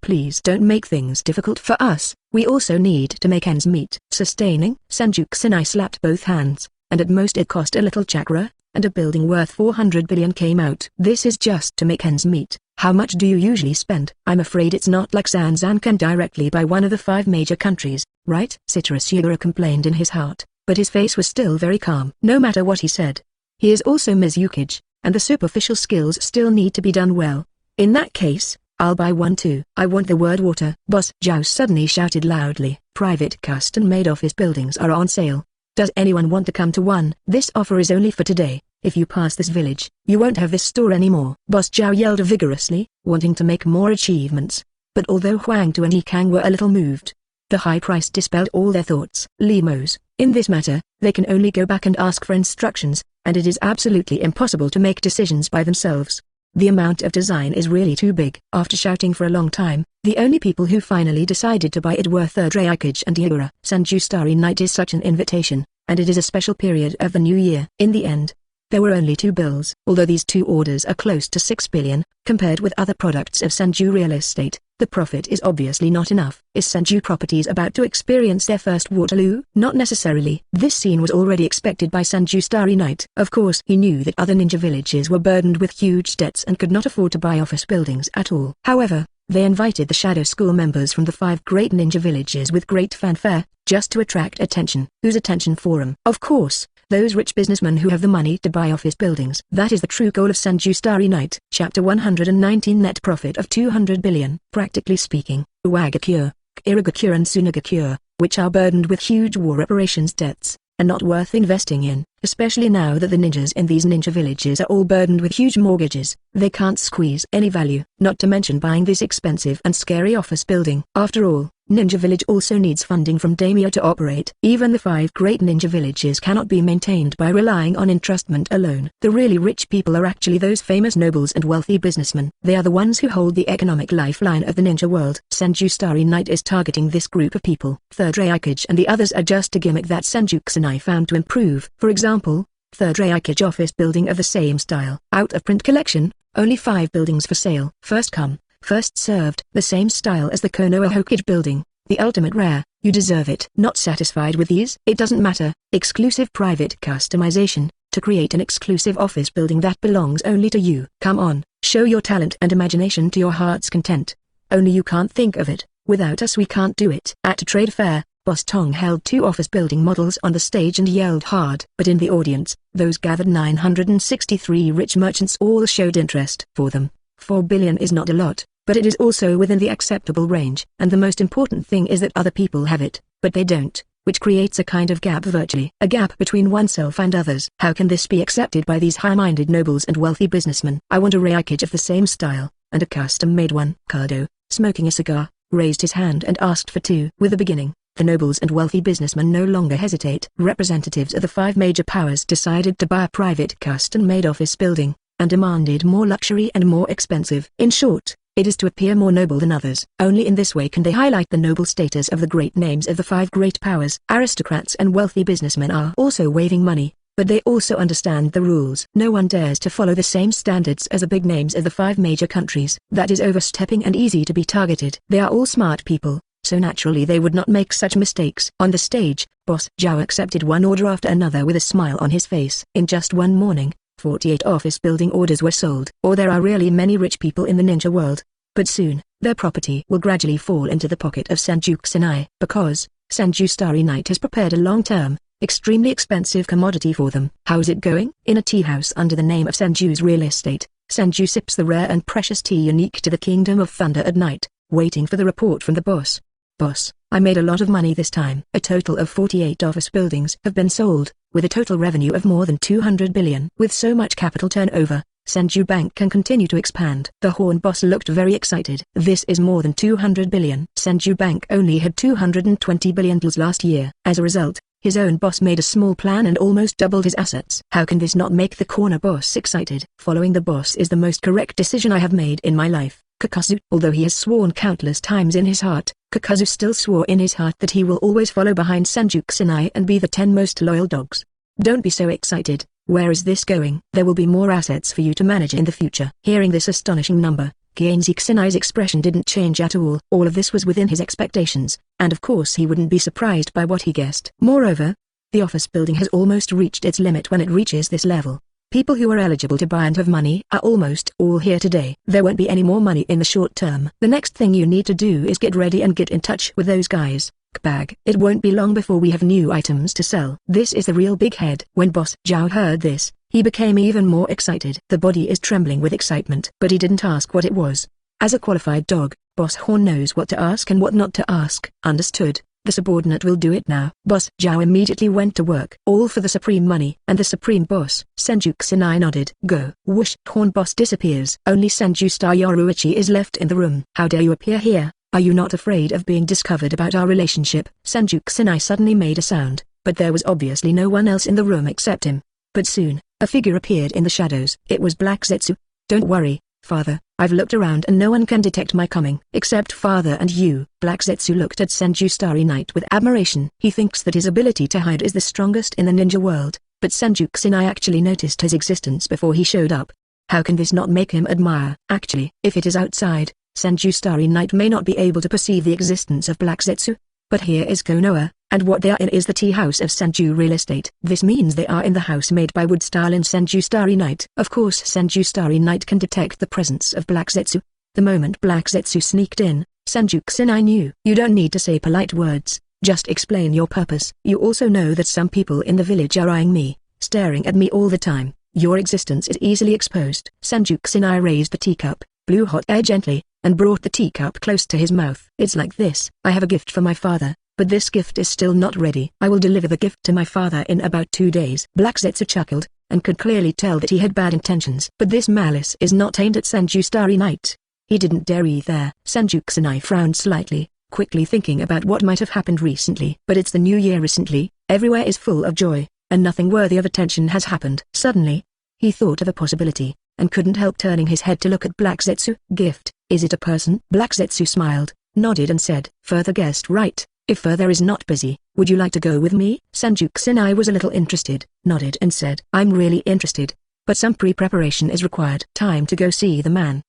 Please don't make things difficult for us. We also need to make ends meet." Sustaining, Senju Xingye slapped both hands, and at most it cost a little chakra, and a building worth 400 billion came out. "This is just to make ends meet. How much do you usually spend?" "I'm afraid it's not like Zanzan can directly buy one of the 5 major countries, right?" Citrus Yura complained in his heart, but his face was still very calm. No matter what he said, he is also Mizukage, and the superficial skills still need to be done well. "In that case, I'll buy one too." "I want the word water." Boss Zhao suddenly shouted loudly. "Private custom-made office buildings are on sale. Does anyone want to come to one?" "This offer is only for today. If you pass this village, you won't have this store anymore." Boss Zhao yelled vigorously, wanting to make more achievements. But although Huangtu and Ikang were a little moved, the high price dispelled all their thoughts. Limos, in this matter, they can only go back and ask for instructions, and it is absolutely impossible to make decisions by themselves. The amount of design is really too big. After shouting for a long time, the only people who finally decided to buy it were Third Raikage and Yura. Senju Starry Night is such an invitation, and it is a special period of the new year. In the end, there were only 2 bills. Although these 2 orders are close to 6 billion, compared with other products of Senju real estate, the profit is obviously not enough. Is Senju Properties about to experience their first Waterloo? Not necessarily. This scene was already expected by Senju Starry Night. Of course he knew that other ninja villages were burdened with huge debts and could not afford to buy office buildings at all. However, they invited the Shadow School members from the 5 great ninja villages with great fanfare, just to attract attention. Whose attention for 'em? Of course, those rich businessmen who have the money to buy office buildings. That is the true goal of Senju Starry Night. Chapter 119 Net profit of 200 billion. Practically speaking, Iwagakure, Kirigakure and Tsunagakure, which are burdened with huge war reparations debts, are not worth investing in, especially now that the ninjas in these ninja villages are all burdened with huge mortgages. They can't squeeze any value, not to mention buying this expensive and scary office building. After all, Ninja Village also needs funding from daimyo to operate. Even the 5 great ninja villages cannot be maintained by relying on entrustment alone. The really rich people are actually those famous nobles and wealthy businessmen. They are the ones who hold the economic lifeline of the ninja world. Senju Starry Night is targeting this group of people. Third Raikage and the others are just a gimmick that Senju Xingye found to improve. For example, Third Raikage office building of the same style. Out of print collection, only 5 buildings for sale. First come, first served. The same style as the Konoha Hokage building, the ultimate rare. You deserve it. Not satisfied with these? It doesn't matter. Exclusive private customization, to create an exclusive office building that belongs only to you. Come on, show your talent and imagination to your heart's content. Only you can't think of it. Without us we can't do it. At a trade fair, Boss Tong held 2 office building models on the stage and yelled hard. But in the audience, those gathered 963 rich merchants all showed interest. For them, 4 billion is not a lot, but it is also within the acceptable range. And the most important thing is that other people have it, but they don't, which creates a kind of gap, virtually a gap between oneself and others. How can this be accepted by these high-minded nobles and wealthy businessmen? I want a Raikage of the same style, and a custom-made one. Kado, smoking a cigar, raised his hand and asked for 2. With the beginning, the nobles and wealthy businessmen no longer hesitate. Representatives of the 5 major powers decided to buy a private custom-made office building, and demanded more luxury and more expensive. In short, it is to appear more noble than others. Only in this way can they highlight the noble status of the great names of the 5 great powers. Aristocrats and wealthy businessmen are also waving money, but they also understand the rules. No one dares to follow the same standards as the big names of the 5 major countries. That is overstepping and easy to be targeted. They are all smart people, so naturally they would not make such mistakes. On the stage, Boss Zhao accepted one order after another with a smile on his face. In just one morning, 48 office building orders were sold. Or there are really many rich people in the ninja world. But soon, their property will gradually fall into the pocket of Senju Xingye, because Senju Starry Night has prepared a long-term, extremely expensive commodity for them. How's it going? In a tea house under the name of Senju's Real Estate, Senju sips the rare and precious tea unique to the Kingdom of Thunder at night, waiting for the report from the boss. Boss, I made a lot of money this time. A total of 48 office buildings have been sold, with a total revenue of more than 200 billion. With so much capital turnover, Senju Bank can continue to expand. The Horn boss looked very excited. This is more than 200 billion. Senju Bank only had 220 billion last year. As a result, his own boss made a small plan and almost doubled his assets. How can this not make the corner boss excited? Following the boss is the most correct decision I have made in my life. Kakazu. Although he has sworn countless times in his heart, Kakazu still swore in his heart that he will always follow behind Senju Kusanai and be the 10 most loyal dogs. Don't be so excited. Where is this going? There will be more assets for you to manage in the future. Hearing this astonishing number, Xingye Kusanai's expression didn't change at all. All of this was within his expectations, and of course he wouldn't be surprised by what he guessed. Moreover, the office building has almost reached its limit. When it reaches this level, people who are eligible to buy and have money are almost all here today. There won't be any more money in the short term. The next thing you need to do is get ready and get in touch with those guys. Bag. It won't be long before we have new items to sell. This is the real big head. When Boss Zhao heard this, he became even more excited. The body is trembling with excitement, but he didn't ask what it was. As a qualified dog, Boss Horn knows what to ask and what not to ask. Understood. The subordinate will do it now. Boss Zhao immediately went to work. All for the supreme money and the supreme boss. Senju Kusanai nodded. Go. Whoosh. Horn boss disappears. Only Senju Star Yoruichi is left in the room. How dare you appear here? Are you not afraid of being discovered about our relationship? Senju Kusanai suddenly made a sound, but there was obviously no one else in the room except him. But soon, a figure appeared in the shadows. It was Black Zetsu. Don't worry, father, I've looked around and no one can detect my coming, except father and you. Black Zetsu looked at Senju Starry Night with admiration. He thinks that his ability to hide is the strongest in the ninja world, but Senju Kusanai actually noticed his existence before he showed up. How can this not make him admire? Actually, if it is outside, Senju Starry Night may not be able to perceive the existence of Black Zetsu. But here is Konoha, and what they are in is the tea house of Senju Real Estate. This means they are in the house made by wood style in Senju Starry Night. Of course Senju Starry Night can detect the presence of Black Zetsu. The moment Black Zetsu sneaked in, Senju Kusanai knew. You don't need to say polite words, just explain your purpose. You also know that some people in the village are eyeing me, staring at me all the time. Your existence is easily exposed. Senju Kusanai raised the teacup, blew hot air gently, and brought the teacup close to his mouth. It's like this. I have a gift for my father, but this gift is still not ready. I will deliver the gift to my father in about 2 days. Black Zetsu chuckled, and could clearly tell that he had bad intentions. But this malice is not aimed at Senju Starry Night. He didn't dare either. Senju Kusanai frowned slightly, quickly thinking about what might have happened recently. But it's the new year recently, everywhere is full of joy, and nothing worthy of attention has happened. Suddenly, he thought of a possibility, and couldn't help turning his head to look at Black Zetsu. Gift, is it a person? Black Zetsu smiled, nodded and said, Further guessed right. If Further is not busy, would you like to go with me? Senju Kusanai was a little interested, nodded and said, I'm really interested, but some pre-preparation is required. Time to go see the man.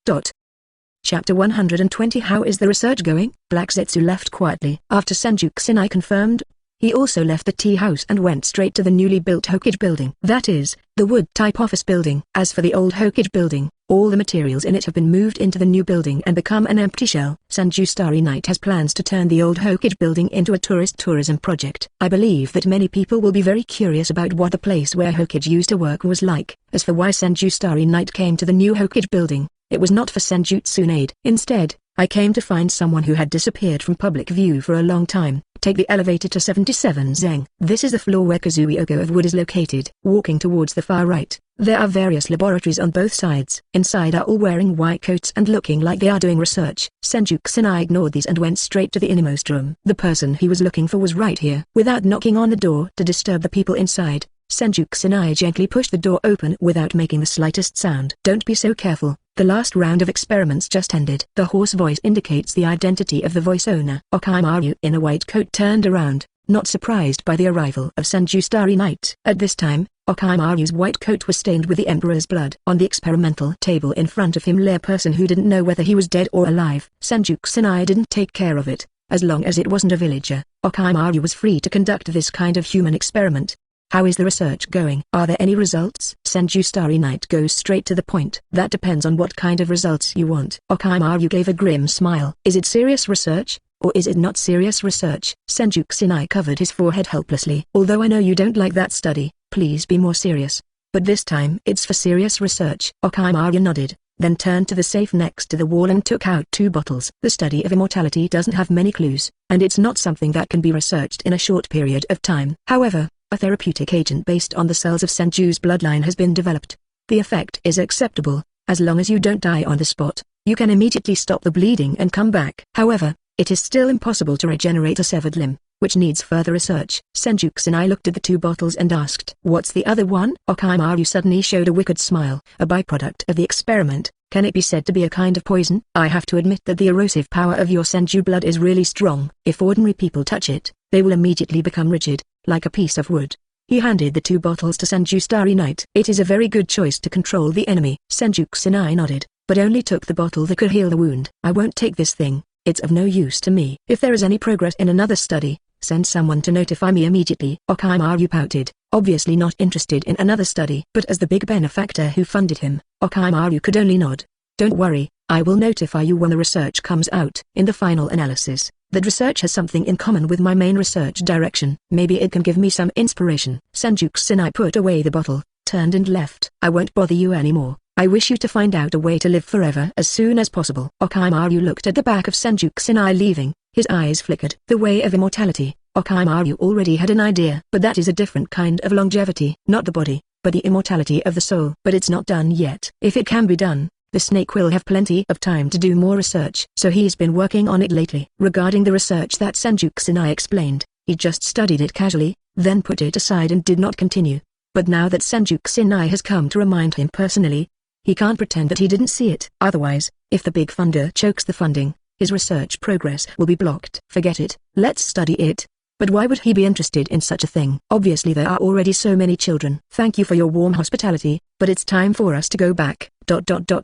Chapter 120. How is the research going? Black Zetsu left quietly. After Senju Kusanai confirmed, he also left the tea house and went straight to the newly built Hokage building. That is, the wood-type office building. As for the old Hokage building, all the materials in it have been moved into the new building and become an empty shell. Senju Starry Night has plans to turn the old Hokage building into a tourism project. I believe that many people will be very curious about what the place where Hokage used to work was like. As for why Senju Starry Night came to the new Hokage building, it was not for Senjutsu aid. Instead, I came to find someone who had disappeared from public view for a long time. Take the elevator to 77 Zeng. This is the floor where Kazui Oko of Wood is located. Walking towards the far right, there are various laboratories on both sides. Inside are all wearing white coats and looking like they are doing research. Senju Kusanai ignored these and went straight to the innermost room. The person he was looking for was right here. Without knocking on the door to disturb the people inside, Senju Kusanai gently pushed the door open without making the slightest sound. Don't be so careful. The last round of experiments just ended. The hoarse voice indicates the identity of the voice owner. Okaimaru in a white coat turned around, not surprised by the arrival of Senju Starry Night. At this time, Okaimaru's white coat was stained with the Emperor's blood. On the experimental table in front of him lay a person who didn't know whether he was dead or alive. Senju Kusanai didn't take care of it. As long as it wasn't a villager, Okaimaru was free to conduct this kind of human experiment. How is the research going? Are there any results? Senju Starry Night goes straight to the point. That depends on what kind of results you want. Okaimaru gave a grim smile. Is it serious research, or is it not serious research? Senju Kusanai covered his forehead helplessly. Although I know you don't like that study, please be more serious. but this time it's for serious research. Orochimaru nodded, then turned to the safe next to the wall and took out 2 bottles. The study of immortality doesn't have many clues, and it's not something that can be researched in a short period of time. However, a therapeutic agent based on the cells of Senju's bloodline has been developed. The effect is acceptable, as long as you don't die on the spot. You can immediately stop the bleeding and come back. However, it is still impossible to regenerate a severed limb, which needs further research. Senju Kusanai looked at the 2 bottles and asked, "What's the other one?" Orochimaru suddenly showed a wicked smile. "A byproduct of the experiment. Can it be said to be a kind of poison? I have to admit that the erosive power of your Senju blood is really strong. If ordinary people touch it, they will immediately become rigid, like a piece of wood." He handed the 2 bottles to Senju Starry Night. "It is a very good choice to control the enemy." Senju Kusanai nodded, but only took the bottle that could heal the wound. "I won't take this thing. It's of no use to me. If there is any progress in another study, send someone to notify me immediately." Orochimaru pouted, obviously not interested in another study. But as the big benefactor who funded him, Orochimaru could only nod. "Don't worry, I will notify you when the research comes out. In the final analysis, that research has something in common with my main research direction. Maybe it can give me some inspiration." Senju Kusanai put away the bottle, turned and left. "I won't bother you anymore. I wish you to find out a way to live forever as soon as possible." Orochimaru looked at the back of Senju Kusanai leaving, his eyes flickered. The way of immortality, Orochimaru already had an idea. But that is a different kind of longevity. Not the body, but the immortality of the soul. But it's not done yet. If it can be done, the snake will have plenty of time to do more research. So he's been working on it lately. Regarding the research that Senju Kusanai explained, he just studied it casually, then put it aside and did not continue. But now that Senju Kusanai has come to remind him personally, he can't pretend that he didn't see it. Otherwise, if the big funder chokes the funding, his research progress will be blocked. Forget it, let's study it. But why would he be interested in such a thing? Obviously there are already so many children. "Thank you for your warm hospitality, but it's time for us to go back."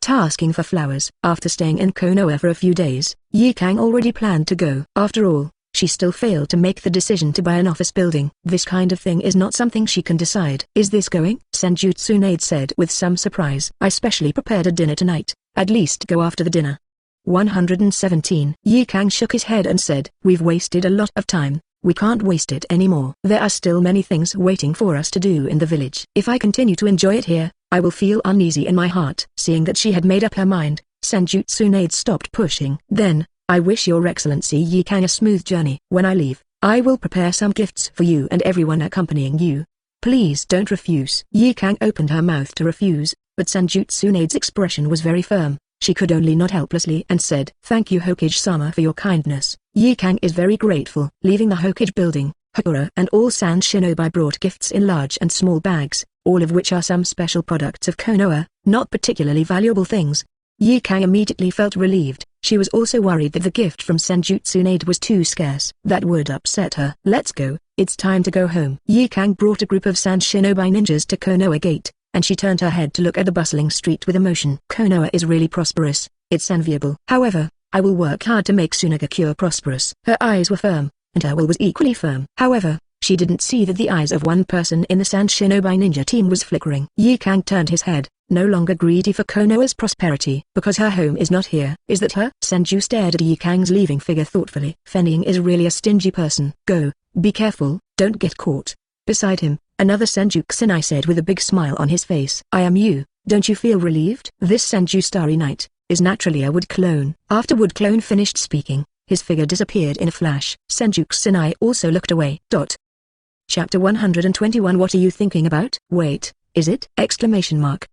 Asking for flowers. After staying in Konoha for a few days, Yi Kang already planned to go. After all, she still failed to make the decision to buy an office building. This kind of thing is not something she can decide. "Is this going?" Senju Tsunade said with some surprise. "I specially prepared a dinner tonight. At least go after the dinner." 117. Yi Kang shook his head and said, "We've wasted a lot of time. We can't waste it anymore. There are still many things waiting for us to do in the village. If I continue to enjoy it here, I will feel uneasy in my heart." Seeing that she had made up her mind, Senju Tsunade stopped pushing. "Then, I wish your excellency Yi Kang a smooth journey. When I leave, I will prepare some gifts for you and everyone accompanying you. Please don't refuse." Yi Kang opened her mouth to refuse, but Senju Tsunade's expression was very firm. She could only nod helplessly and said, "Thank you Hokage-sama for your kindness." Yi Kang is very grateful. Leaving the Hokage building, Hakura and all Sand Shinobi brought gifts in large and small bags, all of which are some special products of Konoha, not particularly valuable things. Yi Kang immediately felt relieved. She was also worried that the gift from Senju Tsunade was too scarce. That would upset her. "Let's go, it's time to go home." Yi Kang brought a group of Sand Shinobi ninjas to Konoha Gate, and she turned her head to look at the bustling street with emotion. Konoha is really prosperous, it's enviable. However, I will work hard to make Sunagakure prosperous. Her eyes were firm, and her will was equally firm. However, she didn't see that the eyes of one person in the Sand Shinobi ninja team was flickering. Yi Kang turned his head, no longer greedy for Konoha's prosperity. "Because her home is not here. Is that her?" Senju stared at Yi Kang's leaving figure thoughtfully. "Fenning is really a stingy person. Go, be careful, don't get caught." Beside him, another Senju Kusanai said with a big smile on his face. "I am you, don't you feel relieved?" This Senju Starry Night is naturally a wood clone. After Wood Clone finished speaking, his figure disappeared in a flash. Senju Kusanai also looked away. Chapter 121. What are you thinking about? Wait, is it? Exclamation mark.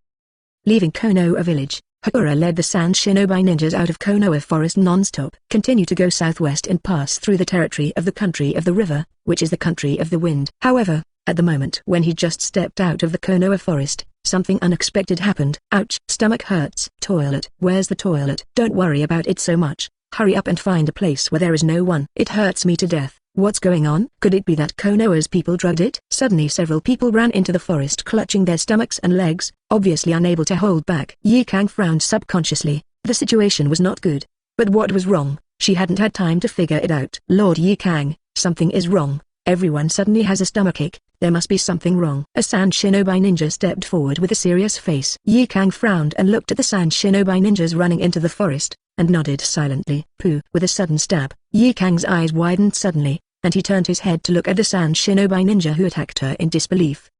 Leaving Konoha village, Hakura led the Sand Shinobi ninjas out of Konoha forest non-stop. Continue to go southwest and pass through the territory of the country of the river, which is the country of the wind. However, at the moment when he just stepped out of the Konoha forest, something unexpected happened. Ouch, stomach hurts. Toilet. Where's the toilet? Don't worry about it so much. Hurry up and find a place where there is no one. It hurts me to death. What's going on? Could it be that Konoha's people drugged it? Suddenly several people ran into the forest clutching their stomachs and legs, obviously unable to hold back. Yi Kang frowned subconsciously. The situation was not good. But what was wrong? She hadn't had time to figure it out. Lord Yi Kang, something is wrong. Everyone suddenly has a stomachache. There must be something wrong. A Sand Shinobi ninja stepped forward with a serious face. Yi Kang frowned and looked at the Sand Shinobi ninjas running into the forest, and nodded silently. Pooh. With a sudden stab, Yi Kang's eyes widened suddenly, and he turned his head to look at the Sand Shinobi ninja who attacked her in disbelief.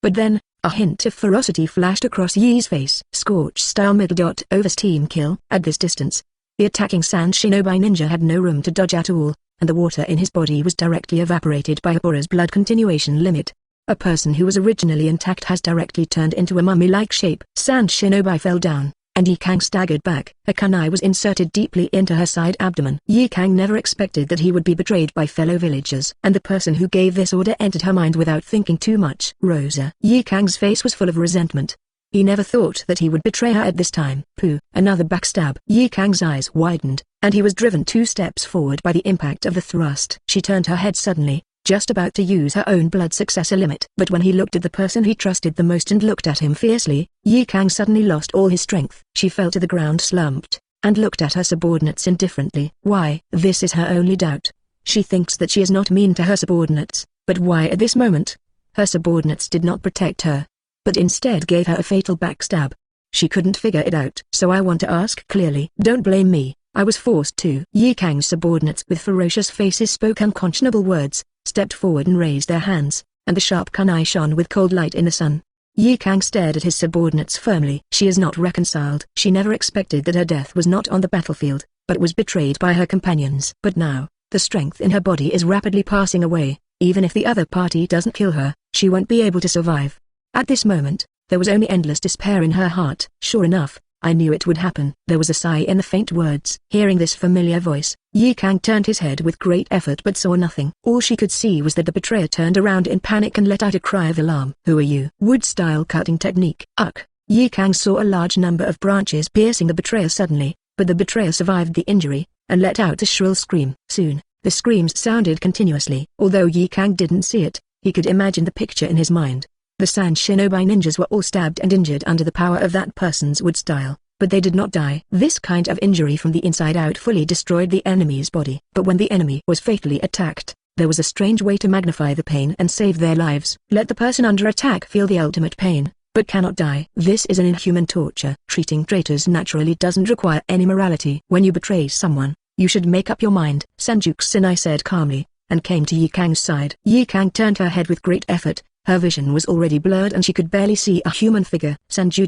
But then, A hint of ferocity flashed across Yi's face. Scorch-style middle dot over steam kill. At this distance, the attacking sand shinobi ninja had no room to dodge at all, and the water in his body was directly evaporated by Hapura's blood continuation limit. A person who was originally intact has directly turned into a mummy-like shape. Sand shinobi fell down, and Yi Kang staggered back. A kunai was inserted deeply into her side abdomen. Yi Kang never expected that he would be betrayed by fellow villagers, and the person who gave this order entered her mind without thinking too much. Rosa. Yi Kang's face was full of resentment. He never thought that he would betray her at this time. Pooh, another backstab. Yi Kang's eyes widened, and he was driven 2 steps forward by the impact of the thrust. She turned her head suddenly, just about to use her own blood successor limit. But when he looked at the person he trusted the most and looked at him fiercely, Yi Kang suddenly lost all his strength. She fell to the ground slumped, and looked at her subordinates indifferently. Why? This is her only doubt. She thinks that she is not mean to her subordinates, but why at this moment? Her subordinates did not protect her, but instead gave her a fatal backstab. She couldn't figure it out. So I want to ask clearly. Don't blame me, I was forced to. Yi Kang's subordinates with ferocious faces spoke unconscionable words, stepped forward and raised their hands, and the sharp kunai shone with cold light in the sun. Yi Kang stared at his subordinates firmly. She is not reconciled. She never expected that her death was not on the battlefield, but was betrayed by her companions. But now, the strength in her body is rapidly passing away. Even if the other party doesn't kill her, she won't be able to survive. At this moment, there was only endless despair in her heart. Sure enough, I knew it would happen. There was a sigh in the faint words. Hearing this familiar voice, Yi Kang turned his head with great effort but saw nothing. All she could see was that the betrayer turned around in panic and let out a cry of alarm. Who are you? Wood-style cutting technique. Ugh. Yi Kang saw a large number of branches piercing the betrayer suddenly, but the betrayer survived the injury, and let out a shrill scream. Soon, the screams sounded continuously. Although Yi Kang didn't see it, he could imagine the picture in his mind. The sand shinobi ninjas were all stabbed and injured under the power of that person's wood style, but they did not die. This kind of injury from the inside out fully destroyed the enemy's body. But when the enemy was fatally attacked, there was a strange way to magnify the pain and save their lives. Let the person under attack feel the ultimate pain, but cannot die. This is an inhuman torture. Treating traitors naturally doesn't require any morality. When you betray someone, you should make up your mind. Senju Xingye said calmly, and came to Yi Kang's side. Yi Kang turned her head with great effort. Her vision was already blurred and she could barely see a human figure. Senju ...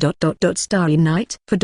Starry night for ...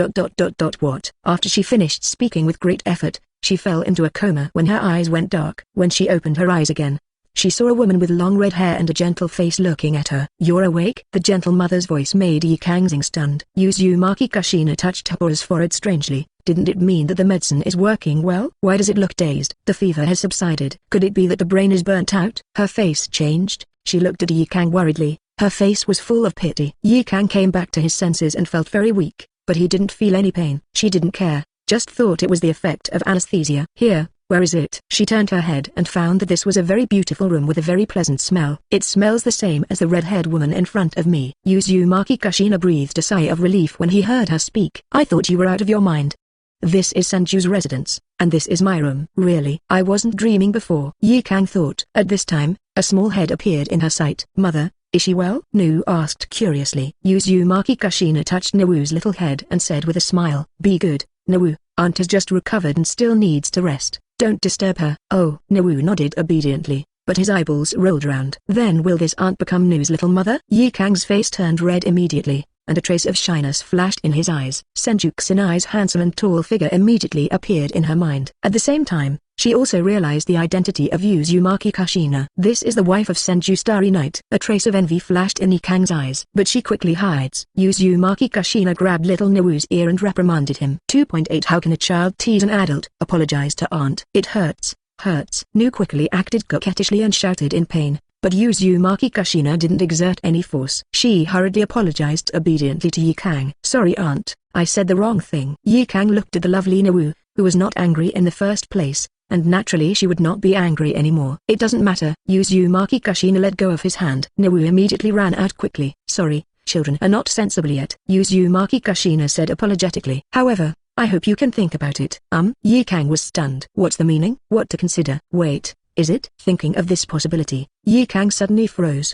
What? After she finished speaking with great effort, she fell into a coma when her eyes went dark. When she opened her eyes again, she saw a woman with long red hair and a gentle face looking at her. You're awake? The gentle mother's voice made Yi Kang stunned. Uzumaki Kushina touched Hapura's forehead strangely. Didn't it mean that the medicine is working well? Why does it look dazed? The fever has subsided. Could it be that the brain is burnt out? Her face changed. She looked at Yi Kang worriedly. Her face was full of pity. Yi Kang came back to his senses and felt very weak, but he didn't feel any pain. She didn't care, just thought it was the effect of anesthesia. Here, where is it? She turned her head and found that this was a very beautiful room with a very pleasant smell. It smells the same as the red-haired woman in front of me. Uzumaki Kushina breathed a sigh of relief when he heard her speak. I thought you were out of your mind. This is Senju's residence, and this is my room. Really? I wasn't dreaming before. Yi Kang thought. At this time, a small head appeared in her sight. Mother, is she well? Nu asked curiously. Uzumaki Kushina touched Nuu's little head and said with a smile. Be good, Nu. Aunt has just recovered and still needs to rest. Don't disturb her. Oh. Nu nodded obediently, but his eyeballs rolled round. Then will this aunt become Nu's little mother? Yi Kang's face turned red immediately, and a trace of shyness flashed in his eyes. Senju Xingye's handsome and tall figure immediately appeared in her mind. At the same time, she also realized the identity of Uzumaki Kushina. This is the wife of Senju Starry Night. A trace of envy flashed in Yi Kang's eyes, but she quickly hides. Uzumaki Kushina grabbed little Nuu's ear and reprimanded him. 2.8 How can a child tease an adult? Apologize to aunt. It hurts. Hurts. Nu quickly acted coquettishly and shouted in pain. But Uzumaki Kushina didn't exert any force. She hurriedly apologized obediently to Yi Kang. Sorry aunt, I said the wrong thing. Yi Kang looked at the lovely Nu, who was not angry in the first place, and naturally she would not be angry anymore. It doesn't matter. Uzumaki Kushina let go of his hand. Nu immediately ran out quickly. Sorry, children are not sensible yet. Uzumaki Kushina said apologetically. However, I hope you can think about it. Yi Kang was stunned. What's the meaning? What to consider? Wait. Is it? Thinking of this possibility, Yi Kang suddenly froze.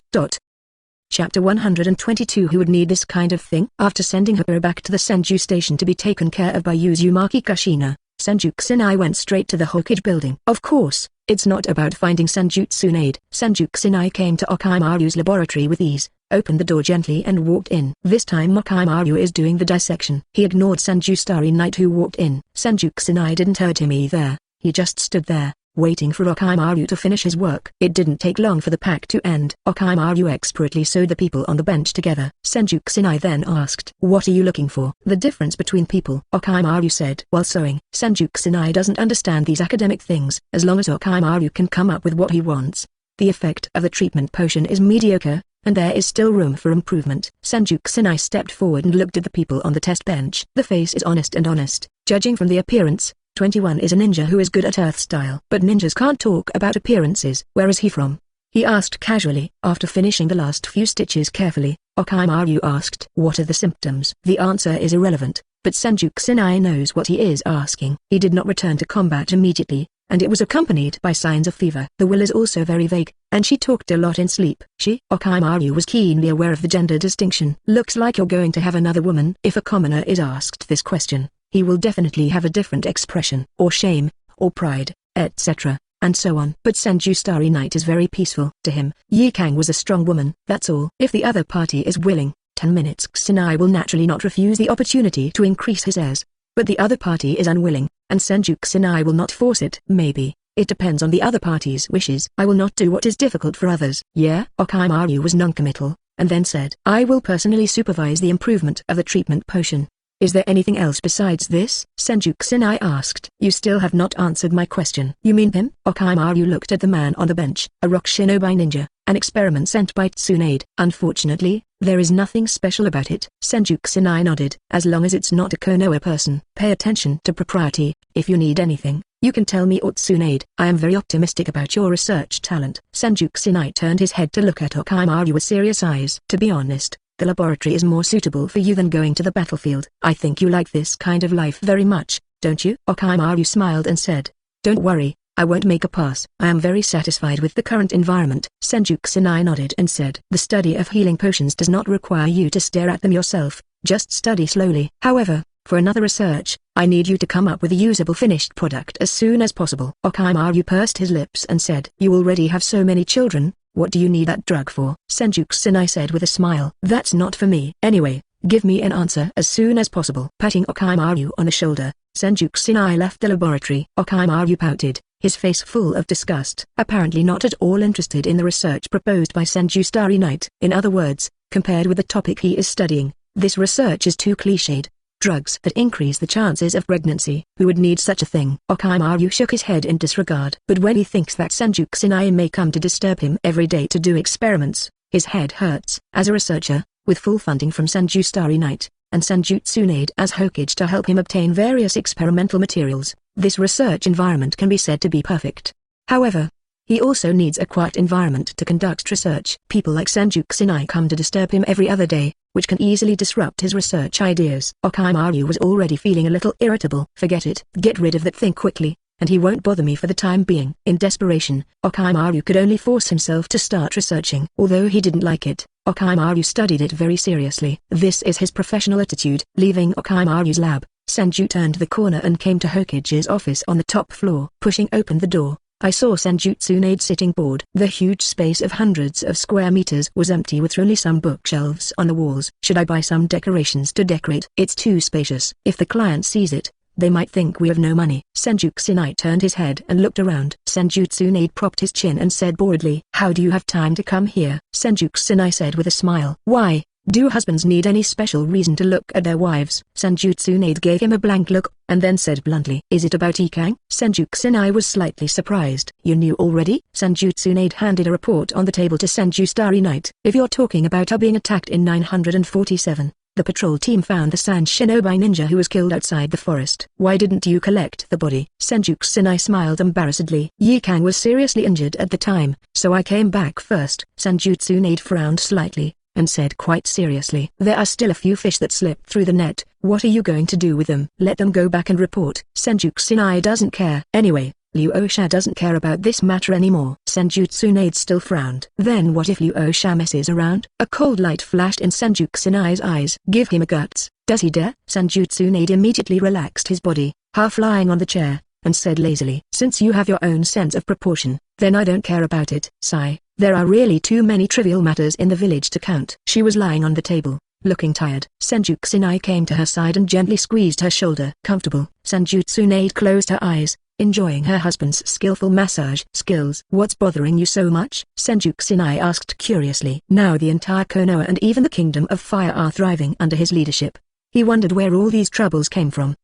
Chapter 122 Who would need this kind of thing? After sending her back to the Senju station to be taken care of by Uzumaki Kushina, Senju Xingye went straight to the Hokage building. Of course, it's not about finding Senjutsu aid. Senju Xingye came to Okimaru's laboratory with ease, opened the door gently and walked in. This time Okimaru is doing the dissection. He ignored Senju Starry Night who walked in. Senju Kusanai didn't hurt him either. He just stood there, waiting for Okimaru to finish his work. It didn't take long for the pack to end. Okimaru expertly sewed the people on the bench together. Senju Kusanai then asked, "What are you looking for?" "The difference between people," Okimaru said while sewing. Senju Kusanai doesn't understand these academic things. As long as Okimaru can come up with what he wants, the effect of the treatment potion is mediocre, and there is still room for improvement. Senju Kusanai stepped forward and looked at the people on the test bench. The face is honest and honest. Judging from the appearance, 21 is a ninja who is good at earth style. But ninjas can't talk about appearances. "Where is he from?" he asked casually. After finishing the last few stitches carefully, Okimaru asked, "What are the symptoms?" The answer is irrelevant, but Senju Kusanai knows what he is asking. He did not return to combat immediately, and it was accompanied by signs of fever. The will is also very vague, and she talked a lot in sleep. "She?" Okimaru was keenly aware of the gender distinction. "Looks like you're going to have another woman." If a commoner is asked this question, he will definitely have a different expression, or shame, or pride, etc., and so on. But Senju Starry Night is very peaceful. To him, Yi Kang was a strong woman, that's all. If the other party is willing, 10 minutes Kusanai will naturally not refuse the opportunity to increase his heirs. But the other party is unwilling, and Senju Kusanai will not force it. "Maybe. It depends on the other party's wishes. I will not do what is difficult for others." "Yeah?" Okimaru was noncommittal, and then said, "I will personally supervise the improvement of the treatment potion. Is there anything else besides this?" Senju Kusanai asked. "You still have not answered my question." "You mean him?" Okimaru looked at the man on the bench. "A rock shinobi ninja, an experiment sent by Tsunade. Unfortunately, there is nothing special about it." Senju Kusanai nodded. "As long as it's not a Konoha person." "Pay attention to propriety. If you need anything, you can tell me or Tsunade. I am very optimistic about your research talent." Senju Kusanai turned his head to look at Okimaru with serious eyes. "To be honest, the laboratory is more suitable for you than going to the battlefield. I think you like this kind of life very much, don't you?" Okimaru smiled and said, "Don't worry, I won't make a pass. I am very satisfied with the current environment." Senju Kusanai nodded and said, "The study of healing potions does not require you to stare at them yourself, just study slowly. However, for another research, I need you to come up with a usable finished product as soon as possible." Okimaru pursed his lips and said, "You already have so many children. What do you need that drug for?" Senju Kusanai said with a smile. "That's not for me. Anyway, give me an answer as soon as possible." Patting Okimaru on the shoulder, Senju Kusanai left the laboratory. Okimaru pouted, his face full of disgust. Apparently not at all interested in the research proposed by Senju Starry Night. In other words, compared with the topic he is studying, this research is too cliched. Drugs that increase the chances of pregnancy. Who would need such a thing? Okimaru shook his head in disregard. But when he thinks that Senju Kusanai may come to disturb him every day to do experiments, his head hurts. As a researcher, with full funding from Senju Starry Night, and Senju Tsunade as Hokage to help him obtain various experimental materials, this research environment can be said to be perfect. However, he also needs a quiet environment to conduct research. People like Senju Kusanai come to disturb him every other day, which can easily disrupt his research ideas. Okimaru was already feeling a little irritable. "Forget it. Get rid of that thing quickly, and he won't bother me for the time being." In desperation, Okimaru could only force himself to start researching. Although he didn't like it, Okimaru studied it very seriously. This is his professional attitude. Leaving Okimaru's lab, Senju turned the corner and came to Hokage's office on the top floor. Pushing open the door, I saw Senju Tsunade sitting bored. The huge space of hundreds of square meters was empty with only some bookshelves on the walls. "Should I buy some decorations to decorate?" "It's too spacious. If the client sees it, they might think we have no money." Senju Kusanai turned his head and looked around. Senju Tsunade propped his chin and said boredly, "How do you have time to come here?" Senju Kusanai said with a smile. "Why? Do husbands need any special reason to look at their wives?" Senju Tsunade gave him a blank look, and then said bluntly, "Is it about Ikang?" Senju Kusanai was slightly surprised. "You knew already?" Senju Tsunade handed a report on the table to Senju Starry Night. "If you're talking about her being attacked in 947, the patrol team found the Sand Shinobi ninja who was killed outside the forest. Why didn't you collect the body?" Senju Kusanai smiled embarrassedly. "Yi Kang was seriously injured at the time, so I came back first." Senju Tsunade frowned slightly, and said quite seriously, "There are still a few fish that slipped through the net. What are you going to do with them?" "Let them go back and report." Senju Kusanai doesn't care. Anyway, Liu Osha doesn't care about this matter anymore. Senju Tsunade still frowned. "Then what if Liu Osha messes around?" A cold light flashed in Senju Kusanai's eyes. "Give him a guts. Does he dare?" Senju Tsunade immediately relaxed his body, half lying on the chair, and said lazily, "Since you have your own sense of proportion, then I don't care about it." Sigh. There are really too many trivial matters in the village to count. She was lying on the table, looking tired. Senju Kusanai came to her side and gently squeezed her shoulder. Comfortable. Senju Tsunade closed her eyes, enjoying her husband's skillful massage skills. What's bothering you so much? Senju Kusanai asked curiously. Now the entire Konoha and even the Kingdom of Fire are thriving under his leadership. He wondered where all these troubles came from.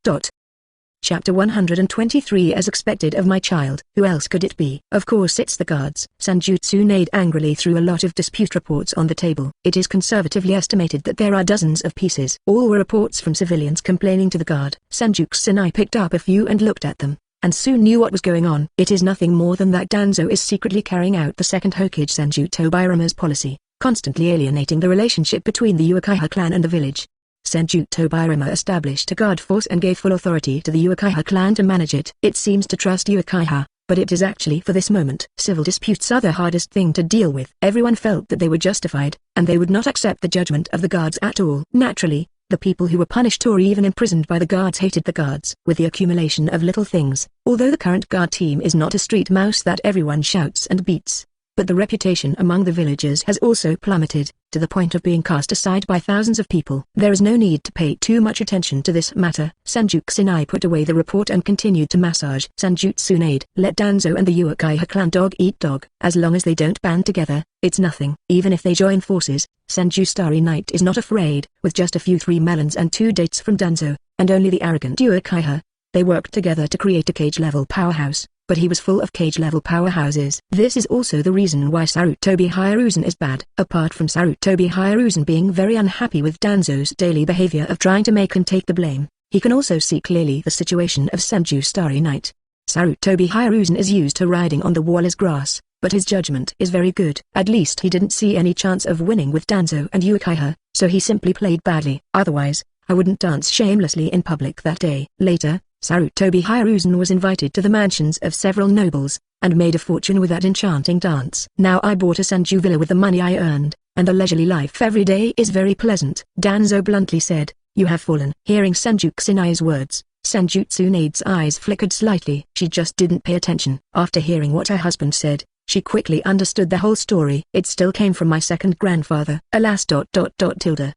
Chapter 123. As expected of my child. Who else could it be? Of course it's the guards. Senju Tsunade angrily threw a lot of dispute reports on the table. It is conservatively estimated that there are dozens of pieces. All were reports from civilians complaining to the guard. Senju Kusanai picked up a few and looked at them, and soon knew what was going on. It is nothing more than that Danzo is secretly carrying out the second Hokage Senju Tobirama's policy, constantly alienating the relationship between the Uchiha clan and the village. Senju Tobirama established a guard force and gave full authority to the Uchiha clan to manage it. It seems to trust Uchiha, but it is actually for this moment. Civil disputes are the hardest thing to deal with. Everyone felt that they were justified, and they would not accept the judgment of the guards at all. Naturally, the people who were punished or even imprisoned by the guards hated the guards. With the accumulation of little things, although the current guard team is not a street mouse that everyone shouts and beats, but the reputation among the villagers has also plummeted, to the point of being cast aside by thousands of people. There is no need to pay too much attention to this matter. Senju Kusanai put away the report and continued to massage. Senju Tsunade, let Danzo and the Uchiha clan dog eat dog. As long as they don't band together, it's nothing. Even if they join forces, Senju Starry Knight is not afraid. With just a few 3 melons and 2 dates from Danzo, and only the arrogant Uchiha, they worked together to create a cage-level powerhouse. But he was full of cage-level powerhouses. This is also the reason why Sarutobi Hiruzen is bad. Apart from Sarutobi Hiruzen being very unhappy with Danzo's daily behavior of trying to make him take the blame, he can also see clearly the situation of Senju Starry Knight. Sarutobi Hiruzen is used to riding on the wall as grass, but his judgment is very good. At least he didn't see any chance of winning with Danzo and Uchiha, so he simply played badly. Otherwise, I wouldn't dance shamelessly in public that day. Later, Sarutobi Hiruzen was invited to the mansions of several nobles, and made a fortune with that enchanting dance. Now I bought a Senju villa with the money I earned, and the leisurely life every day is very pleasant. Danzo bluntly said, you have fallen. Hearing Senju Kusanai's words, Senju Tsunade's eyes flickered slightly. She just didn't pay attention. After hearing what her husband said, she quickly understood the whole story. It still came from my second grandfather. Alas.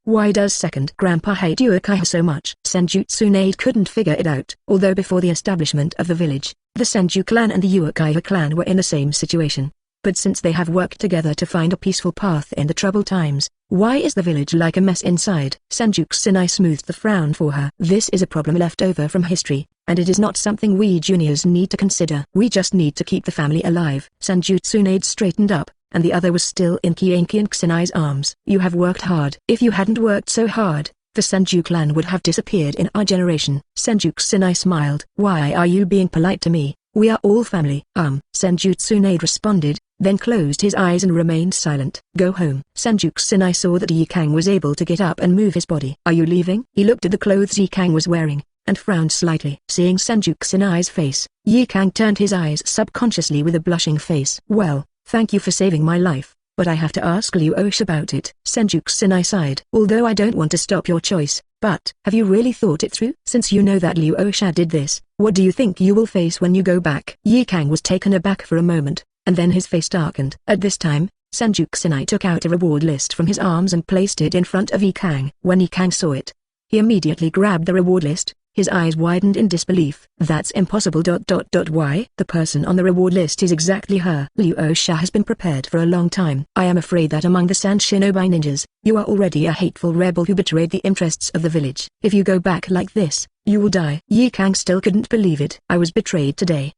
Why does second grandpa hate Uchiha so much? Senju Tsunade couldn't figure it out. Although before the establishment of the village, the Senju clan and the Uchiha clan were in the same situation. But since they have worked together to find a peaceful path in the troubled times, why is the village like a mess inside? Senju Kusanai smoothed the frown for her. This is a problem left over from history, and it is not something we juniors need to consider. We just need to keep the family alive. Senju Tsunade straightened up, and the other was still in Kienki and Kusanai's arms. You have worked hard. If you hadn't worked so hard, the Senju clan would have disappeared in our generation. Senju Kusanai smiled. Why are you being polite to me? We are all family. Senju Tsunade responded, then closed his eyes and remained silent. Go home. Senju Kusanai saw that Yikang was able to get up and move his body. Are you leaving? He looked at the clothes Yikang was wearing, and frowned slightly. Seeing Senju Kusanai's face, Yikang turned his eyes subconsciously with a blushing face. Well, thank you for saving my life, but I have to ask Liu Osh about it. Senju Kusanai sighed. Although I don't want to stop your choice, but have you really thought it through? Since you know that Liu Osha did this, what do you think you will face when you go back? Yikang was taken aback for a moment, and then his face darkened. At this time, Senju Kusanai took out a reward list from his arms and placed it in front of Yikang. When Yikang saw it, he immediately grabbed the reward list. His eyes widened in disbelief. That's impossible. Why? The person on the reward list is exactly her. Liu Osha has been prepared for a long time. I am afraid that among the Sand Shinobi ninjas, you are already a hateful rebel who betrayed the interests of the village. If you go back like this, you will die. Yikang still couldn't believe it. I was betrayed today.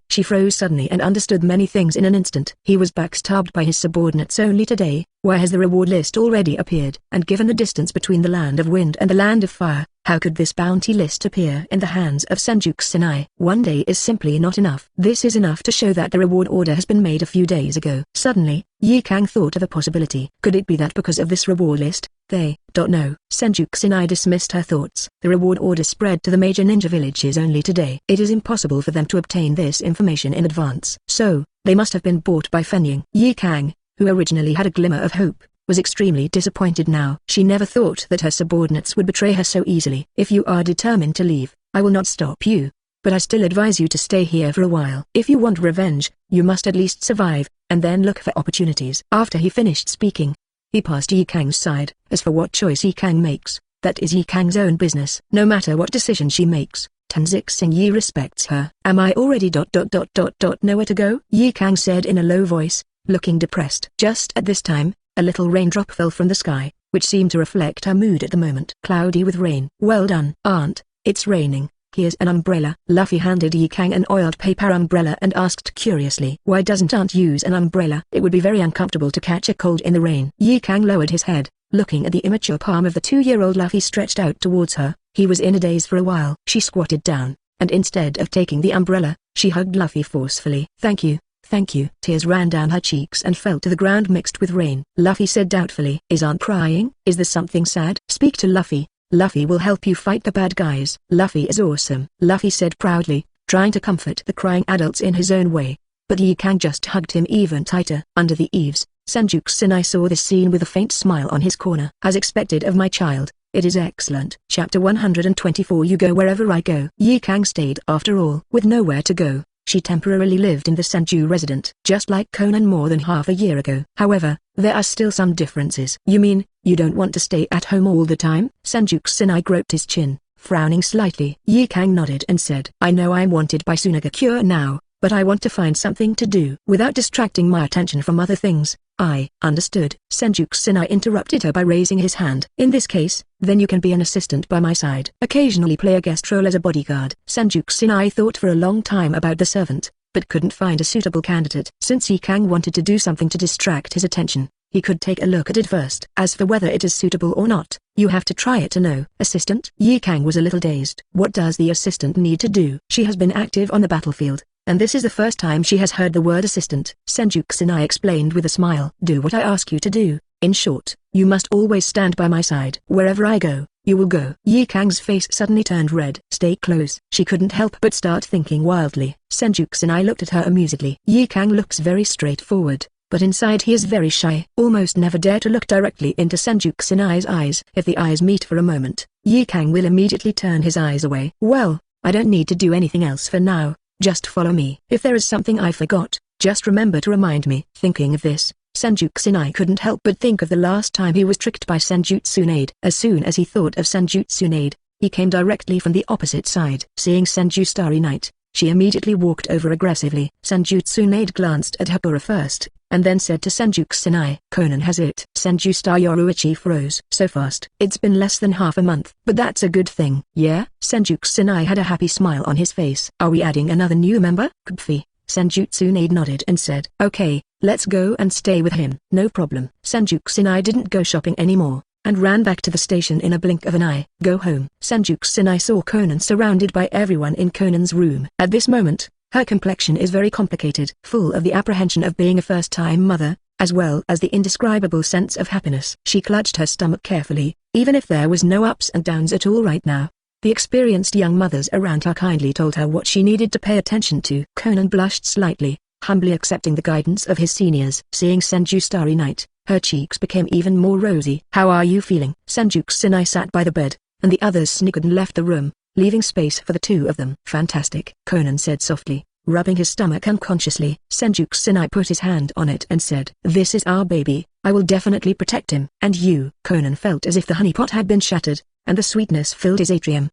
She froze suddenly and understood many things in an instant. He was backstabbed by his subordinates only today. Why has the reward list already appeared? And given the distance between the land of wind and the land of fire, how could this bounty list appear in the hands of Senju Kusanai? One day is simply not enough. This is enough to show that the reward order has been made a few days ago. Suddenly, Yikang thought of a possibility. Could it be that because of this reward list, they don't know? Senju Kusanai dismissed her thoughts. The reward order spread to the major ninja villages only today. It is impossible for them to obtain this information in advance. So, they must have been bought by Fenying. Yikang, who originally had a glimmer of hope, was extremely disappointed now. She never thought that her subordinates would betray her so easily. If you are determined to leave, I will not stop you. But I still advise you to stay here for a while. If you want revenge, you must at least survive. and then look for opportunities. After he finished speaking, he passed Yi Kang's side. As for what choice Yi Kang makes, that is Yi Kang's own business. No matter what decision she makes, Xingye respects her. Am I already nowhere to go? Yi Kang said in a low voice, looking depressed. Just at this time, a little raindrop fell from the sky, which seemed to reflect her mood at the moment. Cloudy with rain. Well done, Aunt, it's raining. Here's an umbrella. Luffy handed Yi Kang an oiled paper umbrella and asked curiously, why doesn't Aunt use an umbrella? It would be very uncomfortable to catch a cold in the rain. Yi Kang lowered his head, looking at the immature palm of the 2-year-old Luffy stretched out towards her. He was in a daze for a while. She squatted down, and instead of taking the umbrella, she hugged Luffy forcefully. Thank you. Thank you. Tears ran down her cheeks and fell to the ground mixed with rain. Luffy said doubtfully, is Aunt crying? Is there something sad? Speak to Luffy. Luffy will help you fight the bad guys. Luffy is awesome. Luffy said proudly, trying to comfort the crying adults in his own way. But Yi Kang just hugged him even tighter. Under the eaves, Senju Kusanai saw this scene with a faint smile on his corner. As expected of my child, it is excellent. Chapter 124. You go wherever I go. Yi Kang stayed after all. With nowhere to go, she temporarily lived in the Senju residence, just like Conan more than half a year ago. However, there are still some differences. You mean, you don't want to stay at home all the time? Senju Kusanai groped his chin, frowning slightly. Yi Kang nodded and said, I know I'm wanted by Tsunagakure now, but I want to find something to do without distracting my attention from other things. I understood. Senju Kusanai interrupted her by raising his hand. In this case, then you can be an assistant by my side. Occasionally play a guest role as a bodyguard. Senju Kusanai thought for a long time about the servant, but couldn't find a suitable candidate. Since Yi Kang wanted to do something to distract his attention, he could take a look at it first. As for whether it is suitable or not, you have to try it to know. Assistant? Yi Kang was a little dazed. What does the assistant need to do? She has been active on the battlefield, and this is the first time she has heard the word assistant. Senju Kusanai explained with a smile. Do what I ask you to do. In short, you must always stand by my side. Wherever I go, you will go. Yi Kang's face suddenly turned red. Stay close. She couldn't help but start thinking wildly. Senju Kusanai looked at her amusedly. Yi Kang looks very straightforward, but inside he is very shy. Almost never dare to look directly into Senju Kusanai's eyes. If the eyes meet for a moment, Yi Kang will immediately turn his eyes away. Well, I don't need to do anything else for now. Just follow me. If there is something I forgot, just remember to remind me. Thinking of this, Senju Kusanai couldn't help but think of the last time he was tricked by Senjutsu Nade. As soon as he thought of Senjutsu Nade, he came directly from the opposite side. Seeing Senju Starry Night, she immediately walked over aggressively. Senjutsu Nade glanced at Hapura first, and then said to Senju Kusanai, Conan has it. Senju Star Yoruichi froze. So fast. It's been less than half a month. But that's a good thing. Yeah? Senju Kusanai had a happy smile on his face. Are we adding another new member? Kpfi. Senjutsu Nade nodded and said, okay, let's go and stay with him. No problem. Senju Kusanai didn't go shopping anymore, and ran back to the station in a blink of an eye. Go home. Senju Kusanai saw Conan surrounded by everyone in Conan's room. At this moment, her complexion is very complicated, full of the apprehension of being a first-time mother, as well as the indescribable sense of happiness. She clutched her stomach carefully, even if there was no ups and downs at all right now. The experienced young mothers around her kindly told her what she needed to pay attention to. Conan blushed slightly, humbly accepting the guidance of his seniors. Seeing Senju Starry Night, her cheeks became even more rosy. How are you feeling? Senju Kusanai sat by the bed, and the others snickered and left the room, leaving space for the two of them. Fantastic, Conan said softly, rubbing his stomach unconsciously. Senju Kusanai put his hand on it and said, this is our baby, I will definitely protect him. And you? Conan felt as if the honeypot had been shattered, and the sweetness filled his atrium.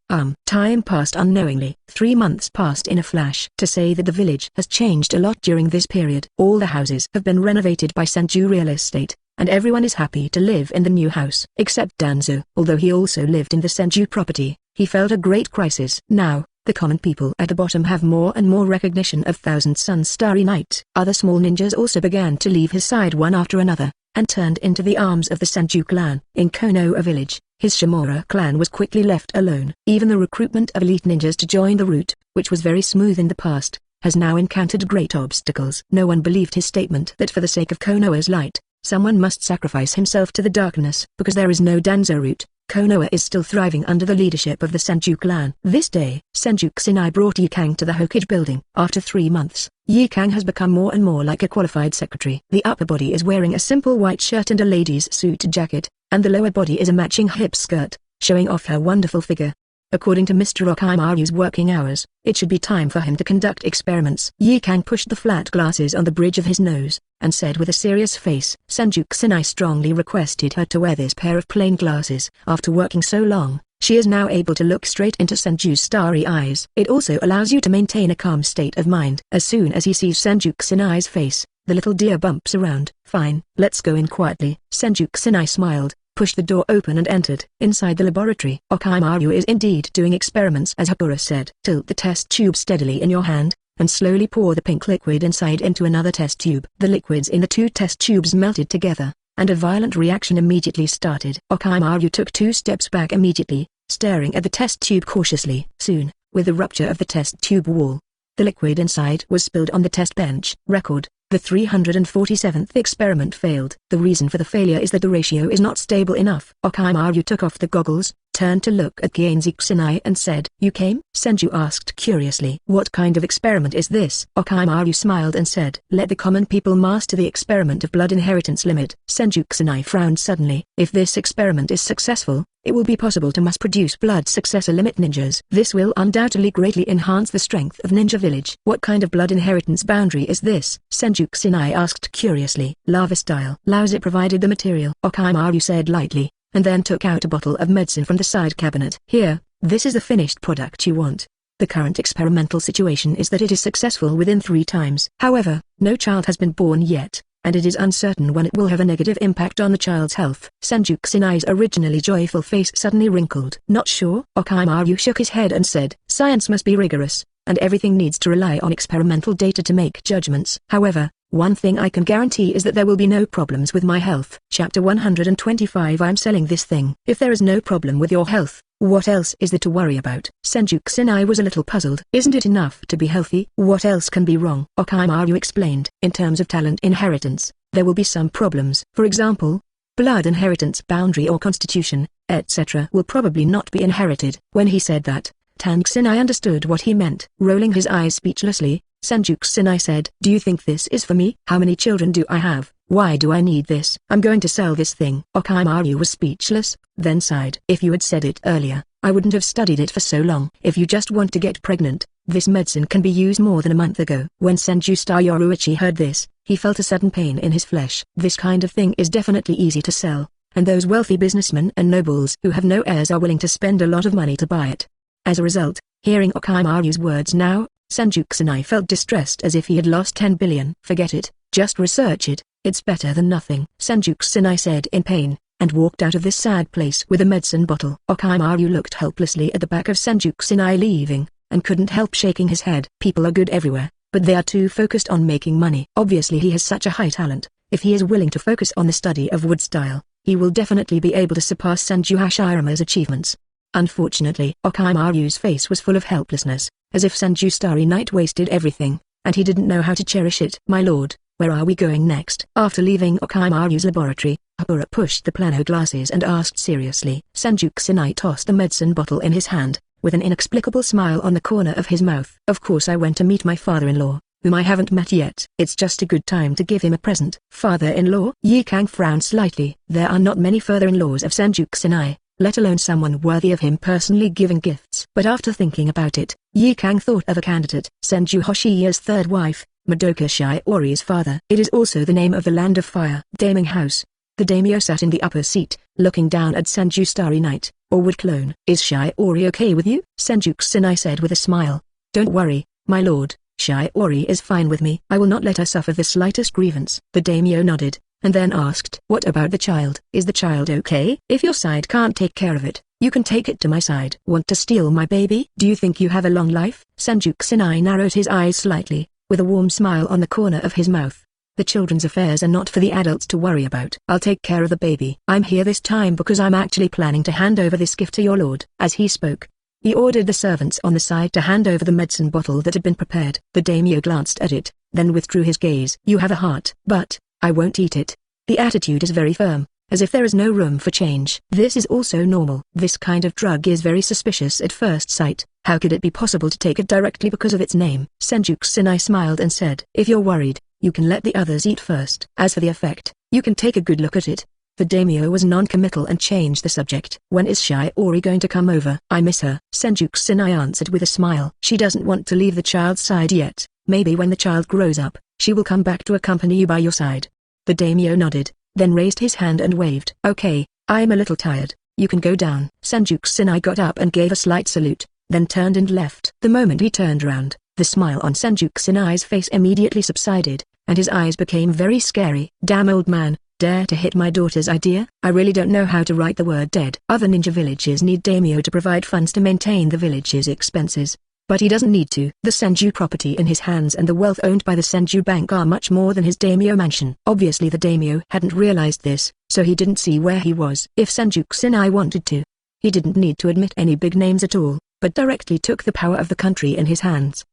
Time passed unknowingly. 3 months passed in a flash. To say that the village has changed a lot during this period. All the houses have been renovated by Senju Real Estate, and everyone is happy to live in the new house. Except Danzo. Although he also lived in the Senju property, he felt a great crisis. Now, the common people at the bottom have more and more recognition of Thousand Sun's Starry Night. Other small ninjas also began to leave his side one after another, and turned into the arms of the Senju clan. In Konoha village, his Shimura clan was quickly left alone. Even the recruitment of elite ninjas to join the route, which was very smooth in the past, has now encountered great obstacles. No one believed his statement that for the sake of Konoha's light, someone must sacrifice himself to the darkness. Because there is no Danzo route, Konoha is still thriving under the leadership of the Senju clan. This day, Senju Kusanai brought Yi Kang to the Hokage building. After 3 months, Yi Kang has become more and more like a qualified secretary. The upper body is wearing a simple white shirt and a lady's suit jacket, and the lower body is a matching hip skirt, showing off her wonderful figure. According to Mr. Okimaru's working hours, it should be time for him to conduct experiments. Yi Kang pushed the flat glasses on the bridge of his nose, and said with a serious face, Senju Kusanai strongly requested her to wear this pair of plain glasses. After working so long, she is now able to look straight into Senju's starry eyes. It also allows you to maintain a calm state of mind. As soon as he sees Senju Kusanai's face, the little deer bumps around. Fine, let's go in quietly. Senju Kusanai smiled, pushed the door open and entered. Inside the laboratory, Okimaru is indeed doing experiments as Hapura said. Tilt the test tube steadily in your hand, and slowly pour the pink liquid inside into another test tube. The liquids in the two test tubes melted together, and a violent reaction immediately started. Okimaru took 2 steps back immediately, staring at the test tube cautiously. Soon, with the rupture of the test tube wall, the liquid inside was spilled on the test bench. Record: the 347th experiment failed. The reason for the failure is that the ratio is not stable enough. Okimaru took off the goggles, turned to look at Genji Kusanai and said, "You came?" Senju asked curiously. "What kind of experiment is this?" Okimaru smiled and said, "Let the common people master the experiment of blood inheritance limit." Senju Kusanai frowned suddenly. If this experiment is successful, it will be possible to mass-produce blood successor limit ninjas. This will undoubtedly greatly enhance the strength of Ninja Village. What kind of blood inheritance boundary is this? Senju Kusanai asked curiously. Lava style. Laozi provided the material. Okimaru said lightly, and then took out a bottle of medicine from the side cabinet. Here, this is the finished product you want. The current experimental situation is that it is successful within 3 times. However, no child has been born yet, and it is uncertain when it will have a negative impact on the child's health. Senju Kusanai's originally joyful face suddenly wrinkled. Not sure? Okimaru shook his head and said, "Science must be rigorous, and everything needs to rely on experimental data to make judgments. However, one thing I can guarantee is that there will be no problems with my health." Chapter 125 I'm selling this thing. If there is no problem with your health, what else is there to worry about? Senju Kusanai was a little puzzled. Isn't it enough to be healthy? What else can be wrong? Okimaru explained. In terms of talent inheritance, there will be some problems. For example, blood inheritance boundary or constitution, etc. will probably not be inherited. When he said that, Tang Kusanai understood what he meant. Rolling his eyes speechlessly, Senju Kusanai said, "Do you think this is for me? How many children do I have? Why do I need this? I'm going to sell this thing." Okimaru was speechless, then sighed. "If you had said it earlier, I wouldn't have studied it for so long. If you just want to get pregnant, this medicine can be used more than a month ago." When Senju Yoruichi heard this, he felt a sudden pain in his flesh. This kind of thing is definitely easy to sell, and those wealthy businessmen and nobles who have no heirs are willing to spend a lot of money to buy it. As a result, hearing Okimaru's words now, Senju Kusanai felt distressed as if he had lost 10 billion. "Forget it, just research it, it's better than nothing," Senju Kusanai said in pain, and walked out of this sad place with a medicine bottle. Okimaru looked helplessly at the back of Senju Kusanai leaving, and couldn't help shaking his head. People are good everywhere, but they are too focused on making money. Obviously he has such a high talent. If he is willing to focus on the study of wood style, he will definitely be able to surpass Senju Hashirama's achievements. Unfortunately, Okimaru's face was full of helplessness, as if Senju Starry Night wasted everything, and he didn't know how to cherish it. "My lord, where are we going next?" After leaving Okimaru's laboratory, Hapura pushed the plano glasses and asked seriously. Senju Kusanai tossed the medicine bottle in his hand, with an inexplicable smile on the corner of his mouth. "Of course I went to meet my father-in-law, whom I haven't met yet. It's just a good time to give him a present." "Father-in-law?" Yi Kang frowned slightly. There are not many father-in-laws of Senju Kusanai, let alone someone worthy of him personally giving gifts. But after thinking about it, Yi Kang thought of a candidate. Senju Hoshiya's third wife, Madoka Shiori's father. It is also the name of the Land of Fire. Daming House. The daimyo sat in the upper seat, looking down at Senju Starry Night, or wood clone. "Is Shiori okay with you?" Senju Kusanai said with a smile. "Don't worry, my lord, Shiori is fine with me. I will not let her suffer the slightest grievance." The daimyo nodded, and then asked, "What about the child? Is the child okay? If your side can't take care of it, you can take it to my side." "Want to steal my baby? Do you think you have a long life?" Senju Kusanai narrowed his eyes slightly, with a warm smile on the corner of his mouth. "The children's affairs are not for the adults to worry about. I'll take care of the baby. I'm here this time because I'm actually planning to hand over this gift to your lord." As he spoke, he ordered the servants on the side to hand over the medicine bottle that had been prepared. The daimyo glanced at it, then withdrew his gaze. "You have a heart, but I won't eat it." The attitude is very firm, as if there is no room for change. This is also normal. This kind of drug is very suspicious at first sight. How could it be possible to take it directly because of its name? Senju Kusanai smiled and said, "If you're worried, you can let the others eat first. As for the effect, you can take a good look at it." The daimyo was non-committal and changed the subject. When is Shiori going to come over? I miss her. Senju Kusanai answered with a smile. She doesn't want to leave the child's side yet. Maybe when the child grows up, she will come back to accompany you by your side. The daimyo nodded, then raised his hand and waved. Okay, I'm a little tired. You can go down. Senju Kusanai got up and gave a slight salute, then turned and left. The moment he turned round, the smile on Senju Kusanai's face immediately subsided, and his eyes became very scary. Damn old man, dare to hit my daughter's idea? I really don't know how to write the word dead. Other ninja villages need daimyo to provide funds to maintain the village's expenses, but he doesn't need to. The Senju property in his hands and the wealth owned by the Senju Bank are much more than his daimyo mansion. Obviously the daimyo hadn't realized this, so he didn't see where he was. If Senju Kusanai wanted to, he didn't need to admit any big names at all, but directly took the power of the country in his hands.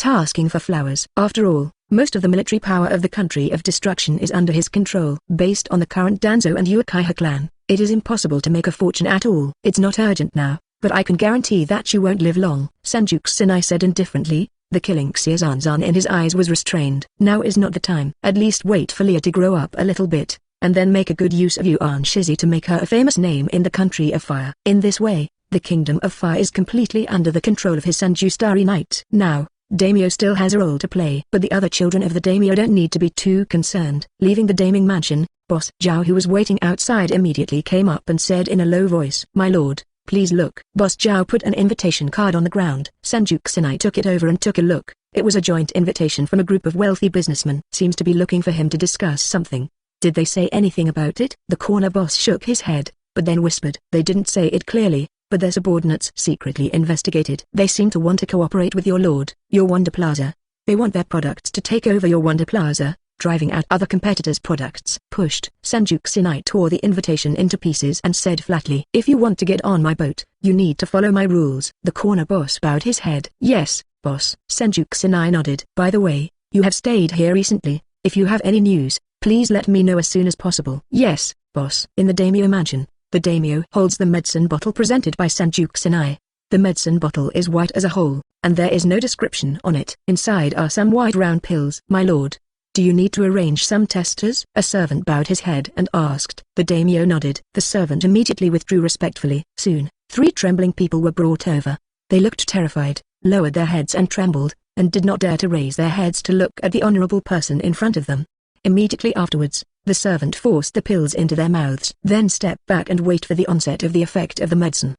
Asking for flowers. After all, most of the military power of the country of destruction is under his control. Based on the current Danzo and Uchiha clan, it is impossible to make a fortune at all. It's not urgent now, but I can guarantee that you won't live long. Senju Kusanai said indifferently. The killing Xiazanzan in his eyes was restrained. Now is not the time. At least wait for Leah to grow up a little bit, and then make a good use of Yuan Shizi to make her a famous name in the country of fire. In this way, the kingdom of fire is completely under the control of his Senju Starry Knight. Now, daimyo still has a role to play, but the other children of the daimyo don't need to be too concerned. Leaving the daiming mansion, Boss Zhao, who was waiting outside, immediately came up and said in a low voice, "My lord, please look." Boss Zhao put an invitation card on the ground. Senju Kusanai took it over and took a look. It was a joint invitation from a group of wealthy businessmen. Seems to be looking for him to discuss something. Did they say anything about it? The corner boss shook his head, but then whispered. They didn't say it clearly, but their subordinates secretly investigated. They seem to want to cooperate with your lord, your Wonder Plaza. They want their products to take over your Wonder Plaza, driving out other competitors' products. Pushed. Senju Kusanai tore the invitation into pieces and said flatly, "If you want to get on my boat, you need to follow my rules." The corner boss bowed his head. "Yes, boss." Senju Kusanai nodded. "By the way, you have stayed here recently. If you have any news, please let me know as soon as possible." "Yes, boss." In the daimyo mansion, the daimyo holds the medicine bottle presented by Senju Kusanai. The medicine bottle is white as a whole, and there is no description on it. Inside are some white round pills. "My lord, do you need to arrange some testers?" A servant bowed his head and asked. The daimyo nodded. The servant immediately withdrew respectfully. Soon, 3 trembling people were brought over. They looked terrified, lowered their heads and trembled, and did not dare to raise their heads to look at the honorable person in front of them. Immediately afterwards, the servant forced the pills into their mouths. Then stepped back and wait for the onset of the effect of the medicine.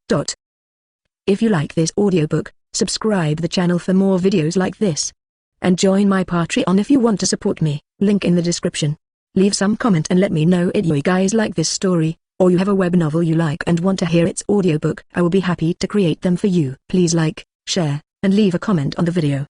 If you like this audiobook, subscribe the channel for more videos like this. And join my Patreon if you want to support me, link in the description. Leave some comment and let me know if you guys like this story, or you have a web novel you like and want to hear its audiobook. I will be happy to create them for you. Please like, share, and leave a comment on the video.